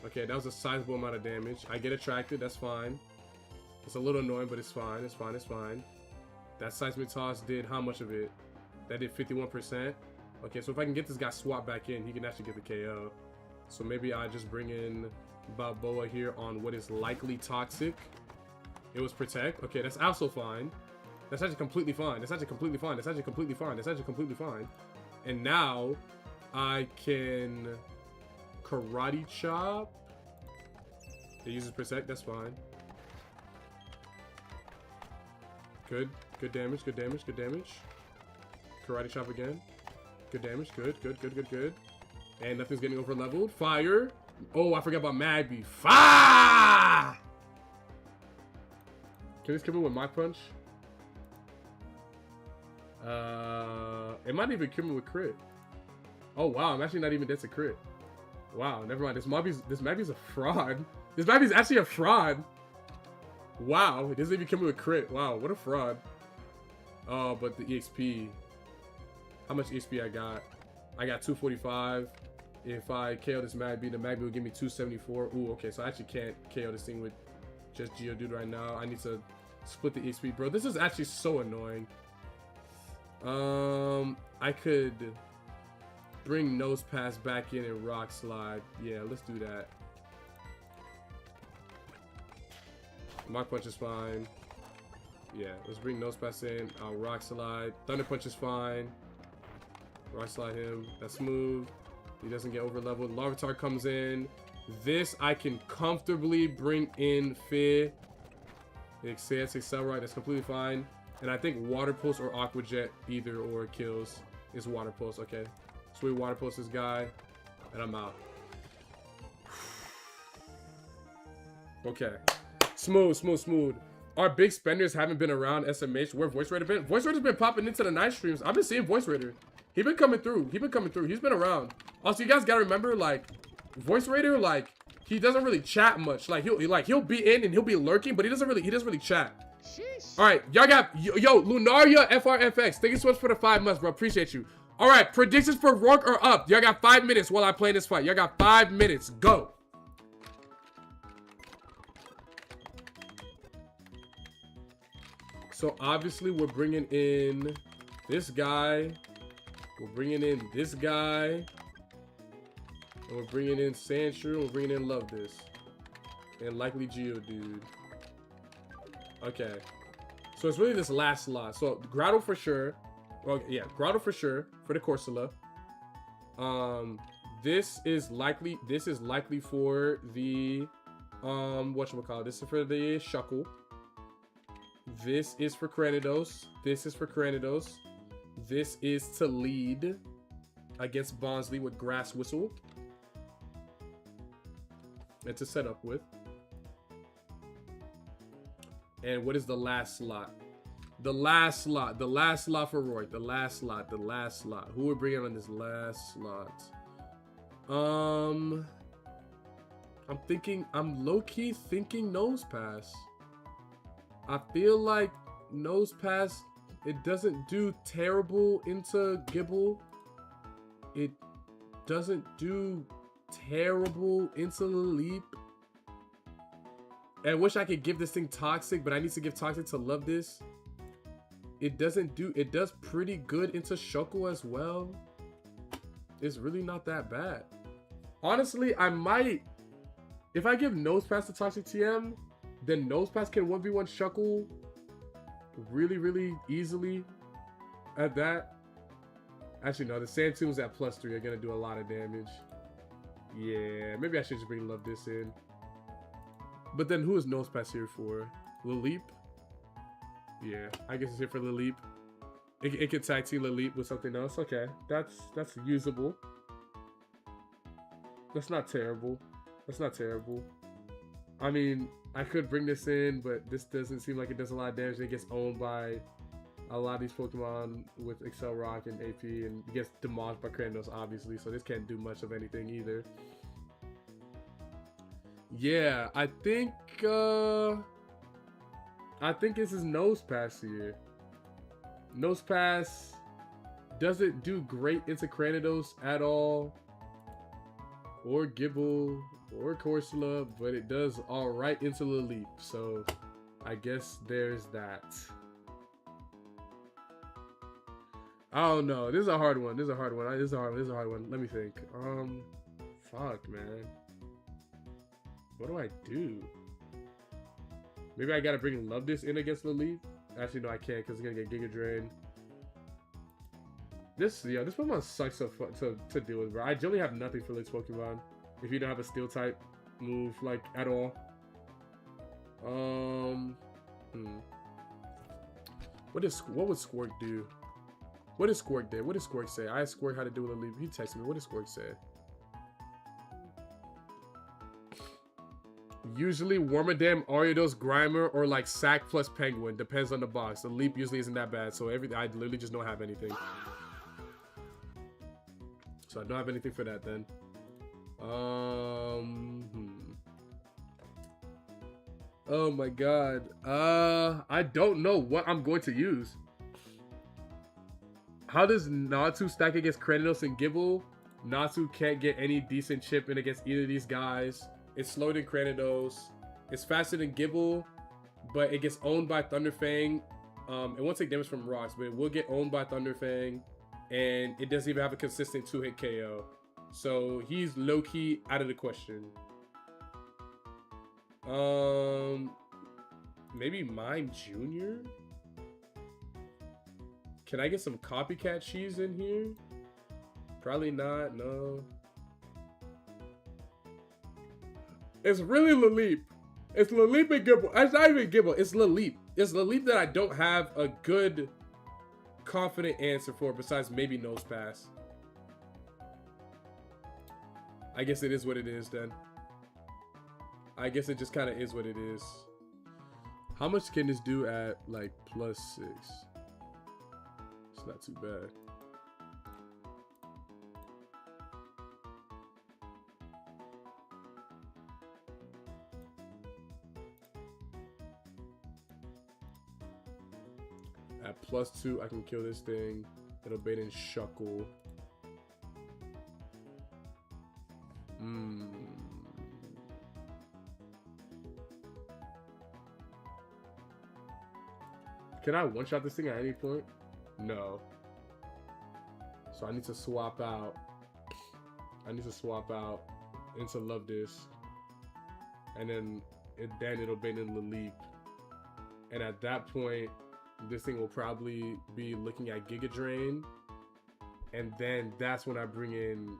Okay, that was a sizable amount of damage. I get attracted, that's fine. It's a little annoying, but it's fine, it's fine, it's fine. That seismic toss did how much of it? That did 51%. Okay, so if I can get this guy swapped back in, he can actually get the KO. So maybe I just bring in Balboa here on what is likely toxic. It was protect. Okay, that's also fine. That's actually completely fine. That's actually completely fine. That's actually completely fine. That's actually completely fine. And now I can karate chop. It uses protect. That's fine. Good. Good damage. Good damage. Good damage. Karate chop again. Good damage. Good. Good. Good. Good. Good. And nothing's getting over leveled. Fire. Oh, I forgot about Magby. Fire! Can this come in with Mach Punch? It might even come in with crit. Oh wow, I'm actually not even dead to crit. Wow, never mind. This Magby's a fraud. This Magby's actually a fraud. Wow, it doesn't even come in with crit. Wow, what a fraud. Oh, but the EXP. How much EXP I got? I got 245. If I KO this Magby, the Magby will give me 274. Ooh, okay, so I actually can't KO this thing with just Geodude right now. I need to split the EXP. Bro, this is actually so annoying. I could bring Nose Pass back in and Rock Slide. Yeah, let's do that. Mach Punch is fine. Yeah, let's bring Nose Pass in. I'll Rock Slide. Thunder Punch is fine. Rock Slide him. That's smooth. He doesn't get over leveled. Larvitar comes in. This I can comfortably bring in Fear. Acceleroid, that's completely fine. And I think Water Pulse or Aqua Jet, either or kills. Is Water Pulse, okay. Sweet Water Pulse this guy. And I'm out. Okay. Smooth, smooth, smooth. Our big spenders haven't been around SMH. Where Voice Raider been? Voice Raider's been popping into the night streams. I've been seeing Voice Raider. He been coming through. He been coming through. He's been around. Also, you guys gotta remember, like, Voice Raider, like, he doesn't really chat much. Like, he'll be in and he'll be lurking, but he doesn't really chat. Sheesh. All right, y'all got yo Lunaria FRFX. Thank you so much for the 5 months, bro. Appreciate you. All right, predictions for Rourke are up. Y'all got 5 minutes while I play this fight. Y'all got 5 minutes. Go. So obviously we're bringing in this guy. We're bringing in this guy. And we're bringing in Sandshrew. We're bringing in Love This. And likely Geodude. Okay. So it's really this last slot. So Grotto for sure. Well, yeah, Grotto for sure for the Corsola. This is likely for the whatchamacallit. This is for the Shuckle. This is for Cranidos. This is for Cranidos. This is to lead against Bonsley with Grass Whistle. And to set up with. And what is the last slot? The last slot. The last slot for Roy. The last slot. The last slot. Who are we bringing on this last slot? I'm low-key thinking Nose Pass. I feel like Nose Pass, it doesn't do terrible into Gibble. It doesn't do terrible into Leap. I wish I could give this thing Toxic, but I need to give Toxic to Love This. It does pretty good into Shuckle as well. It's really not that bad. Honestly, I might, if I give Nose Pass to Toxic TM, then Nose Pass can 1v1 Shuckle really, really easily at that. Actually, no, the Sand Tombs at +3 are going to do a lot of damage. Yeah, maybe I should just bring Love This in. But then who is Nose Pass here for? Laleep? Yeah, I guess it's here for Laleep. It can tag team Laleep with something else. Okay, that's usable. That's not terrible. That's not terrible. I mean, I could bring this in, but this doesn't seem like it does a lot of damage. It gets owned by a lot of these Pokemon with Excel Rock and AP, and it gets demolished by Kratos, obviously, so this can't do much of anything either. Yeah, I think this is Nose Pass here. Nose Pass doesn't do great into Cranidos at all. Or Gibble. or Corsola, but it does all right into the leap. So I guess there's that. I don't know. This is a hard one. This is a hard one. This is a hard one. Let me think. Fuck, man. What do I do? Maybe I gotta bring Love This in against the leap. Actually, no, I can't because it's gonna get Giga Drain. This Pokemon sucks so fun to deal with, bro. I generally have nothing for this Pokemon if you don't have a Steel type move like at all. What would Squirk do? What does Squirk do? What does Squirk say? I asked Squirk how to do a leap. He texted me. What does Squirk say? Usually Wormadam, Ariados, Grimer, or like Sack plus Penguin. Depends on the box. The leap usually isn't that bad. So I literally just don't have anything. So I don't have anything for that then. Oh my god. I don't know what I'm going to use. How does Natu stack against Cranidos and Gible? Natu can't get any decent chip in against either of these guys. It's slower than Cranidos. It's faster than Gible, but it gets owned by Thunderfang. It won't take damage from rocks, but it will get owned by Thunderfang. And it doesn't even have a consistent 2-hit KO. So he's low-key out of the question. Maybe Mime Jr.? Can I get some copycat cheese in here? Probably not, no. It's really Laleep. It's Laleep and Gible. It's not even Gible, it's Laleep. It's Laleep that I don't have a good, confident answer for besides maybe Nose Pass. I guess it is what it is then. I guess it just kind of is what it is. How much can this do at like +6? It's not too bad. At +2, I can kill this thing. It'll bait in Shuckle. Can I one-shot this thing at any point? No. So I need to swap out. I need to swap out into Love This. And then it'll bait in Laleep. And at that point, this thing will probably be looking at Giga Drain. And then that's when I bring in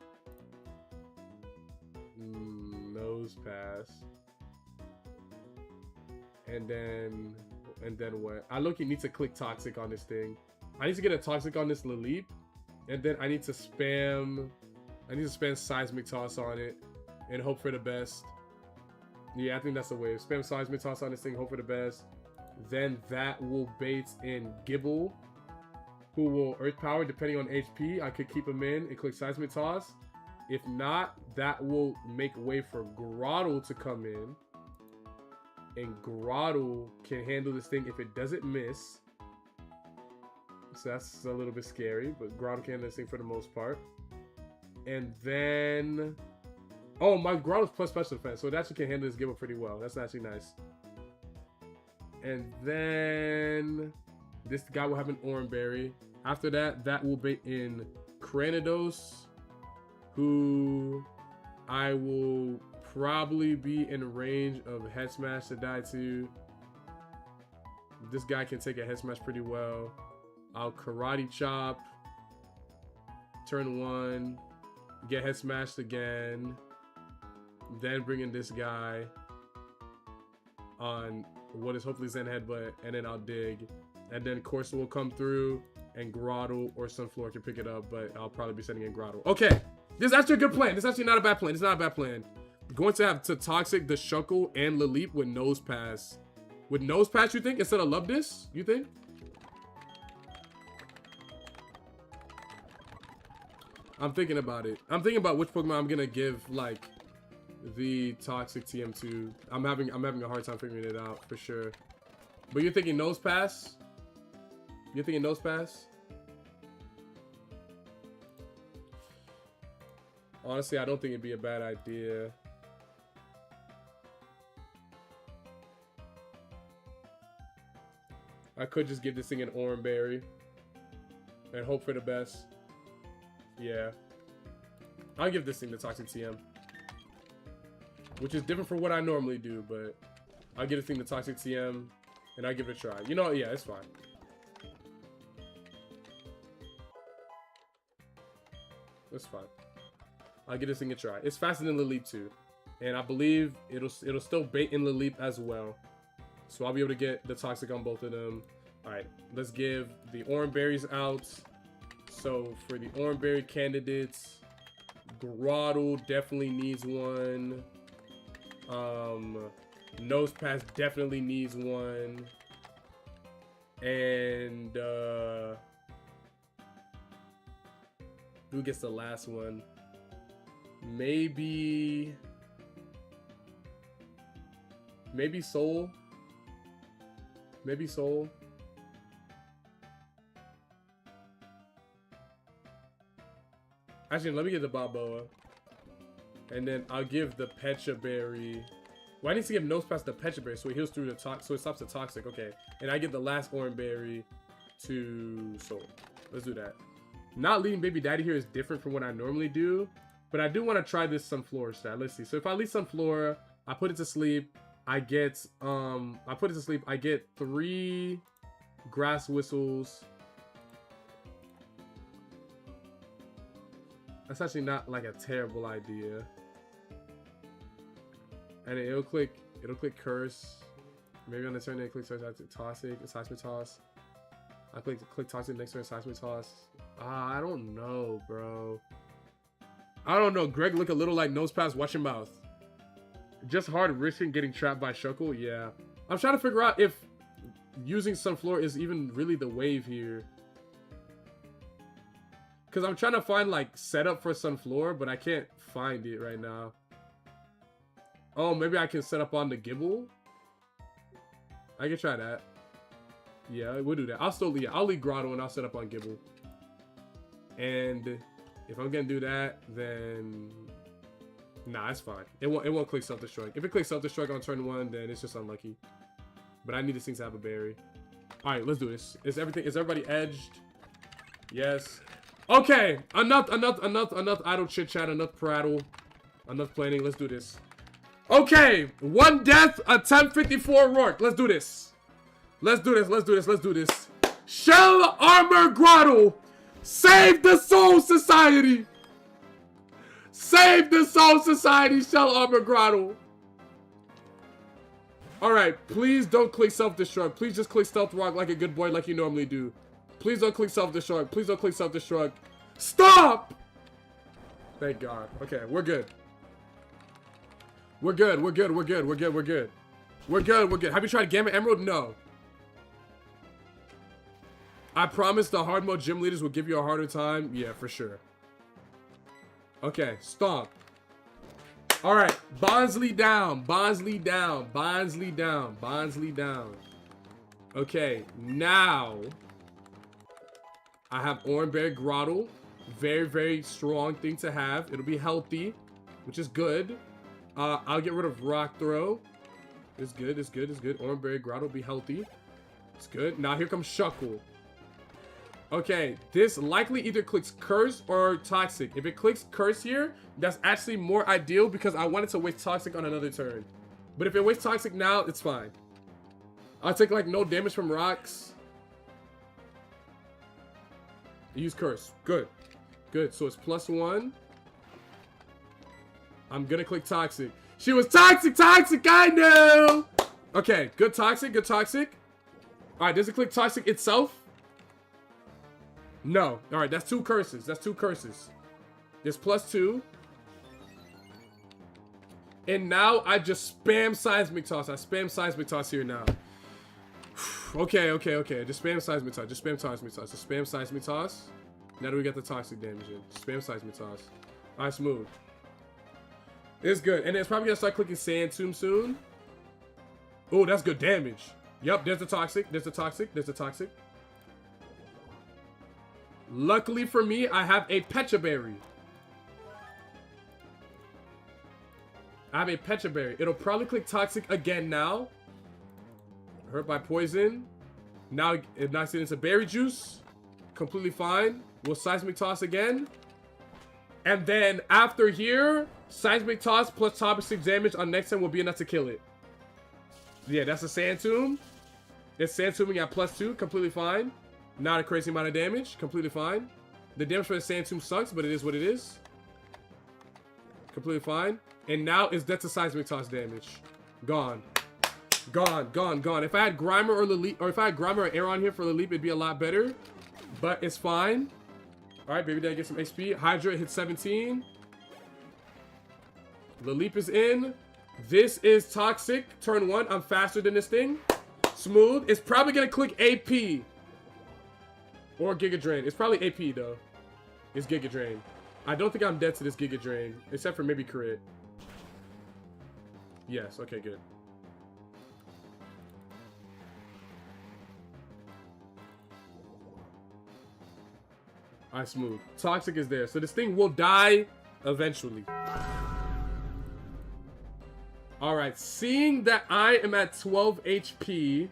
Nose Pass. And then what? I look, you need to click Toxic on this thing. I need to get a Toxic on this Laleep. And then I need to spam Seismic Toss on it and hope for the best. Yeah, I think that's the way. Spam Seismic Toss on this thing, hope for the best. Then that will bait in Gible, who will Earth Power depending on HP. I could keep him in and click Seismic Toss. If not, that will make way for Grottle to come in. And Grottle can handle this thing if it doesn't miss. So that's a little bit scary, but Grottle can handle this thing for the most part. And then... oh, my Grottle's plus special defense, so it actually can handle this Gible pretty well. That's actually nice. And then this guy will have an Oranberry. After that, that will bait in Cranidos, who I will probably be in range of Head Smash to die to. This guy can take a Head Smash pretty well. I'll Karate Chop. Turn 1. Get Head Smashed again. Then bring in this guy on what is hopefully Zen Headbutt, and then I'll dig. And then Corsa will come through, and Grottle or Sunflower can pick it up, but I'll probably be sending in Grottle. Okay, this is actually a good plan. This is actually not a bad plan. It's not a bad plan. I'm going to have to Toxic the Shuckle and Laleep with Nose Pass. With Nose Pass, you think, instead of Love This? You think? I'm thinking about it. I'm thinking about which Pokemon I'm gonna give like the Toxic TM2. I'm having a hard time figuring it out for sure. But you're thinking Nose Pass? You're thinking Nose Pass? Honestly, I don't think it'd be a bad idea. I could just give this thing an orange berry and hope for the best. Yeah. I'll give this thing the Toxic TM. Which is different from what I normally do, but I'll give this thing the Toxic TM and I'll give it a try. You know, yeah, it's fine. It's fine. I'll give this thing a try. It's faster than Lilip too. And I believe it'll still bait in Lilip as well. So I'll be able to get the Toxic on both of them. Alright, let's give the orange berries out. So for the orange berry candidates, Grottle definitely needs one. Nose Pass definitely needs one. And who gets the last one? Maybe Soul. Maybe Soul. Actually, let me get the Balboa. And then I'll give the Pecha Berry. Well, I need to give Nose Pass the Pecha Berry so it heals through the so it stops the Toxic. Okay. And I give the last Orange Berry to Soul. Let's do that. Not leading Baby Daddy here is different from what I normally do. But I do want to try this Sunflora stat. Let's see. So if I lead Sunflora, I put it to sleep. I get I get 3 Grass Whistles. That's actually not like a terrible idea. And it'll click Curse. Maybe on the turn it clicks Toxic, Seismic Toss. I click Toxic next turn, Seismic Toss. I don't know, bro. I don't know. Greg look a little like Nose Pass, watch your mouth. Just hard risking getting trapped by Shuckle, yeah. I'm trying to figure out if using Sunflora is even really the wave here. Because I'm trying to find like setup for Sunflora, but I can't find it right now. Oh, maybe I can set up on the Gibble? I can try that. Yeah, we'll do that. I'll leave Grotto and I'll set up on Gibble. And if I'm gonna do that, then nah, it's fine. It won't click Self-Destruct. If it clicks Self-Destruct on turn 1, then it's just unlucky. But I need this thing to have a berry. Alright, let's do this. Is everybody edged? Yes. Okay, enough idle chit chat, enough prattle, enough planning. Let's do this. Okay, 1 death, attempt 54 Rourke. Let's do this. Let's do this. Shell Armor Grotto, save the Soul Society. Save the Soul Society, Shell Armor Grotto. Alright, please don't click Self-Destruct. Please just click Stealth Rock like a good boy like you normally do. Please don't click Self-Destruct. Please don't click Self-Destruct. Stop! Thank God. Okay, we're good. We're good. Have you tried Gamma Emerald? No. I promise the hard mode gym leaders will give you a harder time. Yeah, for sure. Okay, stomp. Alright, Bonsley down. Okay, now I have Oranberry Grotto. Very, very strong thing to have. It'll be healthy, which is good. I'll get rid of Rock Throw. It's good. Oranberry Grotto will be healthy. It's good. Now here comes Shuckle. Okay, this likely either clicks Curse or Toxic. If it clicks Curse here, that's actually more ideal because I wanted to waste Toxic on another turn. But if it wastes Toxic now, it's fine. I'll take like no damage from rocks. Use Curse. Good. So it's +1. I'm gonna click Toxic. She was Toxic, I know! Okay, good Toxic. Alright, does it click Toxic itself? No. Alright, that's 2 curses. There's +2. And now I just spam Seismic Toss. I spam Seismic Toss here now. Okay. Just spam Seismic Toss. Now that we got the Toxic damage in. Spam Seismic Toss. Alright, smooth. It's good. And it's probably gonna start clicking Sand Tomb soon. Oh, that's good damage. Yep, there's the Toxic. Luckily for me, I have a Pecha Berry. It'll probably click Toxic again now. Hurt by poison. Now it knocks it into berry juice. Completely fine. We'll seismic toss again. And then after here, seismic toss plus toxic damage on next turn will be enough to kill it. Yeah, that's a sand tomb. It's sand tombing at +2. Completely fine. Not a crazy amount of damage. Completely fine. The damage for the sand tomb sucks, but it is what it is. Completely fine. And now it's dead to seismic toss damage. Gone. Gone, gone, gone. If I had Grimer or Lilip, or if I had Grimer or Air on here for Lilip, it'd be a lot better. But it's fine. Alright, baby daddy get some HP. Hydra hits 17. Lilip is in. This is toxic. Turn 1. I'm faster than this thing. Smooth. It's probably gonna click AP. Or Giga Drain. It's probably AP though. It's Giga Drain. I don't think I'm dead to this Giga Drain. Except for maybe crit. Yes, okay, good. Alright, smooth. Toxic is there. So this thing will die eventually. Alright, seeing that I am at 12 HP.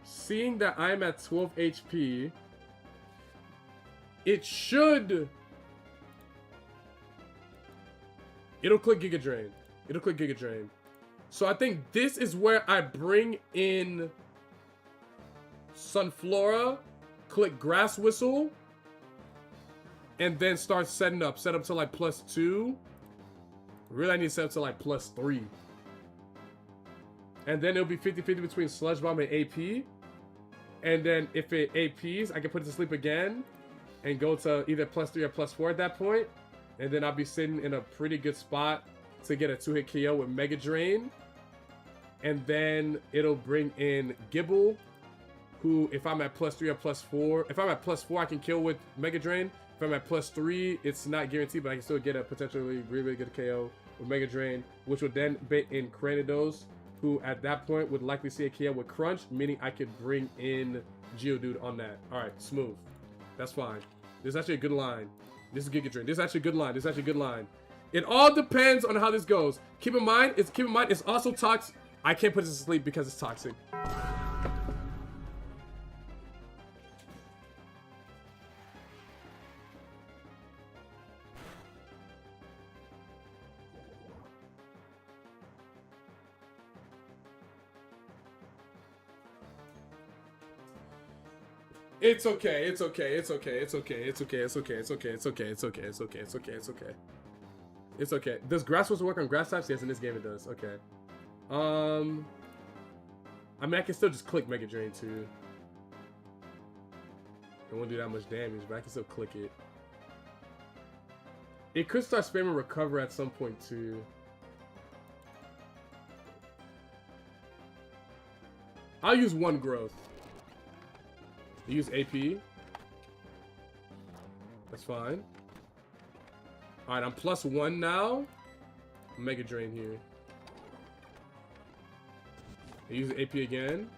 Seeing that I'm at 12 HP. It should... It'll click Giga Drain. It'll click Giga Drain. So I think this is where I bring in Sunflora, click Grass Whistle, and then start setting up. Set up to like +2. Really, I need to set up to like +3. And then it'll be 50-50 between Sludge Bomb and AP. And then if it APs, I can put it to sleep again and go to either +3 or +4 at that point. And then I'll be sitting in a pretty good spot to get a 2-hit KO with Mega Drain. And then it'll bring in Gibble, who, if I'm at +3 or +4, if I'm at +4, I can kill with Mega Drain. If I'm at +3, it's not guaranteed, but I can still get a potentially really, really good KO with Mega Drain, which would then bait in Cranidos, who at that point would likely see a KO with Crunch, meaning I could bring in Geodude on that. All right, smooth. That's fine. This is actually a good line. This is Giga Drain. This is actually a good line. This is actually a good line. It all depends on how this goes. Keep in mind, it's also toxic. I can't put this to sleep because it's toxic. It's okay, it's okay, it's okay, it's okay, it's okay, it's okay, it's okay, it's okay, it's okay, it's okay, it's okay, it's okay. It's okay. Does Grass Whistle work on grass types? Yes, in this game it does. Okay. I mean, I can still just click Mega Drain too. It won't do that much damage, but I can still click it. It could start spamming Recover at some point too. I'll use 1 growth. Use AP. That's fine. Alright, I'm +1 now. Mega Drain here. I use AP again.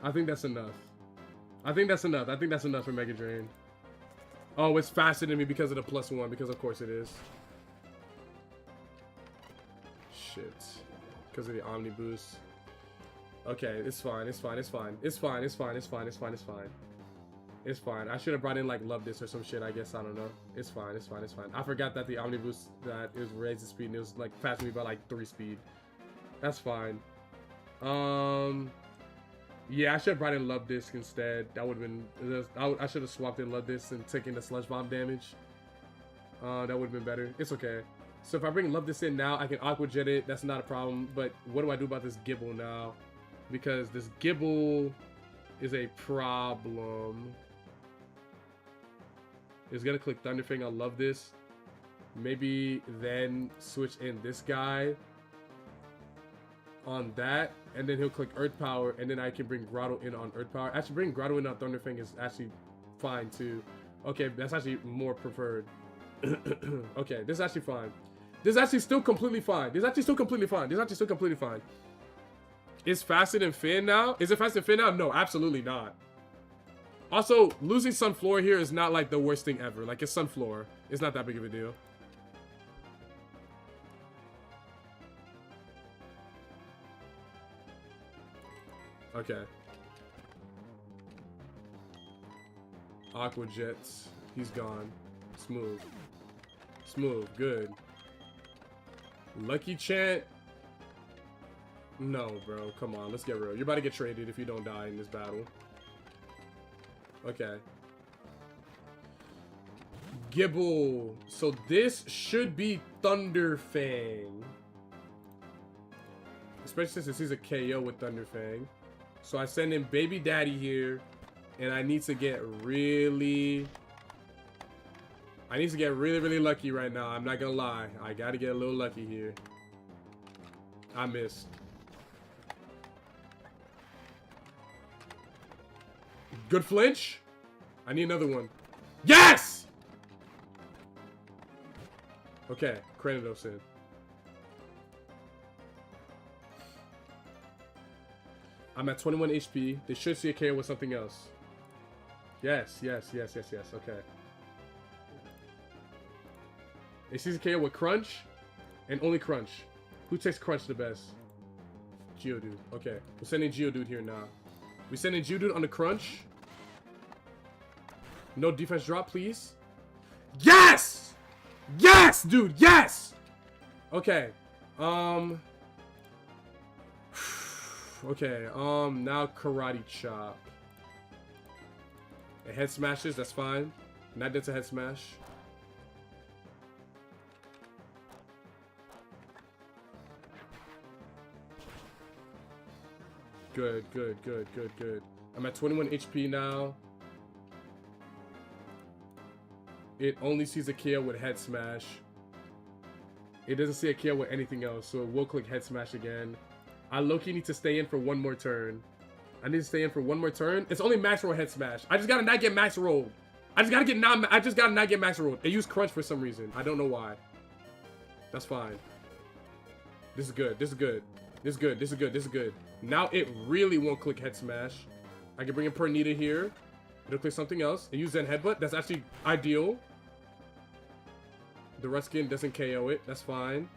I think that's enough. I think that's enough. I think that's enough for Mega Drain. Oh, it's faster than me because of the +1, because of course it is. Shit. Because of the Omni Boost. Okay, it's fine, it's fine, it's fine. It's fine, it's fine, it's fine, it's fine, it's fine. It's fine. I should have brought in like Love This or some shit, I guess. I don't know. It's fine, it's fine, it's fine. I forgot that the Omni Boost, that it was raised the speed and it was like faster me by like 3 speed. That's fine. Yeah, I should have brought in Love Disc instead. That would have been... I should have swapped in Love Disc and taken the Sludge Bomb damage. That would have been better. It's okay. So if I bring Love Disc in now, I can Aqua Jet it. That's not a problem. But what do I do about this Gibble now? Because this Gibble is a problem. It's going to click Thunderfang on Love This. Maybe then switch in this guy on that, and then he'll click Earth Power, and then I can bring Grotto in on Earth Power. Actually, bringing Grotto in on Thunderfang is actually fine too. Okay, that's actually more preferred. Okay, this is actually fine. This is actually still completely fine. This is actually still completely fine. This is actually still completely fine. Is faster than Finn now? Is it faster than Finn now? No, absolutely not. Also, losing Sunfloor here is not like the worst thing ever. Like, it's Sunfloor. It's not that big of a deal. Okay. Aqua Jets. He's gone. Smooth. Smooth. Good. Lucky Chant. No, bro. Come on. Let's get real. You're about to get traded if you don't die in this battle. Okay. Gibble. So this should be Thunderfang. Especially since he's a KO with Thunderfang. So I send in Baby Daddy here. And I need to get really... really lucky right now. I'm not gonna lie. I gotta get a little lucky here. I missed. Good flinch. I need another one. Yes! Okay, Cranidos in. I'm at 21 HP. They should see a KO with something else. Yes, yes, yes, yes, yes. Okay. They see a KO with Crunch and only Crunch. Who takes Crunch the best? Geodude. Okay, we're sending Geodude here now. We're sending Geodude on the Crunch. No defense drop, please. Yes! Yes, dude, yes! Okay. Okay, now Karate Chop. It head smashes, that's fine. Not dead to head smash. Good, good, good, good, good. I'm at 21 HP now. It only sees a KO with head smash. It doesn't see a KO with anything else, so we'll click head smash again. I low-key need to stay in for one more turn. I need to stay in for one more turn. It's only max roll head smash. I just gotta not get max rolled. I just gotta not get max rolled. It used Crunch for some reason. I don't know why. That's fine. This is good. This is good. This is good. This is good. This is good. Now it really won't click head smash. I can bring in Pernita here. It'll click something else and use Zen Headbutt. That's actually ideal. The Ruskin doesn't KO it. That's fine.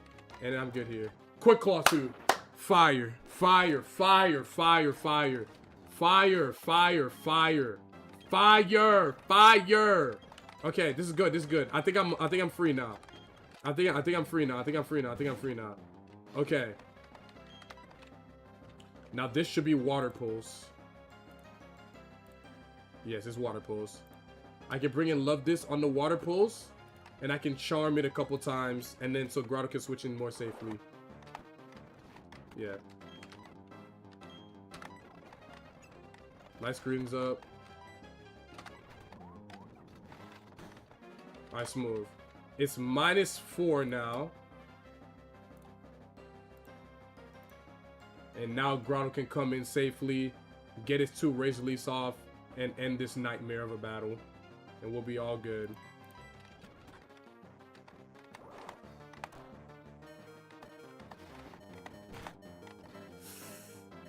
And I'm good here. Quick Claw 2. Fire. Fire. Fire. Fire. Fire. Fire. Fire. Fire. Fire. Fire. Okay, this is good. This is good. I think I'm free now. I think I'm free now. I think I'm free now. I think I'm free now. Okay. Now this should be Water Pulse. Yes, it's Water Pulse. I can bring in Love This on the Water Pulse, and I can charm it a couple times, and then so Grotto can switch in more safely. Yeah. Light screen's up. Alright, smooth. It's -4 now. And now Grotto can come in safely, get his 2 Razor Leafs off, and end this nightmare of a battle. And we'll be all good.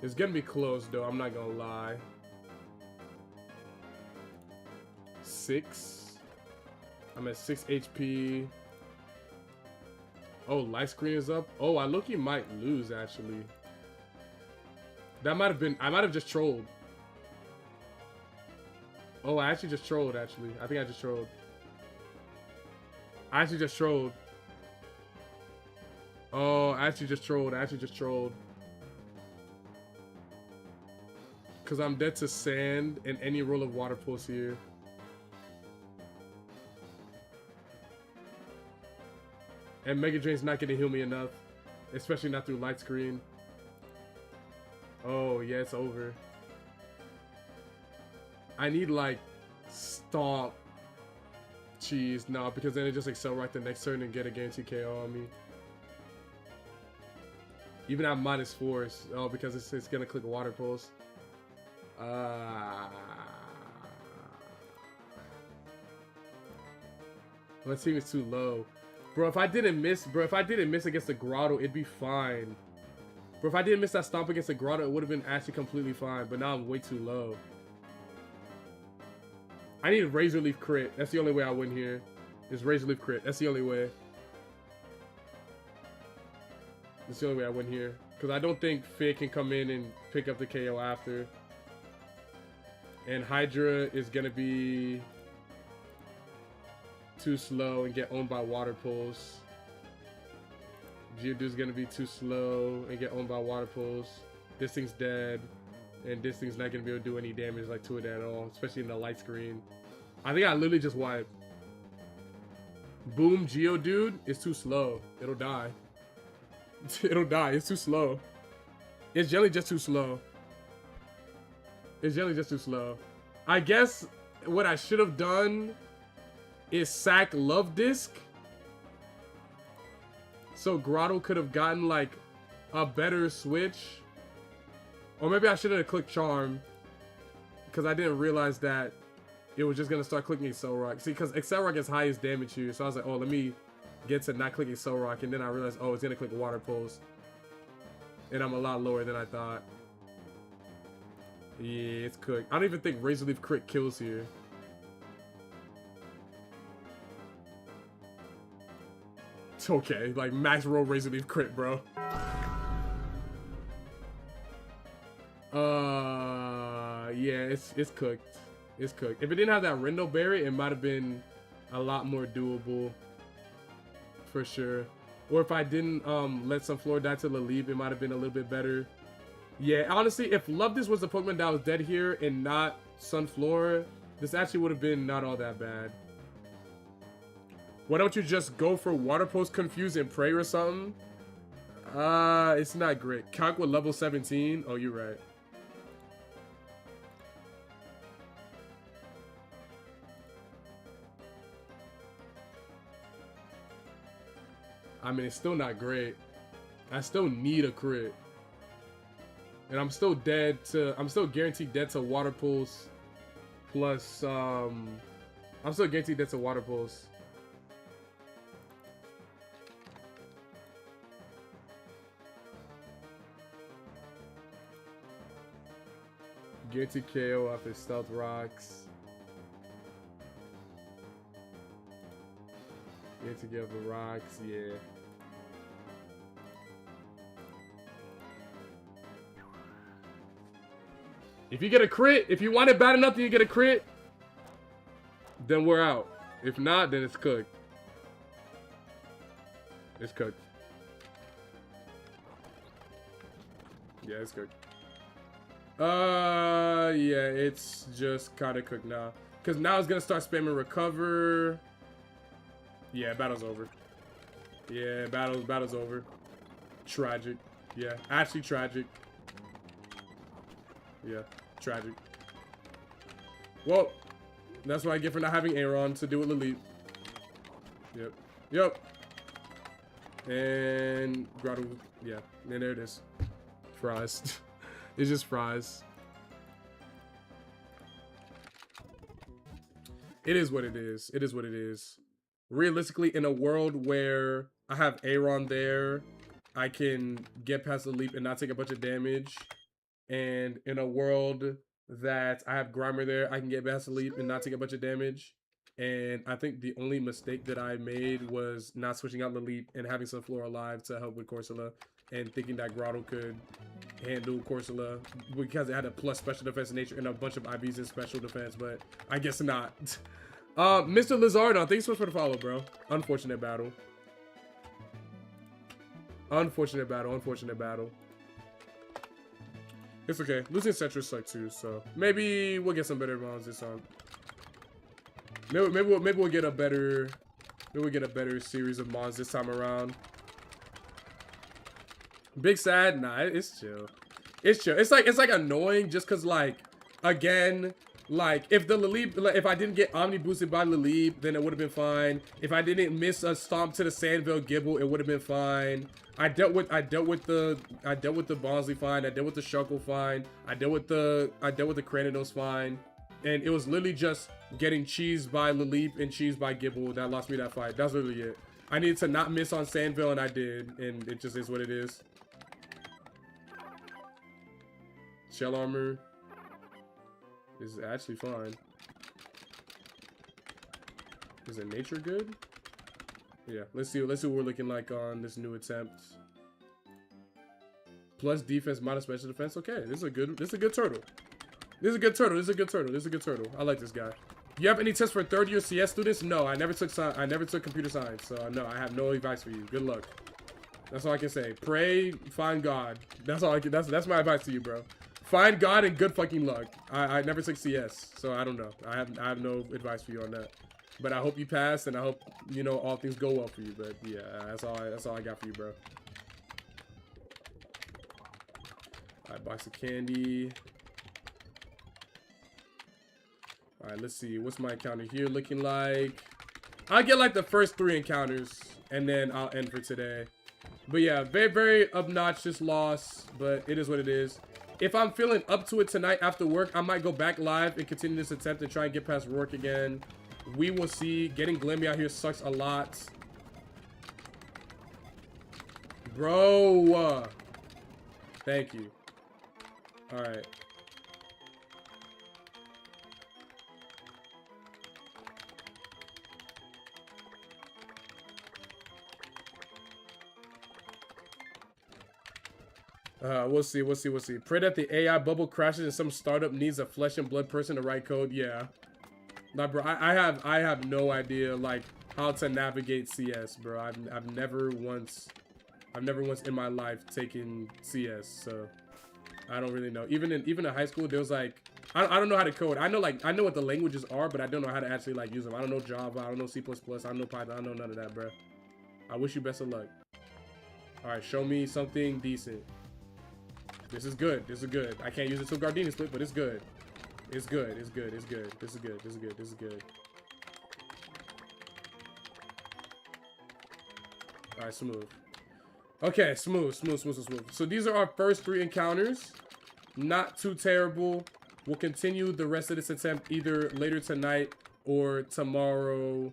It's gonna be close though, I'm not gonna lie. 6. I'm at 6 HP. Oh, light screen is up. Oh, I look, he might lose actually. That might have been, I might have just trolled. Oh, I actually just trolled actually. I think I just trolled. I actually just trolled. Oh, I actually just trolled. I actually just trolled. Because I'm dead to sand and any roll of Water Pulse here. And Mega Drain's not gonna heal me enough. Especially not through light screen. Oh, yeah, it's over. I need, like, Stomp. Cheese. No, because then it just accelerate the next turn and get a guaranteed KO on me. Even at -4. Oh, because it's gonna click Water Pulse. My team is too low. Bro, if I didn't miss against the Grotto, it'd be fine. Bro, if I didn't miss that stomp against the Grotto, it would have been actually completely fine. But now I'm way too low. I need a Razor Leaf crit. That's the only way I win here. Is Razor Leaf crit. That's the only way. That's the only way I win here. Because I don't think Fig can come in and pick up the KO after. And Hydra is going to be too slow and get owned by Water Pulse. Geodude's going to be too slow and get owned by Water Pulse. This thing's dead. And this thing's not going to be able to do any damage like to it at all. Especially in the light screen. I think I literally just wiped. Boom, Geodude is too slow. It'll die. It'll die. It's too slow. It's generally just too slow. It's generally just too slow. I guess what I should have done is sack Love Disc. So Grotto could have gotten like a better switch. Or maybe I should have clicked Charm. Because I didn't realize that it was just going to start clicking Excel Rock. See, because Excel Rock is highest damage here. So I was like, oh, let me get to not clicking Excel Rock. And then I realized, oh, it's going to click Water Pulse. And I'm a lot lower than I thought. Yeah, it's cooked. I don't even think Razor Leaf crit kills here. It's okay. Like, max roll Razor Leaf crit, bro. Yeah, it's cooked. It's cooked. If it didn't have that Rendo Berry, it might have been a lot more doable. For sure. Or if I didn't let Sunflora die to Laleep, it might have been a little bit better. Yeah, honestly, if Love This was the Pokemon that was dead here and not Sunflora, this actually would have been not all that bad. Why don't you just go for Water Pulse, Confuse, and Pray or something? It's not great. Calc with level 17? Oh, you're right. I mean, it's still not great. I still need a crit. And I'm still dead to... I'm still guaranteed dead to Water Pulse. Plus, I'm still guaranteed dead to Water Pulse. Guaranteed KO off his Stealth Rocks. Guaranteed get off the rocks, yeah. If you get a crit, if you want it bad enough and you get a crit, then we're out. If not, then it's cooked. It's cooked. Yeah, it's cooked. Yeah, it's just kind of cooked now. Because now it's going to start spamming Recover. Yeah, battle's over. Yeah, battle's over. Tragic. Yeah, actually tragic. Yeah, tragic. Well, that's what I get for not having Aeron to do with Laleep. Yep. Yep. And Grotto. Yeah, and there it is. Fries. It's just fries. It is what it is. It is what it is. Realistically, in a world where I have Aeron there, I can get past the leap and not take a bunch of damage. And in a world that I have Grimer there, I can get past the leap and not take a bunch of damage. And I think the only mistake that I made was not switching out the leap and having Sunflora alive to help with Corsola. And thinking that Grotto could handle Corsola because it had a plus special defense in nature and a bunch of IVs in special defense, but I guess not. Mr. Lizardo, thanks so much for the follow, bro. Unfortunate battle. Unfortunate battle. Unfortunate battle. It's okay. Losing Cetrus sucked too, so maybe we'll get some better rounds this time. Maybe we'll get a better series of mons this time around. Big sad? Nah, it's chill. It's chill. It's like annoying just cause like again, like if the Laleep, like, if I didn't get Omni boosted by Laleep, then it would have been fine. If I didn't miss a stomp to the Sandville Gibble, it would have been fine. I dealt with the Bonsley fine. I dealt with the Shuckle fine. I dealt with the Cranidos fine. And it was literally just getting cheesed by Laleep and cheesed by Gibble that lost me that fight. That's literally it. I needed to not miss on Sandville, and I did. And it just is what it is. Shell armor is actually fine. Is it nature good? Yeah, let's see what we're looking like on this new attempt. Plus defense, minus special defense. Okay, this is a good turtle. This is a good turtle. This is a good turtle. This is a good turtle. I like this guy. You have any tips for third-year CS students? No, I never took computer science, so no, I have no advice for you. Good luck. That's all I can say. Pray, find God. That's all I can. That's my advice to you, bro. Find God and good fucking luck. I never took CS, so I don't know. I have no advice for you on that. But I hope you pass, and I hope you know all things go well for you. But yeah, that's all I got for you, bro. Alright, box of candy. Alright, let's see. What's my encounter here looking like? I'll get like the first 3 encounters, and then I'll end for today. But yeah, very, very obnoxious loss, but it is what it is. If I'm feeling up to it tonight after work, I might go back live and continue this attempt and try and get past work again. We will see. Getting Glimmy out here sucks a lot. Bro. Thank you. Alright. We'll see. Pray that the AI bubble crashes and some startup needs a flesh and blood person to write code. Yeah. Nah, bro, I have no idea like how to navigate CS, bro. I've never once in my life taken CS, so I don't really know. Even in high school, there was like I don't know how to code. I know what the languages are, but I don't know how to actually like use them. I don't know Java, I don't know C++, I don't know Python, I don't know none of that, bro. I wish you best of luck. All right, show me something decent. This is good. This is good. I can't use it to Gardenia split, but it's good. It's good. It's good. It's good. This is good. This is good. This is good. All right, smooth. Okay, smooth. So these are our first 3 encounters. Not too terrible. We'll continue the rest of this attempt either later tonight or tomorrow.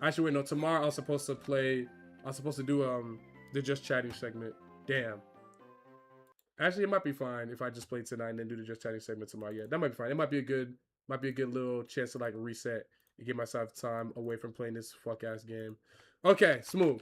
Actually, wait, no. Tomorrow I was supposed to do the just chatting segment. Damn. Actually, it might be fine if I just play tonight and then do the just chatting segment tomorrow. Yeah, that might be fine. It might be a good little chance to like reset and get myself time away from playing this fuck ass game. Okay, smooth.